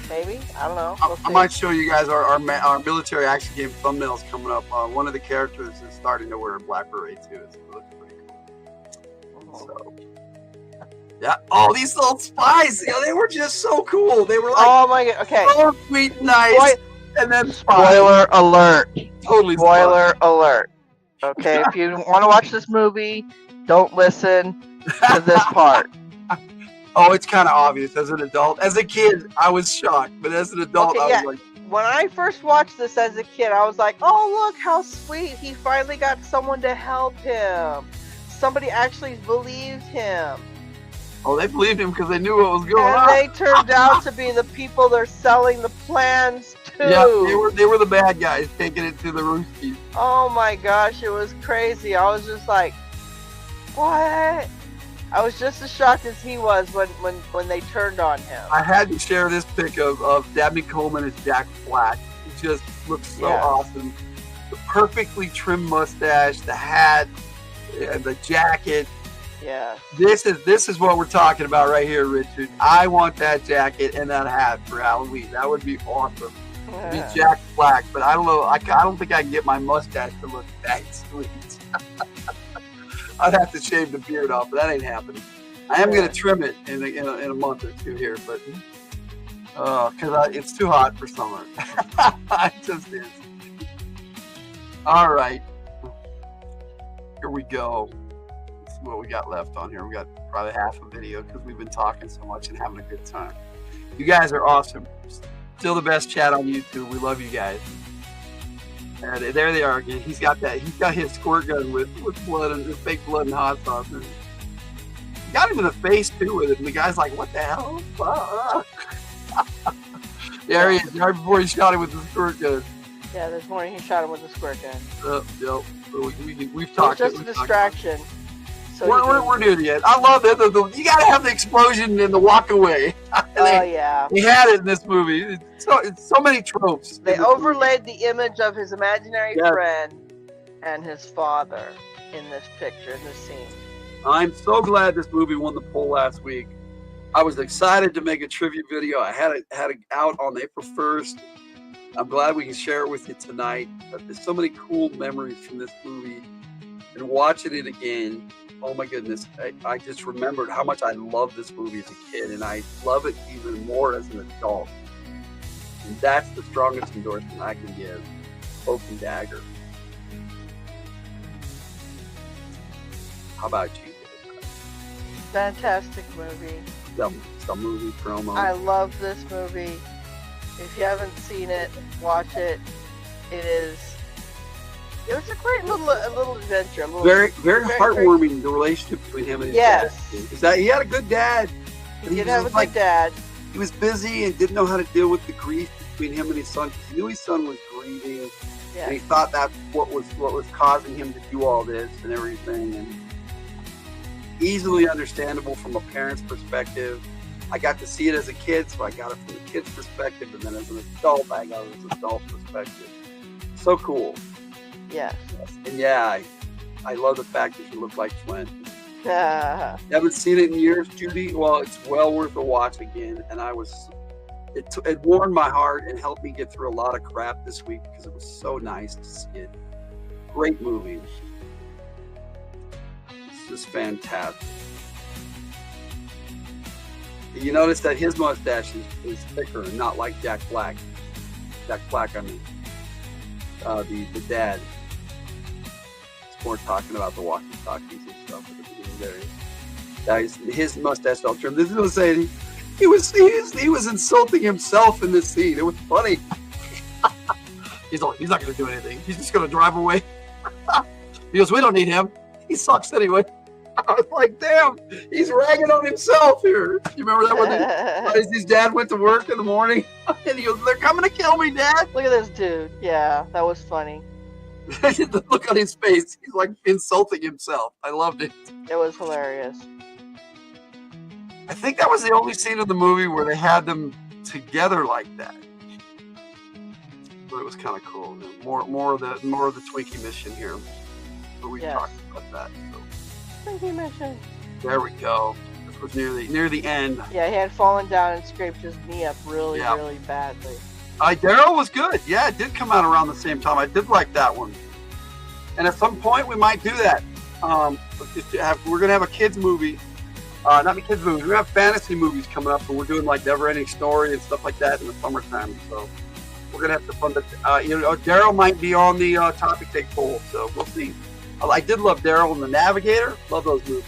Maybe. I don't know. I might show you guys our military action game thumbnails coming up. One of the characters is starting to wear a black beret too. It looks pretty cool. So, yeah. Oh, these little spies! You know, they were just so cool. They were like, oh my god. Okay. So sweet, and nice, and then spies. Spoiler alert! Totally. Spoiler alert! Okay, if you want to watch this movie, don't listen to this part. Oh, it's kind of obvious as an adult. As a kid, I was shocked, but as an adult, Okay, I was like, when I first watched this as a kid, I was like, oh, look how sweet. He finally got someone to help him. Somebody actually believed him. oh, they believed him because they knew what was going And on. they turned out to be the people they're selling the plans to. Yeah, they were the bad guys taking it to the Roosties. Oh my gosh, it was crazy. I was just like, what? I was just as shocked as he was when they turned on him. I had to share this pic of Dabney Coleman as Jack Black. He just looks so awesome. The perfectly trimmed mustache, the hat, and the jacket. Yeah. This is what we're talking about right here, Richard. I want that jacket and that hat for Halloween. That would be awesome. To be Jack Black, but I don't know. I don't think I can get my mustache to look that sweet. I'd have to shave the beard off, but that ain't happening. I am going to trim it in a month or two here, but because it's too hot for summer. It just is. All right. Here we go. This is what we got left on here. We got probably half a video because we've been talking so much and having a good time. You guys are awesome. Still the best chat on YouTube. We love you guys. And there they are again. He's got his squirt gun with blood and fake blood and hot sauce. And he got him in the face too with it. And the guy's like, "What the hell?" There he is, right before he shot him with the squirt gun. Yeah, this morning he shot him with a squirt gun. Yep. We've talked. It's just a distraction. So we're near the end. I love it. You got to have the explosion and the walk away. Yeah. He had it in this movie. It's so many tropes. They overlaid the image of his imaginary friend and his father in this picture, in this scene. I'm so glad this movie won the poll last week. I was excited to make a trivia video. I had it out on April 1st. I'm glad we can share it with you tonight. But there's so many cool memories from this movie. And watching it again, oh my goodness, I just remembered how much I loved this movie as a kid. And I love it even more as an adult. And that's the strongest endorsement I can give. Cloak and Dagger. How about you? Fantastic movie. Some movie promo. I love this movie. If you haven't seen it, watch it. It was a great little adventure. Very heartwarming, the relationship between him and his dad. Is that he had a good dad. He did have a good dad. He was busy and didn't know how to deal with the grief between him and his son, because he knew his son was grieving, and he thought that's what was causing him to do all this and everything. And easily understandable from a parent's perspective. I got to see it as a kid, so I got it from the kid's perspective, and then as an adult, I got it as an adult perspective. So cool. Yes. And yeah, I love the fact that you look like twins. Haven't seen it in years, Judy. Well, it's well worth a watch again, and it warmed my heart and helped me get through a lot of crap this week because it was so nice to see it. Great movie. It's just fantastic. You notice that his mustache is thicker and not like Jack Black. Jack Black, I mean, the dad. It's more talking about the walkie-talkies and stuff. His mustache felt trimmed. This is what I'm saying. He was insulting himself in this scene. It was funny. He's not going to do anything. He's just going to drive away. He goes, "We don't need him. He sucks anyway." I was like, damn, he's ragging on himself here. You remember that when his dad went to work in the morning? And he goes, "They're coming to kill me, Dad." Look at this dude. Yeah, that was funny. The look on his face, he's like insulting himself. I loved it. It was hilarious. I think that was the only scene of the movie where they had them together like that. But it was kind of cool. More of the Twinkie mission here. But we talked about that. So. Twinkie mission. There we go. This was near the end. Yeah, he had fallen down and scraped his knee up really badly. Daryl was good. Yeah, it did come out around the same time. I did like that one. And at some point, we might do that. We're going to have a kids movie. Not the kids movies. We're going to have fantasy movies coming up, and we're doing like Never Ending Story and stuff like that in the summertime. So we're going to have some fun. Daryl might be on the topic take poll, so we'll see. I did love Daryl and the Navigator. Love those movies.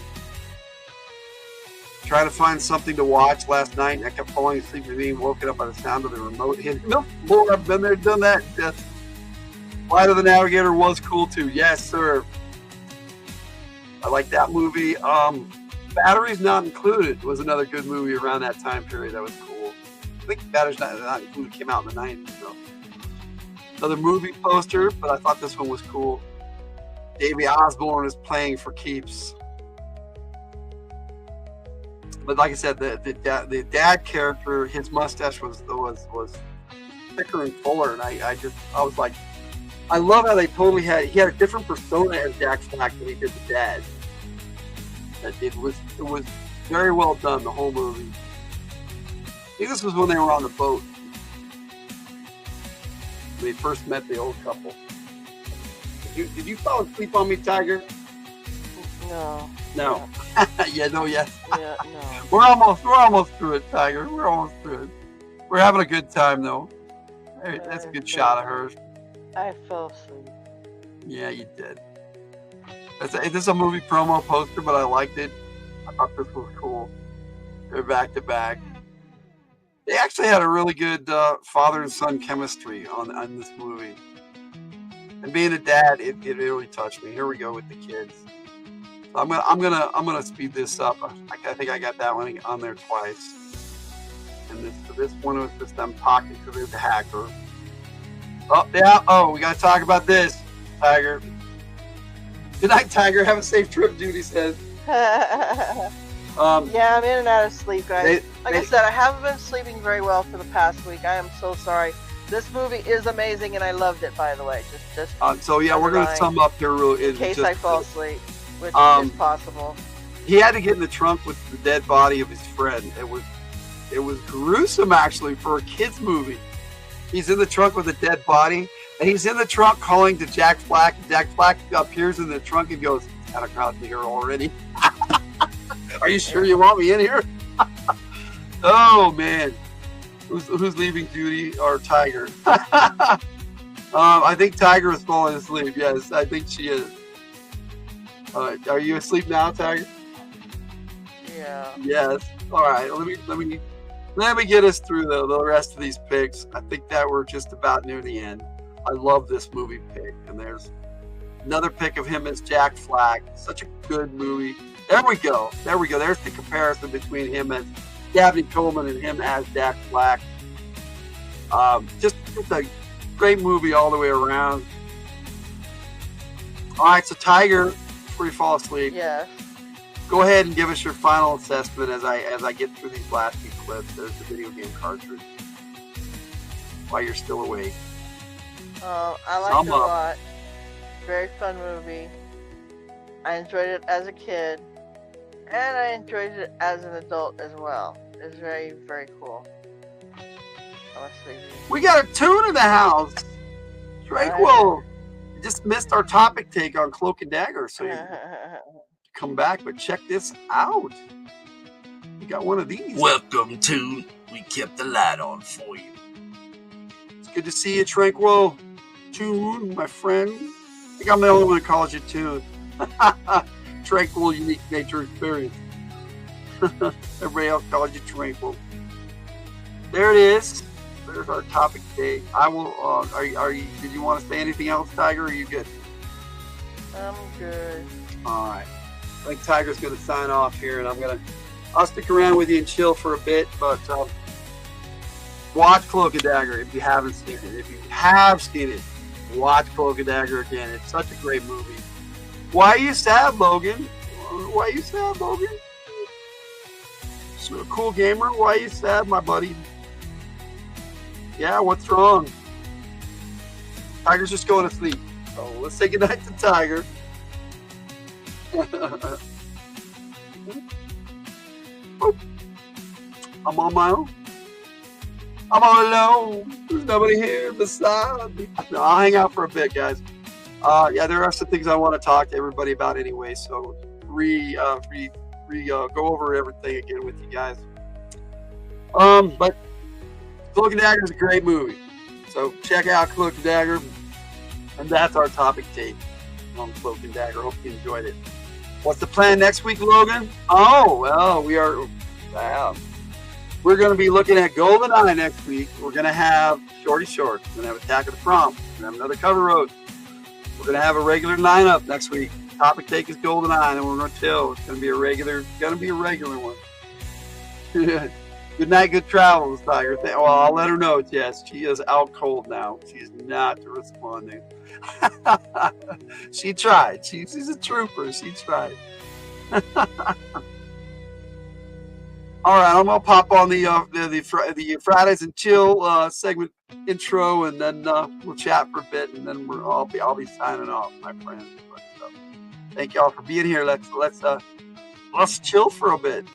Trying to find something to watch last night, and I kept falling asleep and being woken up by the sound of the remote hitting the floor. I've been there, done that. Yes. Flight of the Navigator was cool too. Yes, sir. I like that movie. Batteries Not Included was another good movie around that time period. That was cool. I think Batteries Not Included came out in the 90s. So. Another movie poster, but I thought this one was cool. Davey Osborne is playing for keeps. But like I said, the dad character, his mustache was thicker and fuller, and I was like, I love how they totally he had a different persona as Jack Black than he did the dad. It was very well done, the whole movie. I think this was when they were on the boat. When they first met the old couple. Did you fall asleep on me, Tiger? No. No. Yeah, no, yes. Yeah, no. We're almost through it, Tiger. We're almost through it. We're having a good time, though. Hey, that's a good shot of hers. I fell asleep. Yeah, you did. This is a movie promo poster, but I liked it. I thought this was cool. They're back to back. They actually had a really good father and son chemistry on this movie. And being a dad, it really touched me. Here we go with the kids. I'm gonna speed this up. I think I got that one on there twice. And this one was just them talking to the hacker. Oh yeah. Oh, we gotta talk about this, Tiger. Good night, Tiger. Have a safe trip, Judy says. Yeah, I'm in and out of sleep, guys. Like I said, I haven't been sleeping very well for the past week. I am so sorry. This movie is amazing, and I loved it, by the way. So yeah, we're gonna sum up here in case I fall asleep, which is possible. He had to get in the trunk with the dead body of his friend. It was gruesome, actually, for a kids movie. He's in the trunk with a dead body, and he's in the trunk calling to Jack Flack. Jack Flack appears in the trunk and goes, "It's kind of crowded here already. Are you sure you want me in here?" Oh man. Who's leaving, Judy or Tiger? I think Tiger is falling asleep. Yes, I think she is. Are you asleep now, Tiger? Yeah. Yes. All right. Let me get us through the rest of these picks. I think that we're just about near the end. I love this movie pick, and there's another pick of him as Jack Flack. Such a good movie. There we go. There's the comparison between him as Dabney Coleman and him as Jack Flack. Just a great movie all the way around. All right, so Tiger, before you fall asleep, go ahead and give us your final assessment as I get through these last few clips. There's the video game cartridge. While you're still awake. I liked it a lot. Very fun movie. I enjoyed it as a kid. And I enjoyed it as an adult as well. It's very, very cool. We got a tune in the house. Tranquil. You just missed our topic take on Cloak and Dagger, so you come back, but check this out. We got one of these. Welcome, Tune. We kept the light on for you. It's good to see you, Tranquil. Tune, my friend. I think I'm the only one who calls you Tune. Tranquil, unique nature experience. Everybody else calls you Tranquil. There it is. There's our topic today. I will. Did you want to say anything else, Tiger? Or are you good? I'm good. All right. I think Tiger's going to sign off here, and I'll stick around with you and chill for a bit. But watch Cloak and Dagger if you haven't seen it. If you have seen it, watch Cloak and Dagger again. It's such a great movie. Why are you sad, Logan? Why are you sad, Logan? So a cool gamer. Why are you sad, my buddy? Yeah, what's wrong? Tiger's just going to sleep. So let's say goodnight to Tiger. Oh. I'm on my own. I'm all alone. There's nobody here beside me. No, I'll hang out for a bit, guys. Yeah, there are some things I want to talk to everybody about anyway. So go over everything again with you guys. But Cloak and Dagger is a great movie. So check out Cloak and Dagger. And that's our topic take on Cloak and Dagger. Hope you enjoyed it. What's the plan next week, Logan? Oh, well, we're going to be looking at GoldenEye next week. We're going to have Shorty Short. We're going to have Attack of the Prompt. We're going to have another cover road. We're going to have a regular lineup next week. Topic take is GoldenEye, and we're going to chill. It's going to be a regular one. Good night, good travels, Tiger. Well, I'll let her know. Yes, she is out cold now. She's not responding. She tried. She's a trooper. She tried. All right, I'm gonna pop on the Fridays and Chill segment intro, and then we'll chat for a bit, and then I'll be signing off, my friends. But, thank y'all for being here. Let's chill for a bit.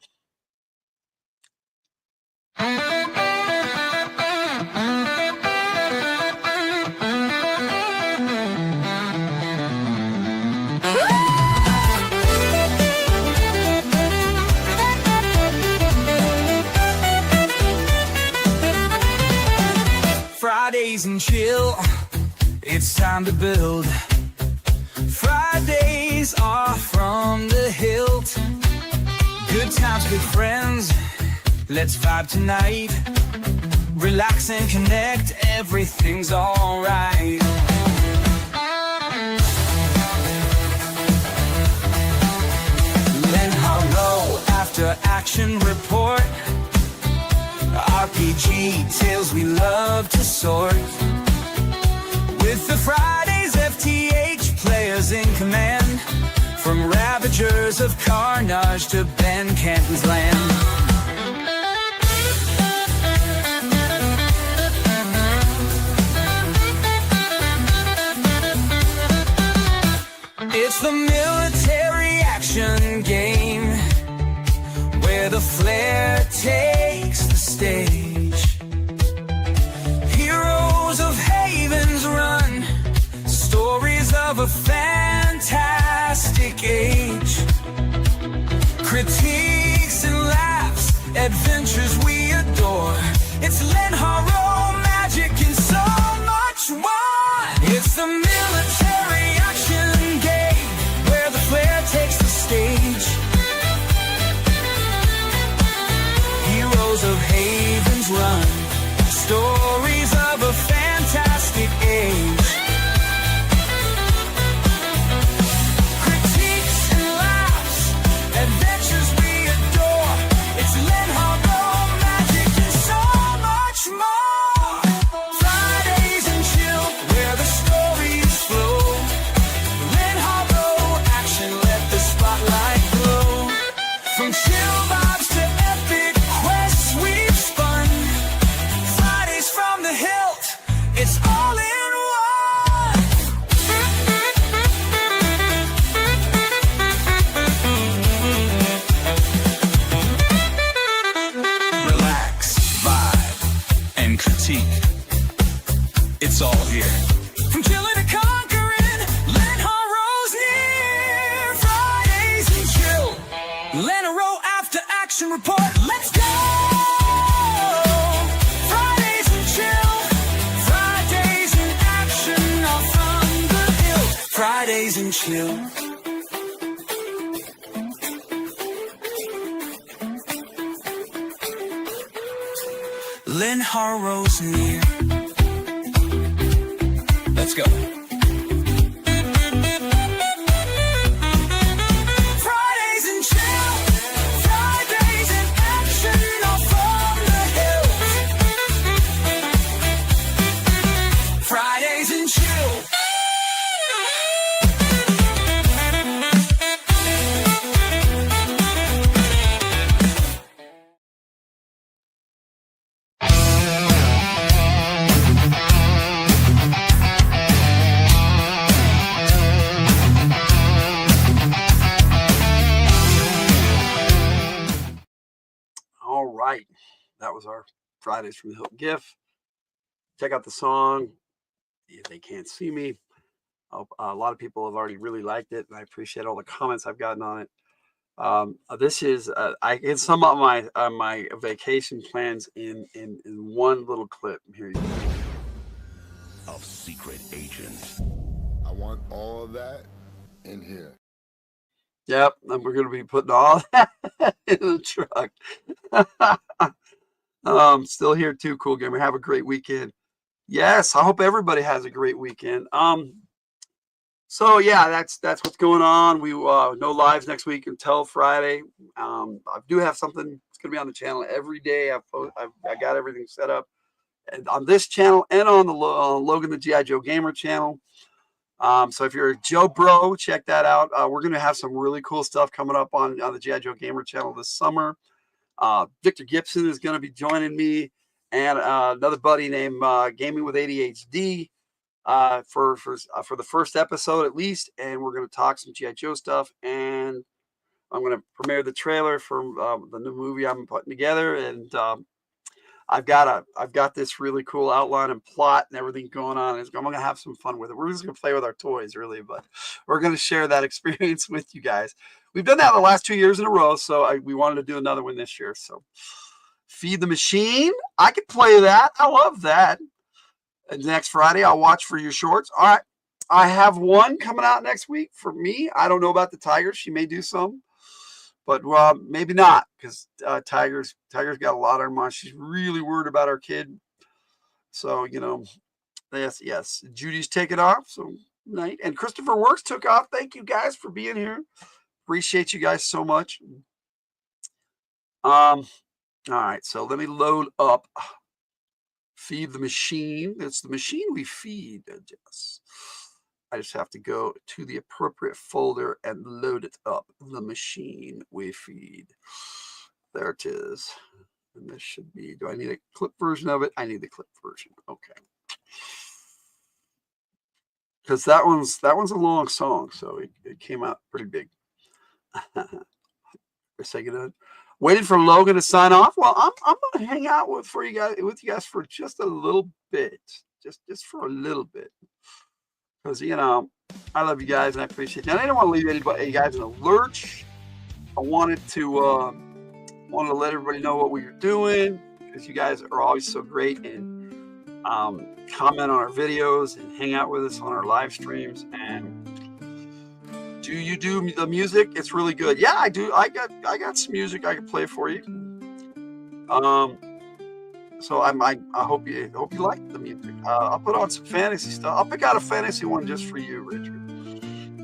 Fridays and Chill, it's time to build. Fridays are from the Hildt. Good times, good friends, let's vibe tonight. Relax and connect, everything's alright. action report. RPG tales we love to sort. With the Fridays FTH players in command, from Ravagers of Carnage to Ben Canton's Land. It's the military action game, where the flair takes the stage. Heroes of Havens Run, stories of a fantastic age. Critiques and laughs, adventures we adore. It's Len Haro magic and so much more. It's the military action game, where the flair takes the stage. Heroes of Havens Run, stories of a fantastic age. Critiques and laughs, adventures we adore. It's Len Haro magic and so much more. Fridays and chill, where the stories flow. Len Haro action, let the spotlight glow. From chill vibes to epic quests we've spun. Fridays from the Hildt, it's all in one. Relax, vibe, and critique. It's all here. From killing to conquering, Len Haro's near. Fridays and chill, Len Haro after action report. Let's go! Fridays and chill, Fridays in action, all from the hill. Fridays and chill. Len Haro's near. Let's go. Fridays and chill, Fridays in action, all from the hills. Fridays and chill. All right. That was our Fridays from the Hilton GIF. Check out the song. If they can't see me, a lot of people have already really liked it, and I appreciate all the comments I've gotten on it. This is I can sum up my vacation plans in one little clip. Here you go. Of secret agents. I want all of that in here. Yep, and we're going to be putting all that in the truck. Still here too, Cool Gamer. Have a great weekend. Yes, I hope everybody has a great weekend. So yeah, that's what's going on. We no lives next week until Friday. I do have something that's going to be on the channel every day. I got everything set up, and on this channel and on the Logan the G.I. Joe Gamer channel. So if you're a Joe Bro, check that out. We're going to have some really cool stuff coming up on the G.I. Joe Gamer channel this summer. Victor Gibson is going to be joining me, and another buddy named Gaming with ADHD for the first episode at least. And we're going to talk some G.I. Joe stuff, and I'm going to premiere the trailer for the new movie I'm putting together. And I've got this really cool outline and plot and everything going on. I'm going to have some fun with it. We're just going to play with our toys, really, but we're going to share that experience with you guys. We've done that the last 2 years in a row, so we wanted to do another one this year. So Feed the Machine, I could play that. I love that. And next Friday, I'll watch for your shorts. All right, I have one coming out next week for me. I don't know about the Tiger. She may do some. But maybe not, because Tiger's got a lot on her mind. She's really worried about her kid. So, yes. Judy's taking off. So, night. And Christopher Works took off. Thank you guys for being here. Appreciate you guys so much. All right, so let me load up. Feed the machine. It's the machine we feed, Jess. I just have to go to the appropriate folder and load it up. The machine we feed. There it is. And this should be, do I need a clip version of it? I need the clip version. Okay. Because that one's a long song, so it came out pretty big. Waiting for Logan to sign off. Well, I'm gonna hang out with you guys for just a little bit, just for a little bit, because I love you guys and I appreciate it. And I didn't want to leave you guys in a lurch. I wanted to let everybody know what we were doing, because you guys are always so great and comment on our videos and hang out with us on our live streams. And do you do the music? It's really good. Yeah, I do. I got some music I can play for you. So I hope you like the music. I'll put on some fantasy stuff. I'll pick out a fantasy one just for you, Richard.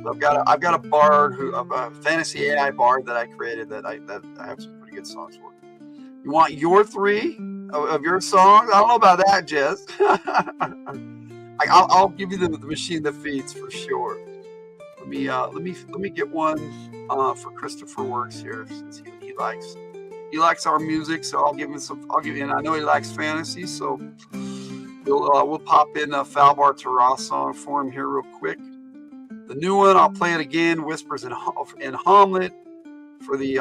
I've got a bard a fantasy AI bard that I created that I have some pretty good songs for. You want your 3 of your songs? I don't know about that, Jess. I'll give you the machine that feeds for sure. Let me get one for Christopher Works here, since he likes our music. So I'll give him some. And I know he likes fantasy, so we'll pop in a Falbar Tarah song for him here real quick. The new one, I'll play it again. Whispers in Hamlet for the.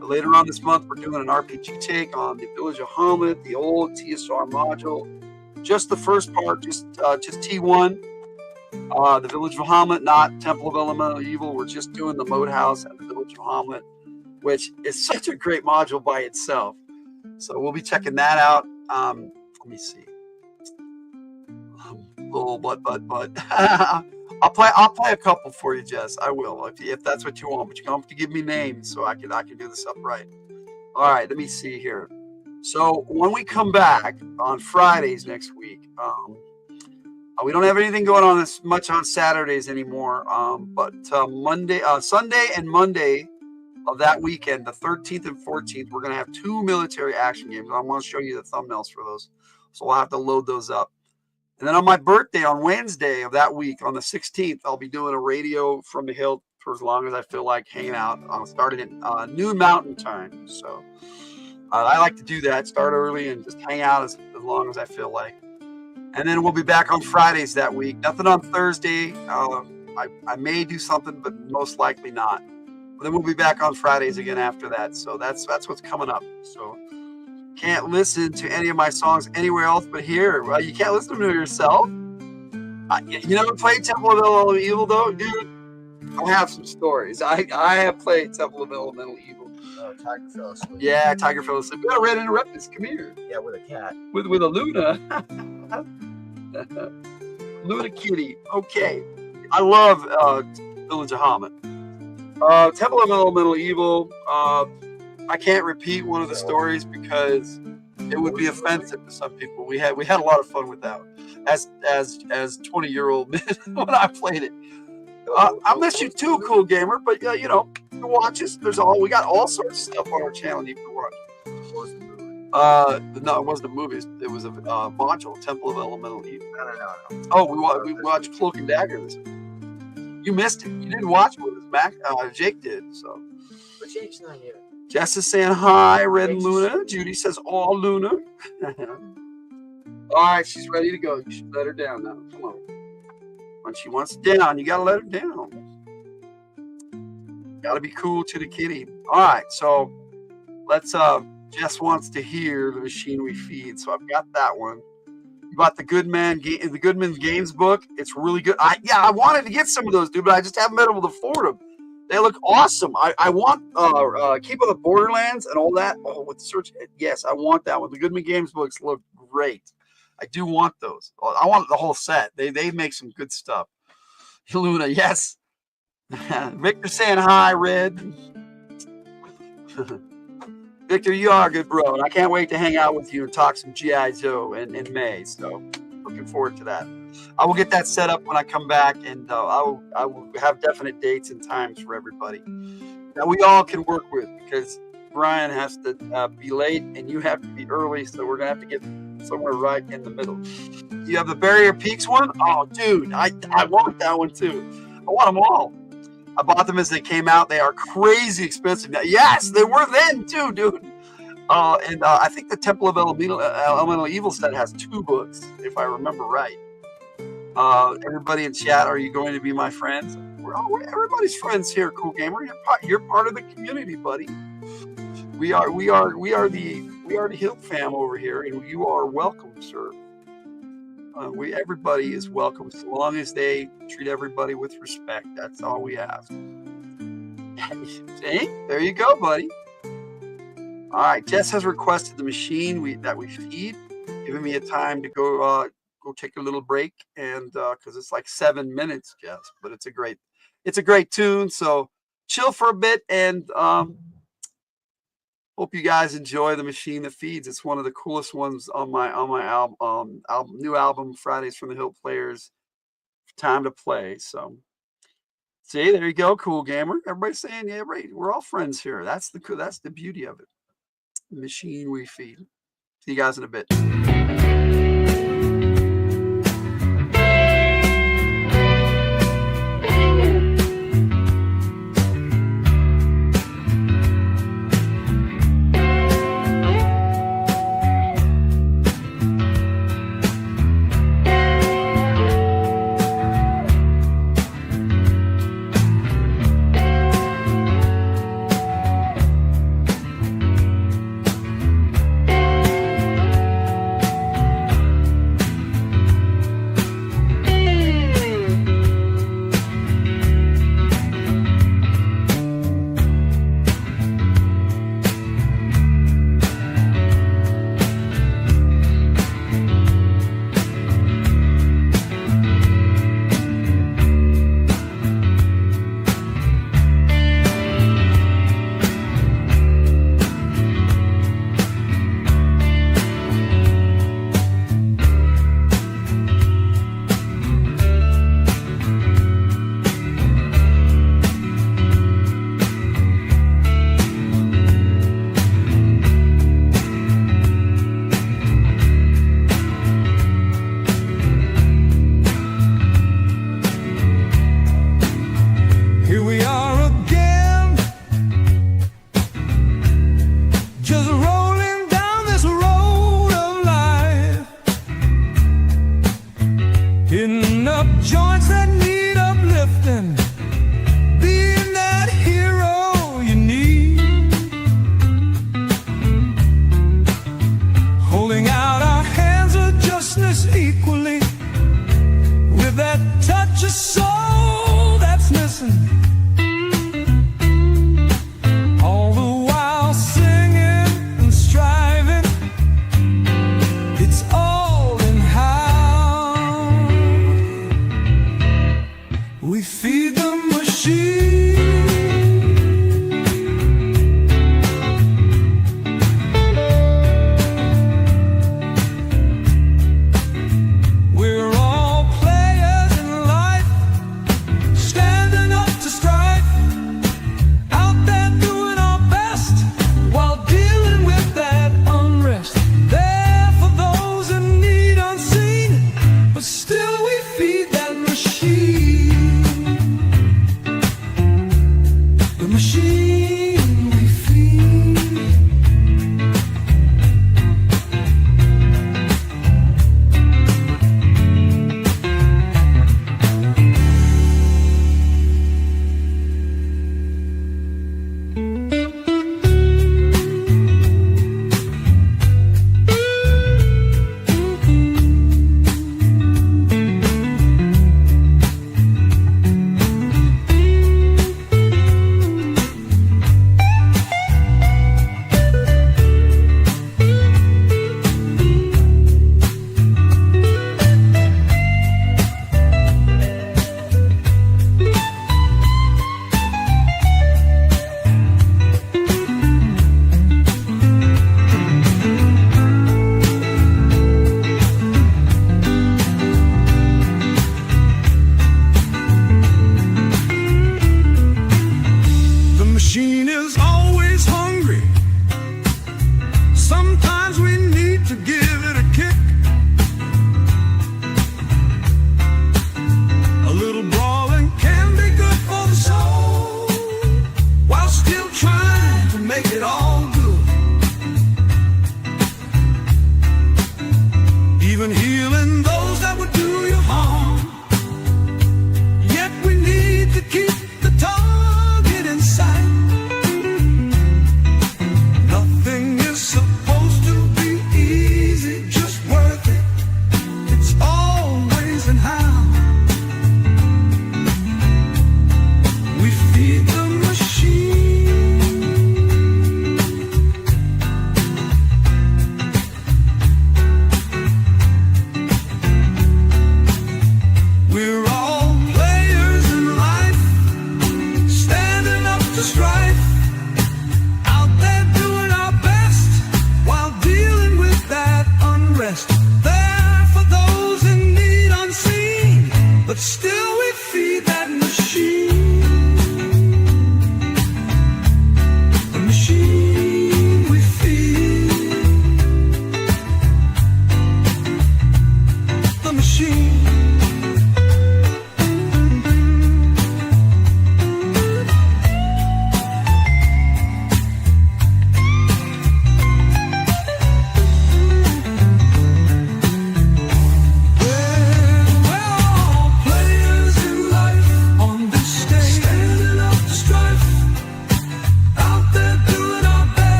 Later on this month, we're doing an RPG take on the Village of Hamlet, the old TSR module. Just the first part, just T1. The Village of Hamlet, not Temple of Elemental Evil. We're just doing the Moat House and the Village of Hamlet, which is such a great module by itself. So we'll be checking that out. Let me see. But I'll play a couple for you, Jess. I will, if that's what you want. But you're gonna have to give me names so I can do this up right. All right, let me see here. So when we come back on Fridays next week, we don't have anything going on this much on Saturdays anymore. But Sunday and Monday of that weekend, the 13th and 14th, we're gonna have 2 military action games. I want to show you the thumbnails for those, so we'll have to load those up. And then on my birthday, on Wednesday of that week, on the 16th, I'll be doing a radio from the Hildt for as long as I feel like hanging out. I'll start at noon Mountain Time. So I like to do that, start early and just hang out as long as I feel like. And then we'll be back on Fridays that week. Nothing on Thursday. I may do something, but most likely not. But then we'll be back on Fridays again after that. So that's what's coming up. So can't listen to any of my songs anywhere else but here. Well, you can't listen to them yourself. You never played Temple of Elemental Evil, though, dude? I have some stories. I have played Temple of Elemental Evil. Tiger fell asleep. Yeah, Tiger fell asleep. We got a red interruptus. Come here. Yeah, with a cat. With a Luna. Luna kitty. Okay. I love Village of Hamlet. Temple of Elemental Evil. I can't repeat one of the stories because it would be offensive to some people. We had a lot of fun with that as 20-year-old men when I played it. I miss you too, Cool Gamer. But you watch us. We got all sorts of stuff on our channel you can watch. No, it wasn't a movie. It was a module, Temple of Elemental Evil. No. Oh, we watched Cloak and Dagger this week. You missed it. You didn't watch it with us. Jake did. So. But Jake's not here. Jess is saying hi, Red and Luna. Judy says, "Oh, Luna." All right, she's ready to go. You should let her down now. Come on. When she wants down, you gotta let her down. Gotta be cool to the kitty. All right, so let's. Jess wants to hear the machine we feed, so I've got that one. You bought the Goodman's Games book. It's really good. I wanted to get some of those, dude, but I just haven't been able to afford them. They look awesome. I want Keep of the Borderlands and all that. Oh, with the search. Yes, I want that one. The Goodman Games books look great. I do want those. I want the whole set. They make some good stuff. Luna, yes. Victor saying hi, Red. Victor, you are a good bro, and I can't wait to hang out with you and talk some G.I. Joe in May. So looking forward to that. I will get that set up when I come back, and I will have definite dates and times for everybody that we all can work with, because Brian has to be late and you have to be early, so we're gonna have to get somewhere right in the middle. You have the Barrier Peaks one? Oh, dude, I want that one too. I want them all. I bought them as they came out. They are crazy expensive now. Yes, they were then too, dude. And I think the Temple of Elemental Evil set has 2 books, if I remember right. Everybody in chat, are you going to be my friends? Everybody's friends here, Cool Gamer. You're part of the community, buddy. We are the Hildt fam over here, and you are welcome, sir. Everybody is welcome, so long as they treat everybody with respect. That's all we ask. See? There you go, buddy. All right, Jess has requested the machine that we feed, giving me a time to go take a little break, and because it's like 7 minutes, Jess, but it's a great tune. So chill for a bit, and hope you guys enjoy the machine that feeds. It's one of the coolest ones on my new album, Fridays from the Hildt Players. Time to play. So see, there you go, Cool Gamer. Everybody's saying, yeah, right. We're all friends here. That's the beauty of it. Machine we feed. See you guys in a bit.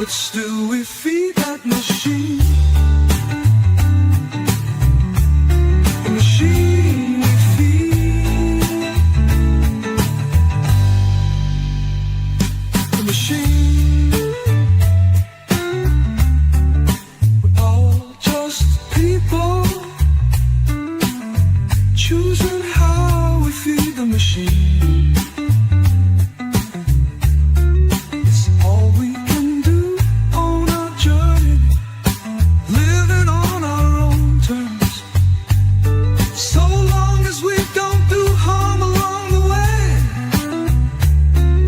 but still we feed that machine. The machine we feed. The machine. We're all just people choosing how we feed the machine. It's all we can do on our journey, living on our own terms. So long as we don't do harm along the way,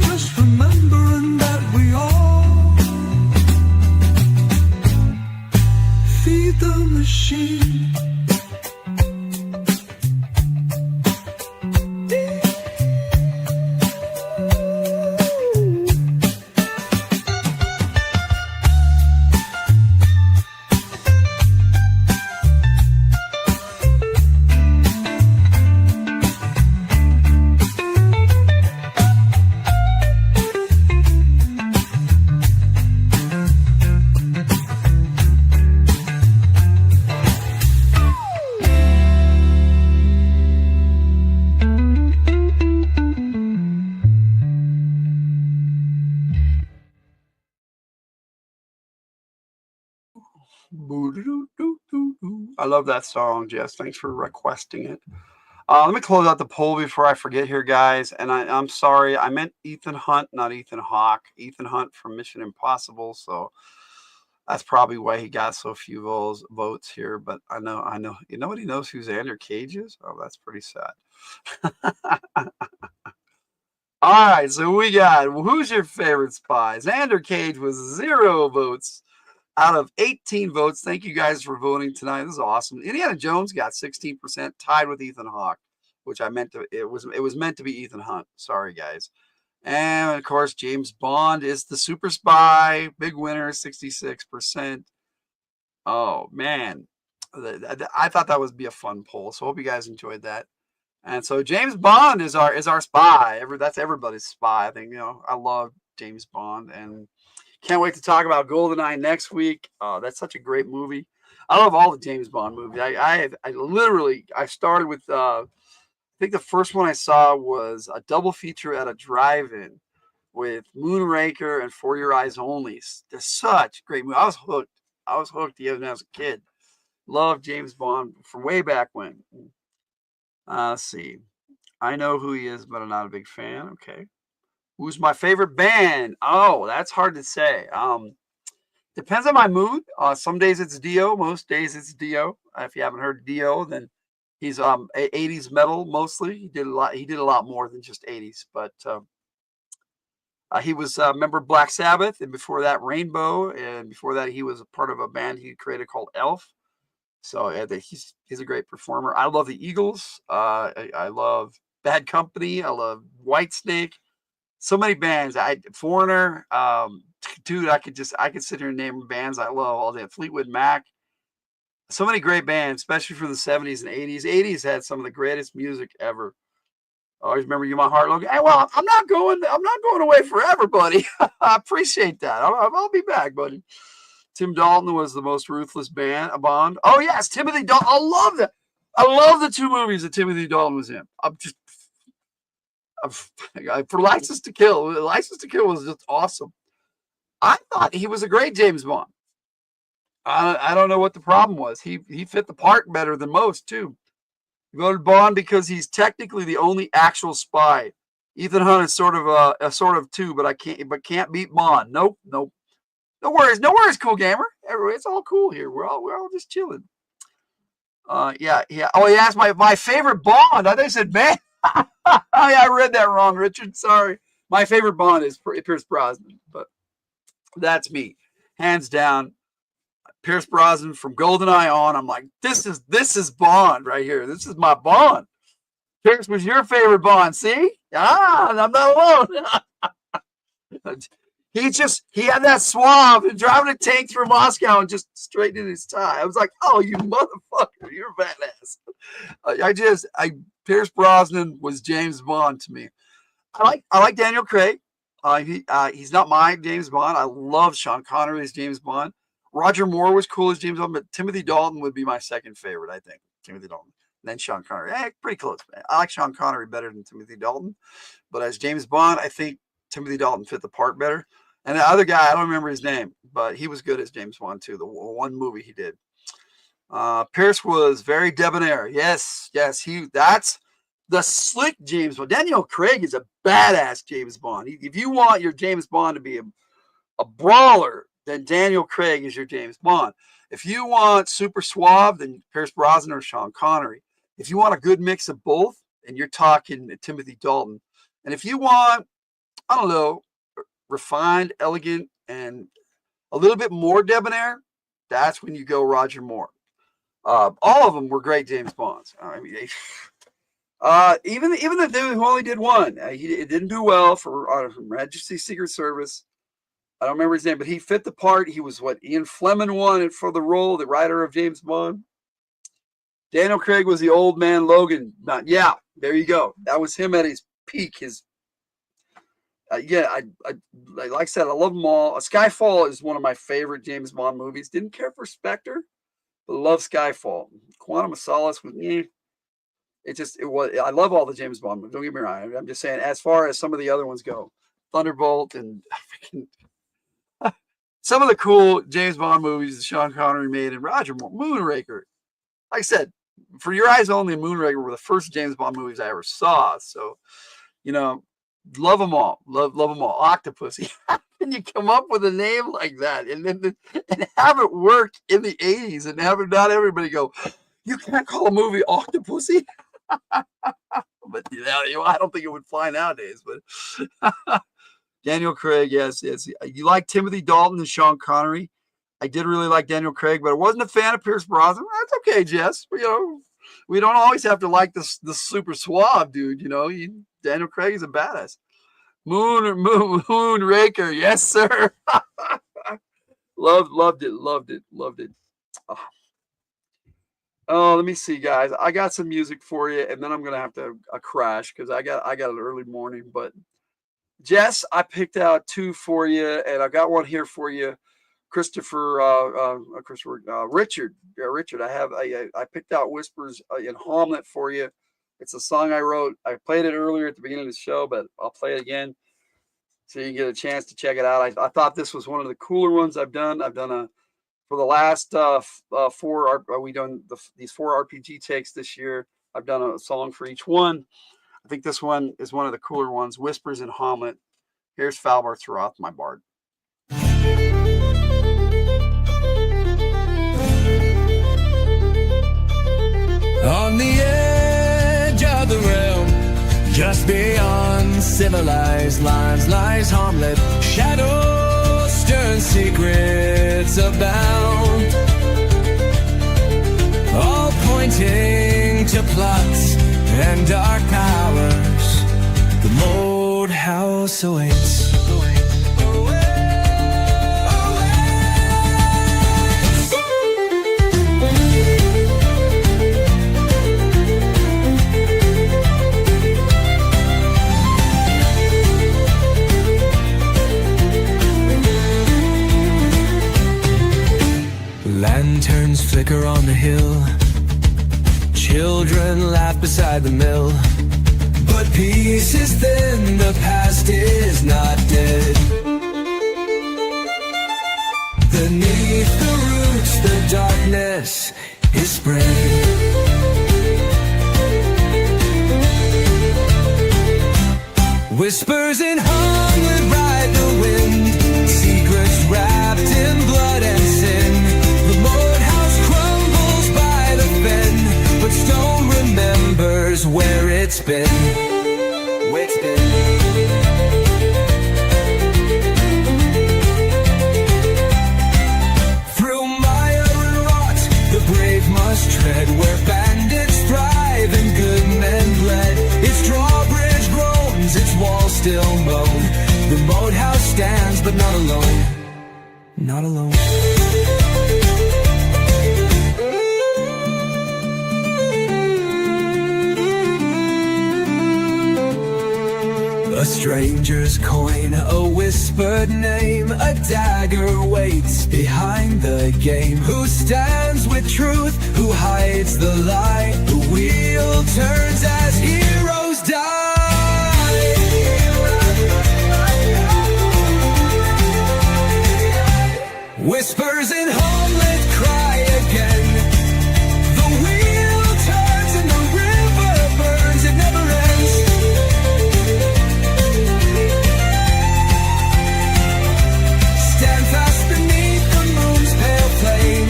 just remembering that we all feed the machine. I love that song, Jess. Thanks for requesting it. Let me close out the poll before I forget here, guys. And I'm sorry, I meant Ethan Hunt, not Ethan Hawke. Ethan Hunt from Mission Impossible. So that's probably why he got so few votes here. But I know. Nobody knows who Xander Cage is. Oh, that's pretty sad. All right, so we got, who's your favorite spy? Xander Cage was 0 votes out of 18 votes. Thank you guys for voting tonight. This is awesome. Indiana Jones got 16%, tied with Ethan Hawke, which I meant to. It was meant to be Ethan Hunt. Sorry, guys. And of course, James Bond is the super spy. Big winner, 66%. Oh man, I thought that would be a fun poll. So hope you guys enjoyed that. And so James Bond is our spy. That's everybody's spy. I think, I love James Bond and can't wait to talk about GoldenEye next week. That's such a great movie. I love all the James Bond movies. I started with I think the first one I saw was a double feature at a drive-in with Moonraker and For Your Eyes Only. They're such great movies. I was hooked even as a kid. Love James Bond from way back when. Let's see. I know who he is, but I'm not a big fan. Okay. Who's my favorite band? Oh, that's hard to say. Depends on my mood. Some days it's Dio. Most days it's Dio. If you haven't heard Dio, then he's 80s metal mostly. He did a lot more than just 80s. But he was a member of Black Sabbath, and before that Rainbow, and before that he was a part of a band he created called Elf. So he's a great performer. I love the Eagles. I love Bad Company. I love Whitesnake. So many bands. Foreigner. Dude, I could sit here and name bands I love all day. Fleetwood Mac. So many great bands, especially from the 70s and 80s. 80s had some of the greatest music ever. I always remember You My Heart, Logan. Hey, well, I'm not going away forever, buddy. I appreciate that. I'll be back, buddy. Tim Dalton was the most ruthless Bond. Oh yes, Timothy Dalton. I love that. I love the 2 movies that Timothy Dalton was in. For License to Kill. License to Kill was just awesome. I thought he was a great James Bond. I don't know what the problem was. He fit the part better than most too. He voted Bond because he's technically the only actual spy. Ethan Hunt is sort of a sort of too, but can't beat Bond. Nope. No worries, cool gamer. It's all cool here. We're all just chilling. Yeah. Oh, he asked my favorite Bond. I think I said man. Oh, yeah, I read that wrong, Richard. Sorry. My favorite Bond is Pierce Brosnan, but that's me, hands down. Pierce Brosnan from GoldenEye on. I'm like, this is Bond right here. This is my Bond. Pierce was your favorite Bond. See? I'm not alone. He had that suave and driving a tank through Moscow and just straightened his tie. I was like, oh, you motherfucker, you're badass. Pierce Brosnan was James Bond to me. I like Daniel Craig. He's not my James Bond. I love Sean Connery as James Bond. Roger Moore was cool as James Bond, but Timothy Dalton would be my second favorite, I think. Timothy Dalton. And then Sean Connery. Pretty close, man. I like Sean Connery better than Timothy Dalton. But as James Bond, I think Timothy Dalton fit the part better. And the other guy, I don't remember his name, but he was good as James Bond too. The one movie he did. Pierce was very debonair. Yes. That's the slick James Bond. Daniel Craig is a badass James Bond. If you want your James Bond to be a brawler, then Daniel Craig is your James Bond. If you want super suave, then Pierce Brosnan or Sean Connery. If you want a good mix of both, and you're talking Timothy Dalton. And if you want, I don't know, refined, elegant, and a little bit more debonair, that's when you go Roger Moore. All of them were great James Bonds. I mean, even the dude who only did one, he didn't do well for Majesty's Secret Service. I don't remember his name, but he fit the part. He was what Ian Fleming wanted for the role, the writer of James Bond. Daniel Craig was the old man Logan. Yeah, there you go. That was him at his peak. Like I said, I love them all. Skyfall is one of my favorite James Bond movies. Didn't care for Spectre, but love Skyfall. Quantum of Solace was I love all the James Bond movies. Don't get me wrong. I'm just saying, as far as some of the other ones go, Thunderbolt and some of the cool James Bond movies that Sean Connery made and Roger Moore, Moonraker. Like I said, For Your Eyes Only and Moonraker were the first James Bond movies I ever saw. So, love them all. Love them all. Octopussy. How can you come up with a name like that and have it work in the 80s and have not everybody go, you can't call a movie Octopussy? But I don't think it would fly nowadays. But Daniel Craig, yes. You like Timothy Dalton and Sean Connery. I did really like Daniel Craig, but I wasn't a fan of Pierce Brosnan. That's okay, Jess. We don't always have to like the super suave dude. Daniel Craig is a badass. Moonraker, yes, sir. Loved it. Oh, let me see, guys. I got some music for you, and then I'm gonna have to crash because I got an early morning. But Jess, I picked out two for you, and I got one here for you. Richard. Richard, I picked out Whispers in Hamlet for you. It's a song I wrote. I played it earlier at the beginning of the show, but I'll play it again so you can get a chance to check it out. I thought this was one of the cooler ones I've done. For the last these 4 RPG takes this year. I've done a song for each one. I think this one is one of the cooler ones. Whispers in Hamlet. Here's Falbar Throth, my bard. On the edge of the realm, just beyond civilized lines, lies Hamlet. Shadows, stern secrets abound, all pointing to plots and dark powers. The Moat House awaits. Lanterns flicker on the hill, children laugh beside the mill, but peace is thin, the past is not dead. Beneath the roots, the darkness is spread. Whispers in Hamlet ride the wind, secrets wrapped in blood and sin. The Moat House crumbles by the fen, but stone remembers where it's been. Through mire and rot, the brave must tread where bandits thrive and good men bled. Its drawbridge groans, its walls still moan. The Moat House stands, but not alone. Not alone. A strange Strangers coin a whispered name. A dagger waits behind the game. Who stands with truth? Who hides the lie? The wheel turns as heroes die. Whispers in homeland cry again. The wheel turns and the river burns. It never ends. Stand fast beneath the moon's pale flame.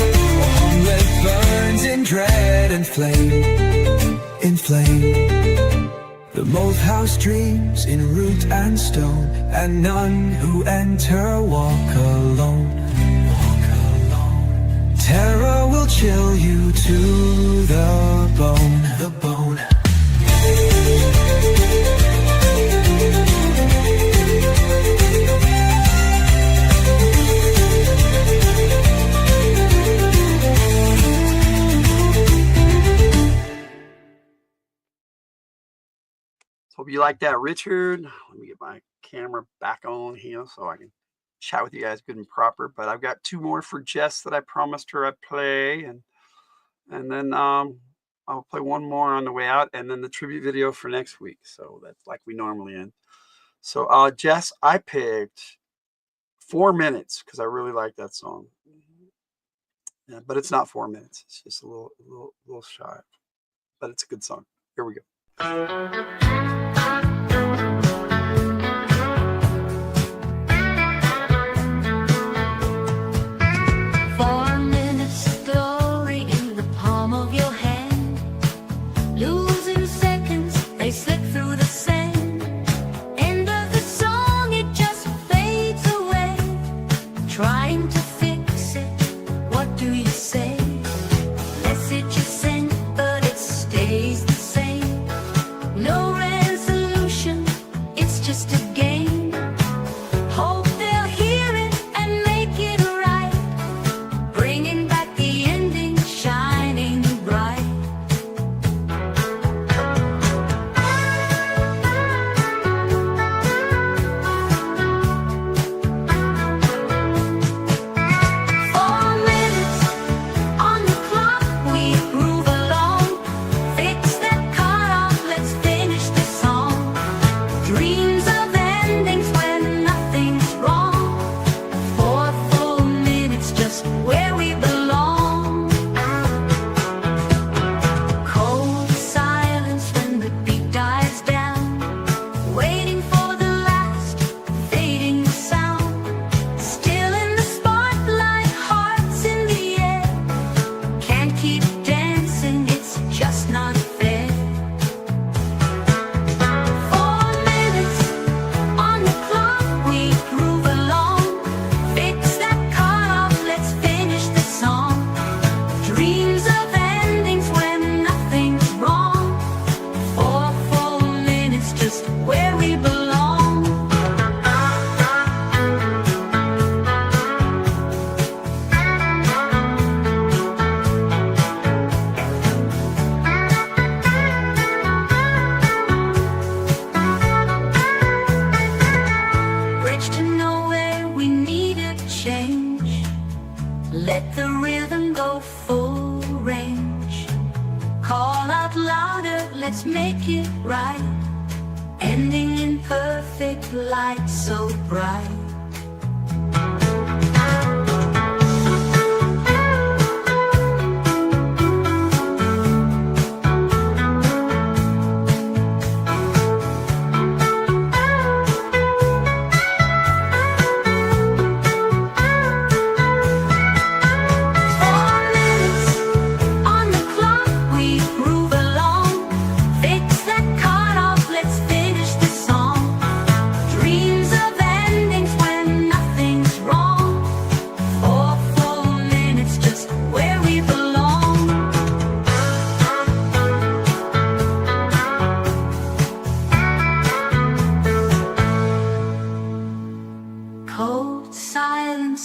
Homeland burns in dread and flame. In flame. The mold house dreams in root and stone, and none who enter walk alone. Terror will chill you to the bone, the bone. Hope you like that, Richard. Let me get my camera back on here so I can chat with you guys good and proper. But I've got 2 more for Jess that I promised her I'd play, and then I'll play 1 more on the way out, and then the tribute video for next week. So that's like we normally end. So Jess, I picked 4 minutes because I really like that song. Yeah, but it's not 4 minutes. It's just a little shy, but it's a good song. Here we go. let's make it right. Ending in perfect light, so bright.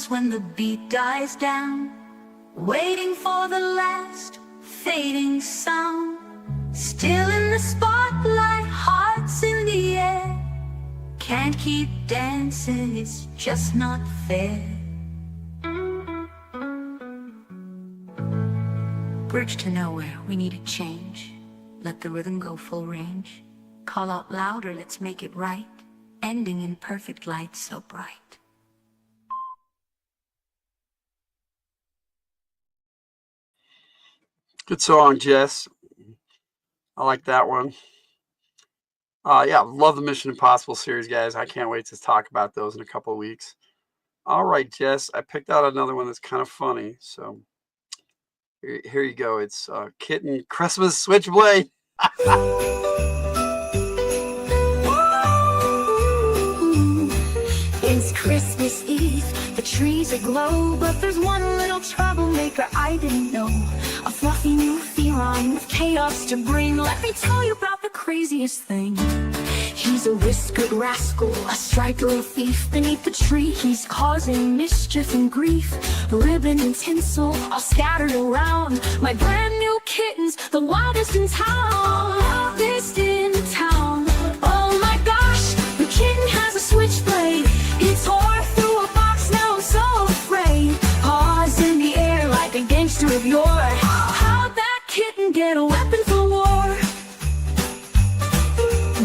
When the beat dies down, waiting for the last fading sound. Still in the spotlight, hearts in the air. can't keep dancing, it's just not fair. Bridge to nowhere, we need a change. Let the rhythm go full range. Call out louder, let's make it right. Ending in perfect light so bright. Good song, Jess. I like that one. Yeah, love the Mission Impossible series, guys. I can't wait to talk about those in a couple of weeks. All right, Jess, I picked out another one that's kind of funny. So here you go. It's Kitten Christmas Switchblade. It's Christmas Eve, the trees aglow, but there's one little troublemaker I didn't know. A fluffy new feline with chaos to bring. Let me tell you about the craziest thing. He's a whiskered rascal, a striped little thief. Beneath the tree he's causing mischief and grief. Ribbon and tinsel all scattered around. My brand new kittens, the wildest in town. Wildest in town. Oh my gosh, the kitten has a switchblade. He tore through a box, now I'm so afraid. Paws in the air like a gangster of yore. How'd that kitten get a weapon for war?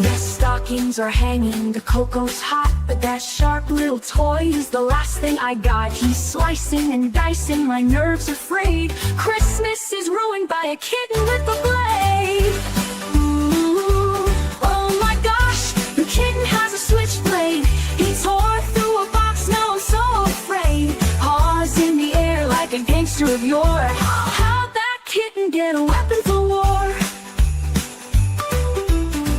The stockings are hanging, the cocoa's hot, but that sharp little toy is the last thing I got. He's slicing and dicing, my nerves are frayed. Christmas is ruined by a kitten with a blade. Ooh, oh my gosh, the kitten has a switchblade. He tore through a box, now I'm so afraid. Paws in the air like a gangster of yore. How'd that kitten get a weapon for war?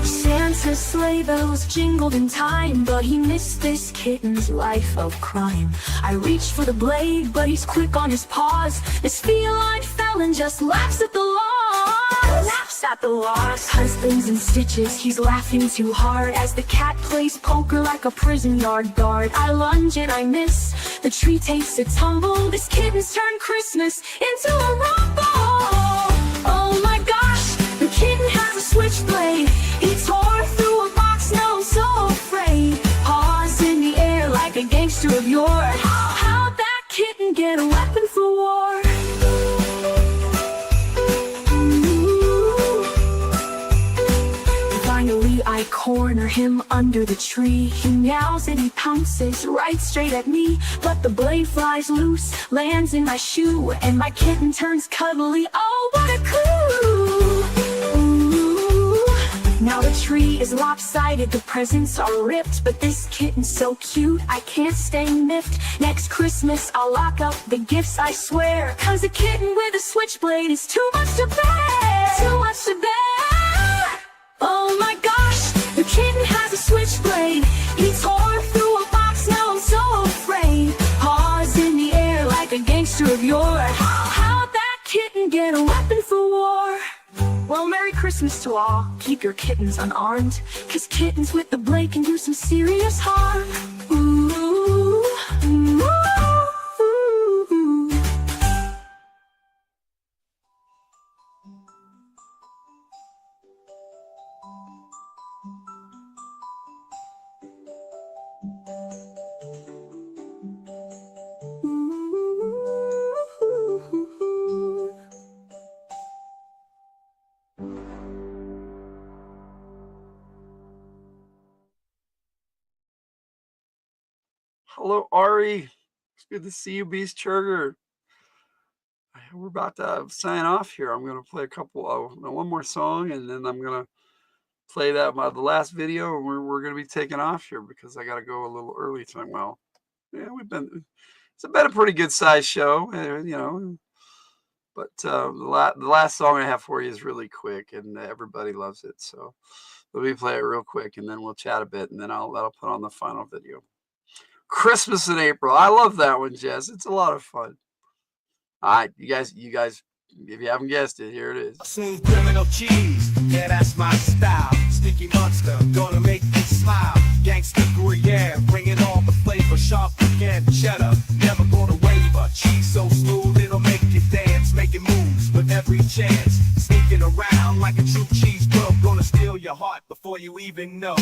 Santa's sleigh bells jingled in time, but he missed this kitten's life of crime. I reached for the blade, but he's quick on his paws. This feline felon just laughs at the laws. Laughs at the laws. Husbands and stitches, he's laughing too hard as the cat plays poker like a prison yard guard. I lunge and I miss, the tree takes a tumble. This kitten's turned Christmas into a rumble. Oh my gosh, the kitten has a switchblade. He tore through a box, now I'm so afraid. Paws in the air like a gangster of yore. How'd that kitten get a weapon for war? Finally I corner him under the tree. He meows and he pounces right straight at me. But the blade flies loose, lands in my shoe, and my kitten turns cuddly. Oh, what a clue! Now the tree is lopsided, the presents are ripped, but this kitten's so cute, I can't stay miffed. Next Christmas I'll lock up the gifts, I swear, 'cause a kitten with a switchblade is too much to bear. Too much to bear. Oh my gosh, the kitten has a switchblade. He tore through a box, now I'm so afraid. Paws in the air like a gangster of yore. How'd that kitten get a weapon for war? Well, Merry Christmas to all. Keep your kittens unarmed, 'cause kittens with the blade can do some serious harm. Ooh, ooh, ooh. Hello, Ari. It's good to see you, Beast Churger. We're about to sign off here. I'm going to play one more song, and then I'm going to play the last video, and we're going to be taking off here because I got to go a little early tonight. Well, yeah, it's been a pretty good size show, you know. But the last song I have for you is really quick, and everybody loves it. So let me play it real quick, and then we'll chat a bit, and then that'll put on the final video. Christmas in April. I love that one, Jess. It's a lot of fun. All right, you guys, if you haven't guessed it, here it is. Smooth criminal cheese, yeah, that's my style. Sneaky monster, gonna make you smile. Gangsta Gruyere, bringing all the flavor. Sharp again, cheddar, never gonna waver. Cheese so smooth, it'll make you dance. Making moves with every chance. Sneaking around like a true cheese bro. Gonna steal your heart before you even know.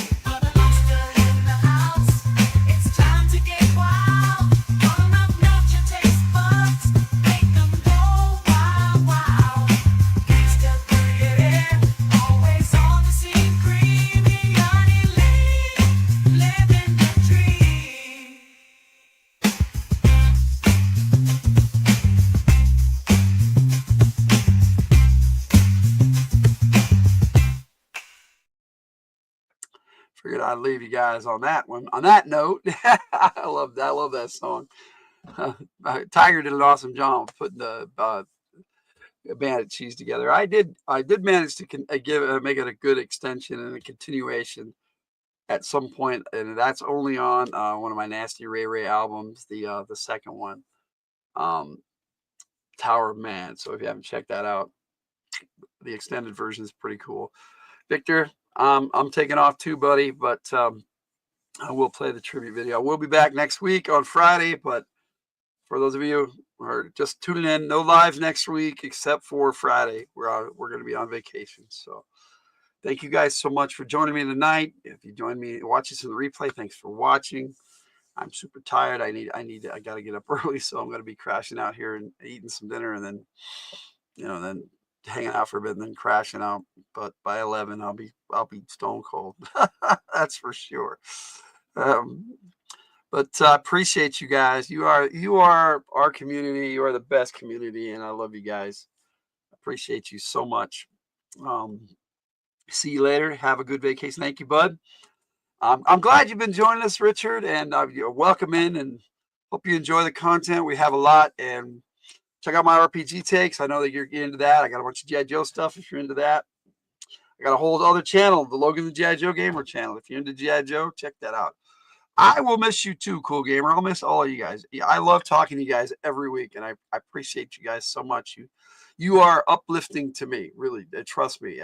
I'd leave you guys on that one. On that note, I love that song. Tiger did an awesome job putting the bandit cheese together. I did manage to make it a good extension and a continuation at some point, and that's only on one of my Nasty Ray Ray albums, the second one, Tower of Man. So if you haven't checked that out, the extended version is pretty cool. Victor, I'm taking off too, buddy, but I will play the tribute video. We'll be back next week on Friday, but for those of you who are just tuning in, no live next week except for Friday. We're going to be on vacation. So thank you guys so much for joining me tonight. If you join me, watch this in the replay, thanks for watching. I'm super tired. I got to get up early, so I'm going to be crashing out here and eating some dinner, and then, then hanging out for a bit and then crashing out. But by 11, I'll be stone cold. That's for sure. But I appreciate you guys. You are our community. You are the best community, and I love you guys. Appreciate you so much. See you later. Have a good vacation. Thank you, bud. I'm glad you've been joining us, Richard, and you're welcome in, and hope you enjoy the content. We have a lot, and check out my RPG takes. I know that you're into that. I got a bunch of G.I. Joe stuff if you're into that. I got a whole other channel, the Logan the G.I. Joe Gamer channel. If you're into G.I. Joe, check that out. I will miss you too, Cool Gamer. I'll miss all of you guys. I love talking to you guys every week, and I appreciate you guys so much. You are uplifting to me, really. Trust me.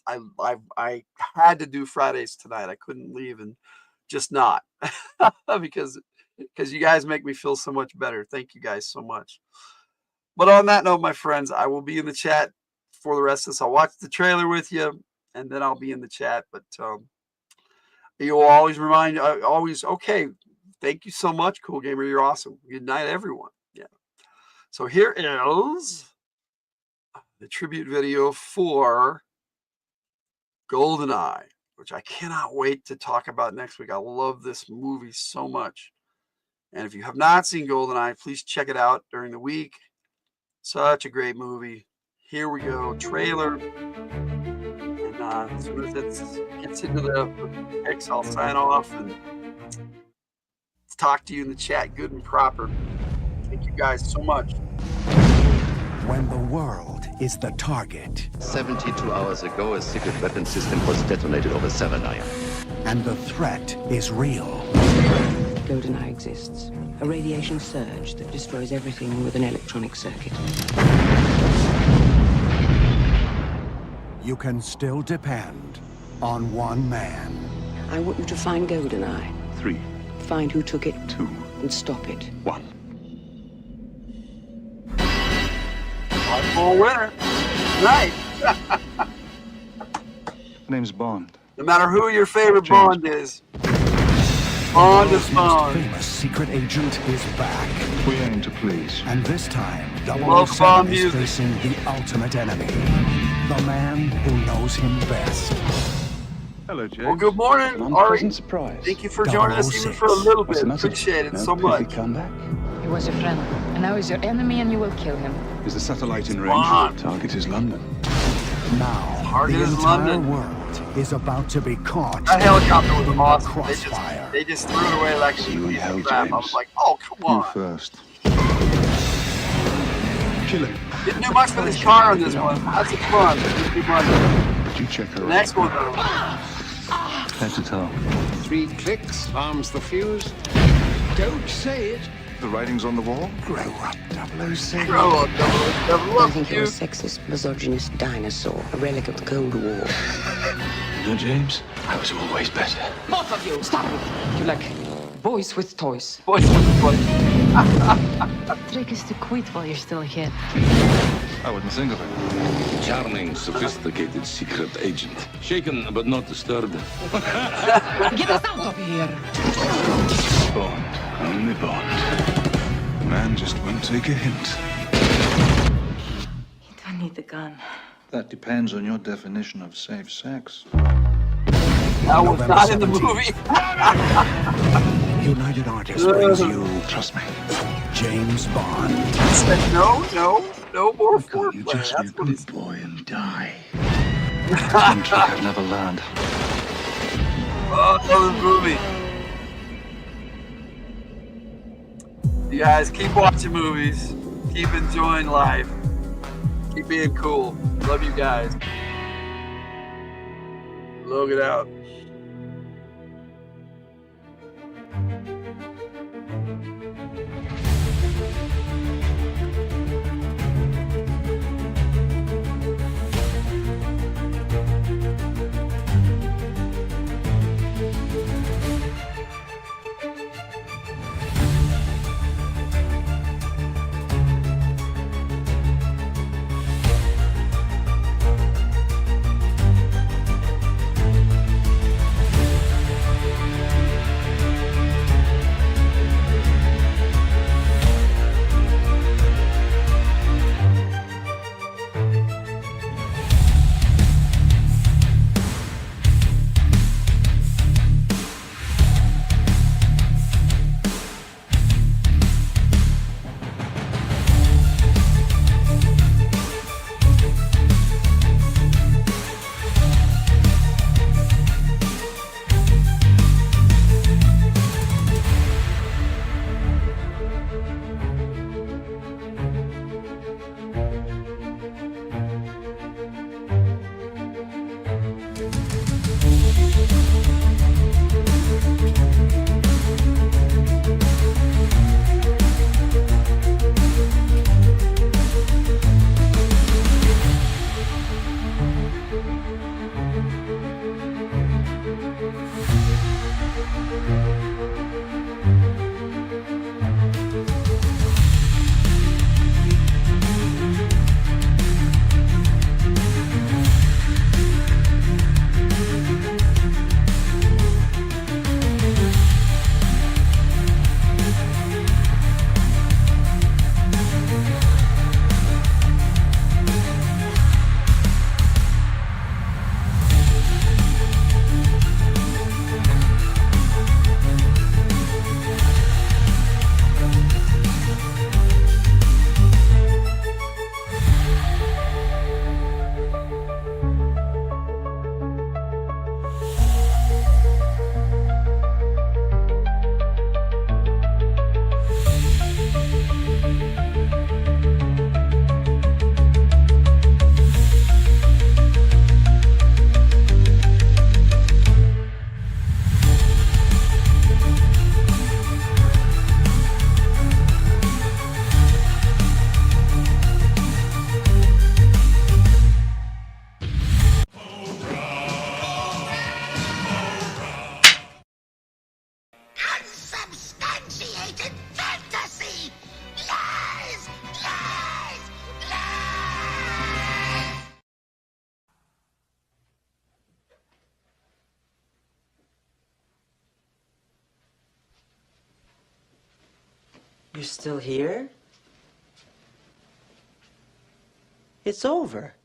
I had to do Fridays tonight. I couldn't leave and just not because you guys make me feel so much better. Thank you guys so much. But on that note, my friends, I will be in the chat for the rest of this. I'll watch the trailer with you, and then I'll be in the chat. But you will always remind, okay, thank you so much, Cool Gamer. You're awesome. Good night, everyone. Yeah. So here is the tribute video for GoldenEye, which I cannot wait to talk about next week. I love this movie so much. And if you have not seen GoldenEye, please check it out during the week. Such a great movie. Here we go. Trailer. And as soon as it gets into the X, I'll sign off and talk to you in the chat good and proper. Thank you guys so much. When the world is the target. 72 hours ago, a secret weapon system was detonated over Severnaya. And the threat is real. GoldenEye exists. A radiation surge that destroys everything with an electronic circuit. You can still depend on one man. I want you to find GoldenEye. 3. Find who took it. 2. And stop it. 1. For a winner. Right. Name's Bond. No matter who your favorite Bond is. Bond is Bond. Most famous secret agent is back. We aim to please. And this time, Bond 007 is music. facing the ultimate enemy. The man who knows him best. Hello, James. Well, good morning, Ari. Surprise. Thank you for joining us even for a little bit. Appreciate it so much. Comeback? He was your friend, and now he's your enemy, and you will kill him. Is the satellite in range? Bond. Target is London. Now, Target the is entire London. world is about to be caught. That helicopter was in the awesome. crossfire. They just threw it away like a See you in piece hell, of crap. I James. was like, oh, come You on. first. Kill him. Didn't do much for this car on this one. That's a fun. Didn't do much. Did you check her The out? next one, though. Head to toe. 3 clicks, arms the fuse. Don't say it. The writing's on the wall. Grow up, 007. Grow up, double I up, think you're a you. sexist, misogynist dinosaur, a relic of the Cold War. No, James. I was always better. Both of you, stop it! You like boys with toys. Boys with toys. The trick is to quit while you're still here. I wouldn't think of it. Charming, sophisticated secret agent. Shaken but not disturbed. Get us out of here! Bond. Only Bond. The man just won't take a hint. You don't need the gun. That depends on your definition of safe sex. That was November not in the 17th. movie. United Artists brings you Trust me. James Bond. He said, no more Can't you foreplay. just be a That's what he's. good boy and die? One trick I've never learned. Oh, this movie. You guys keep watching movies. Keep enjoying life. Keep being cool. Love you guys. Logan out. Unsubstantiated fantasy! Lies! Lies! Lies! You're still here? It's over.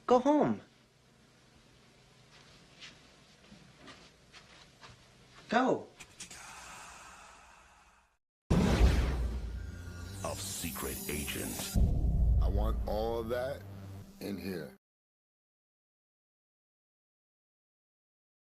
Go home. Go. Of secret agents. I want all of that in here.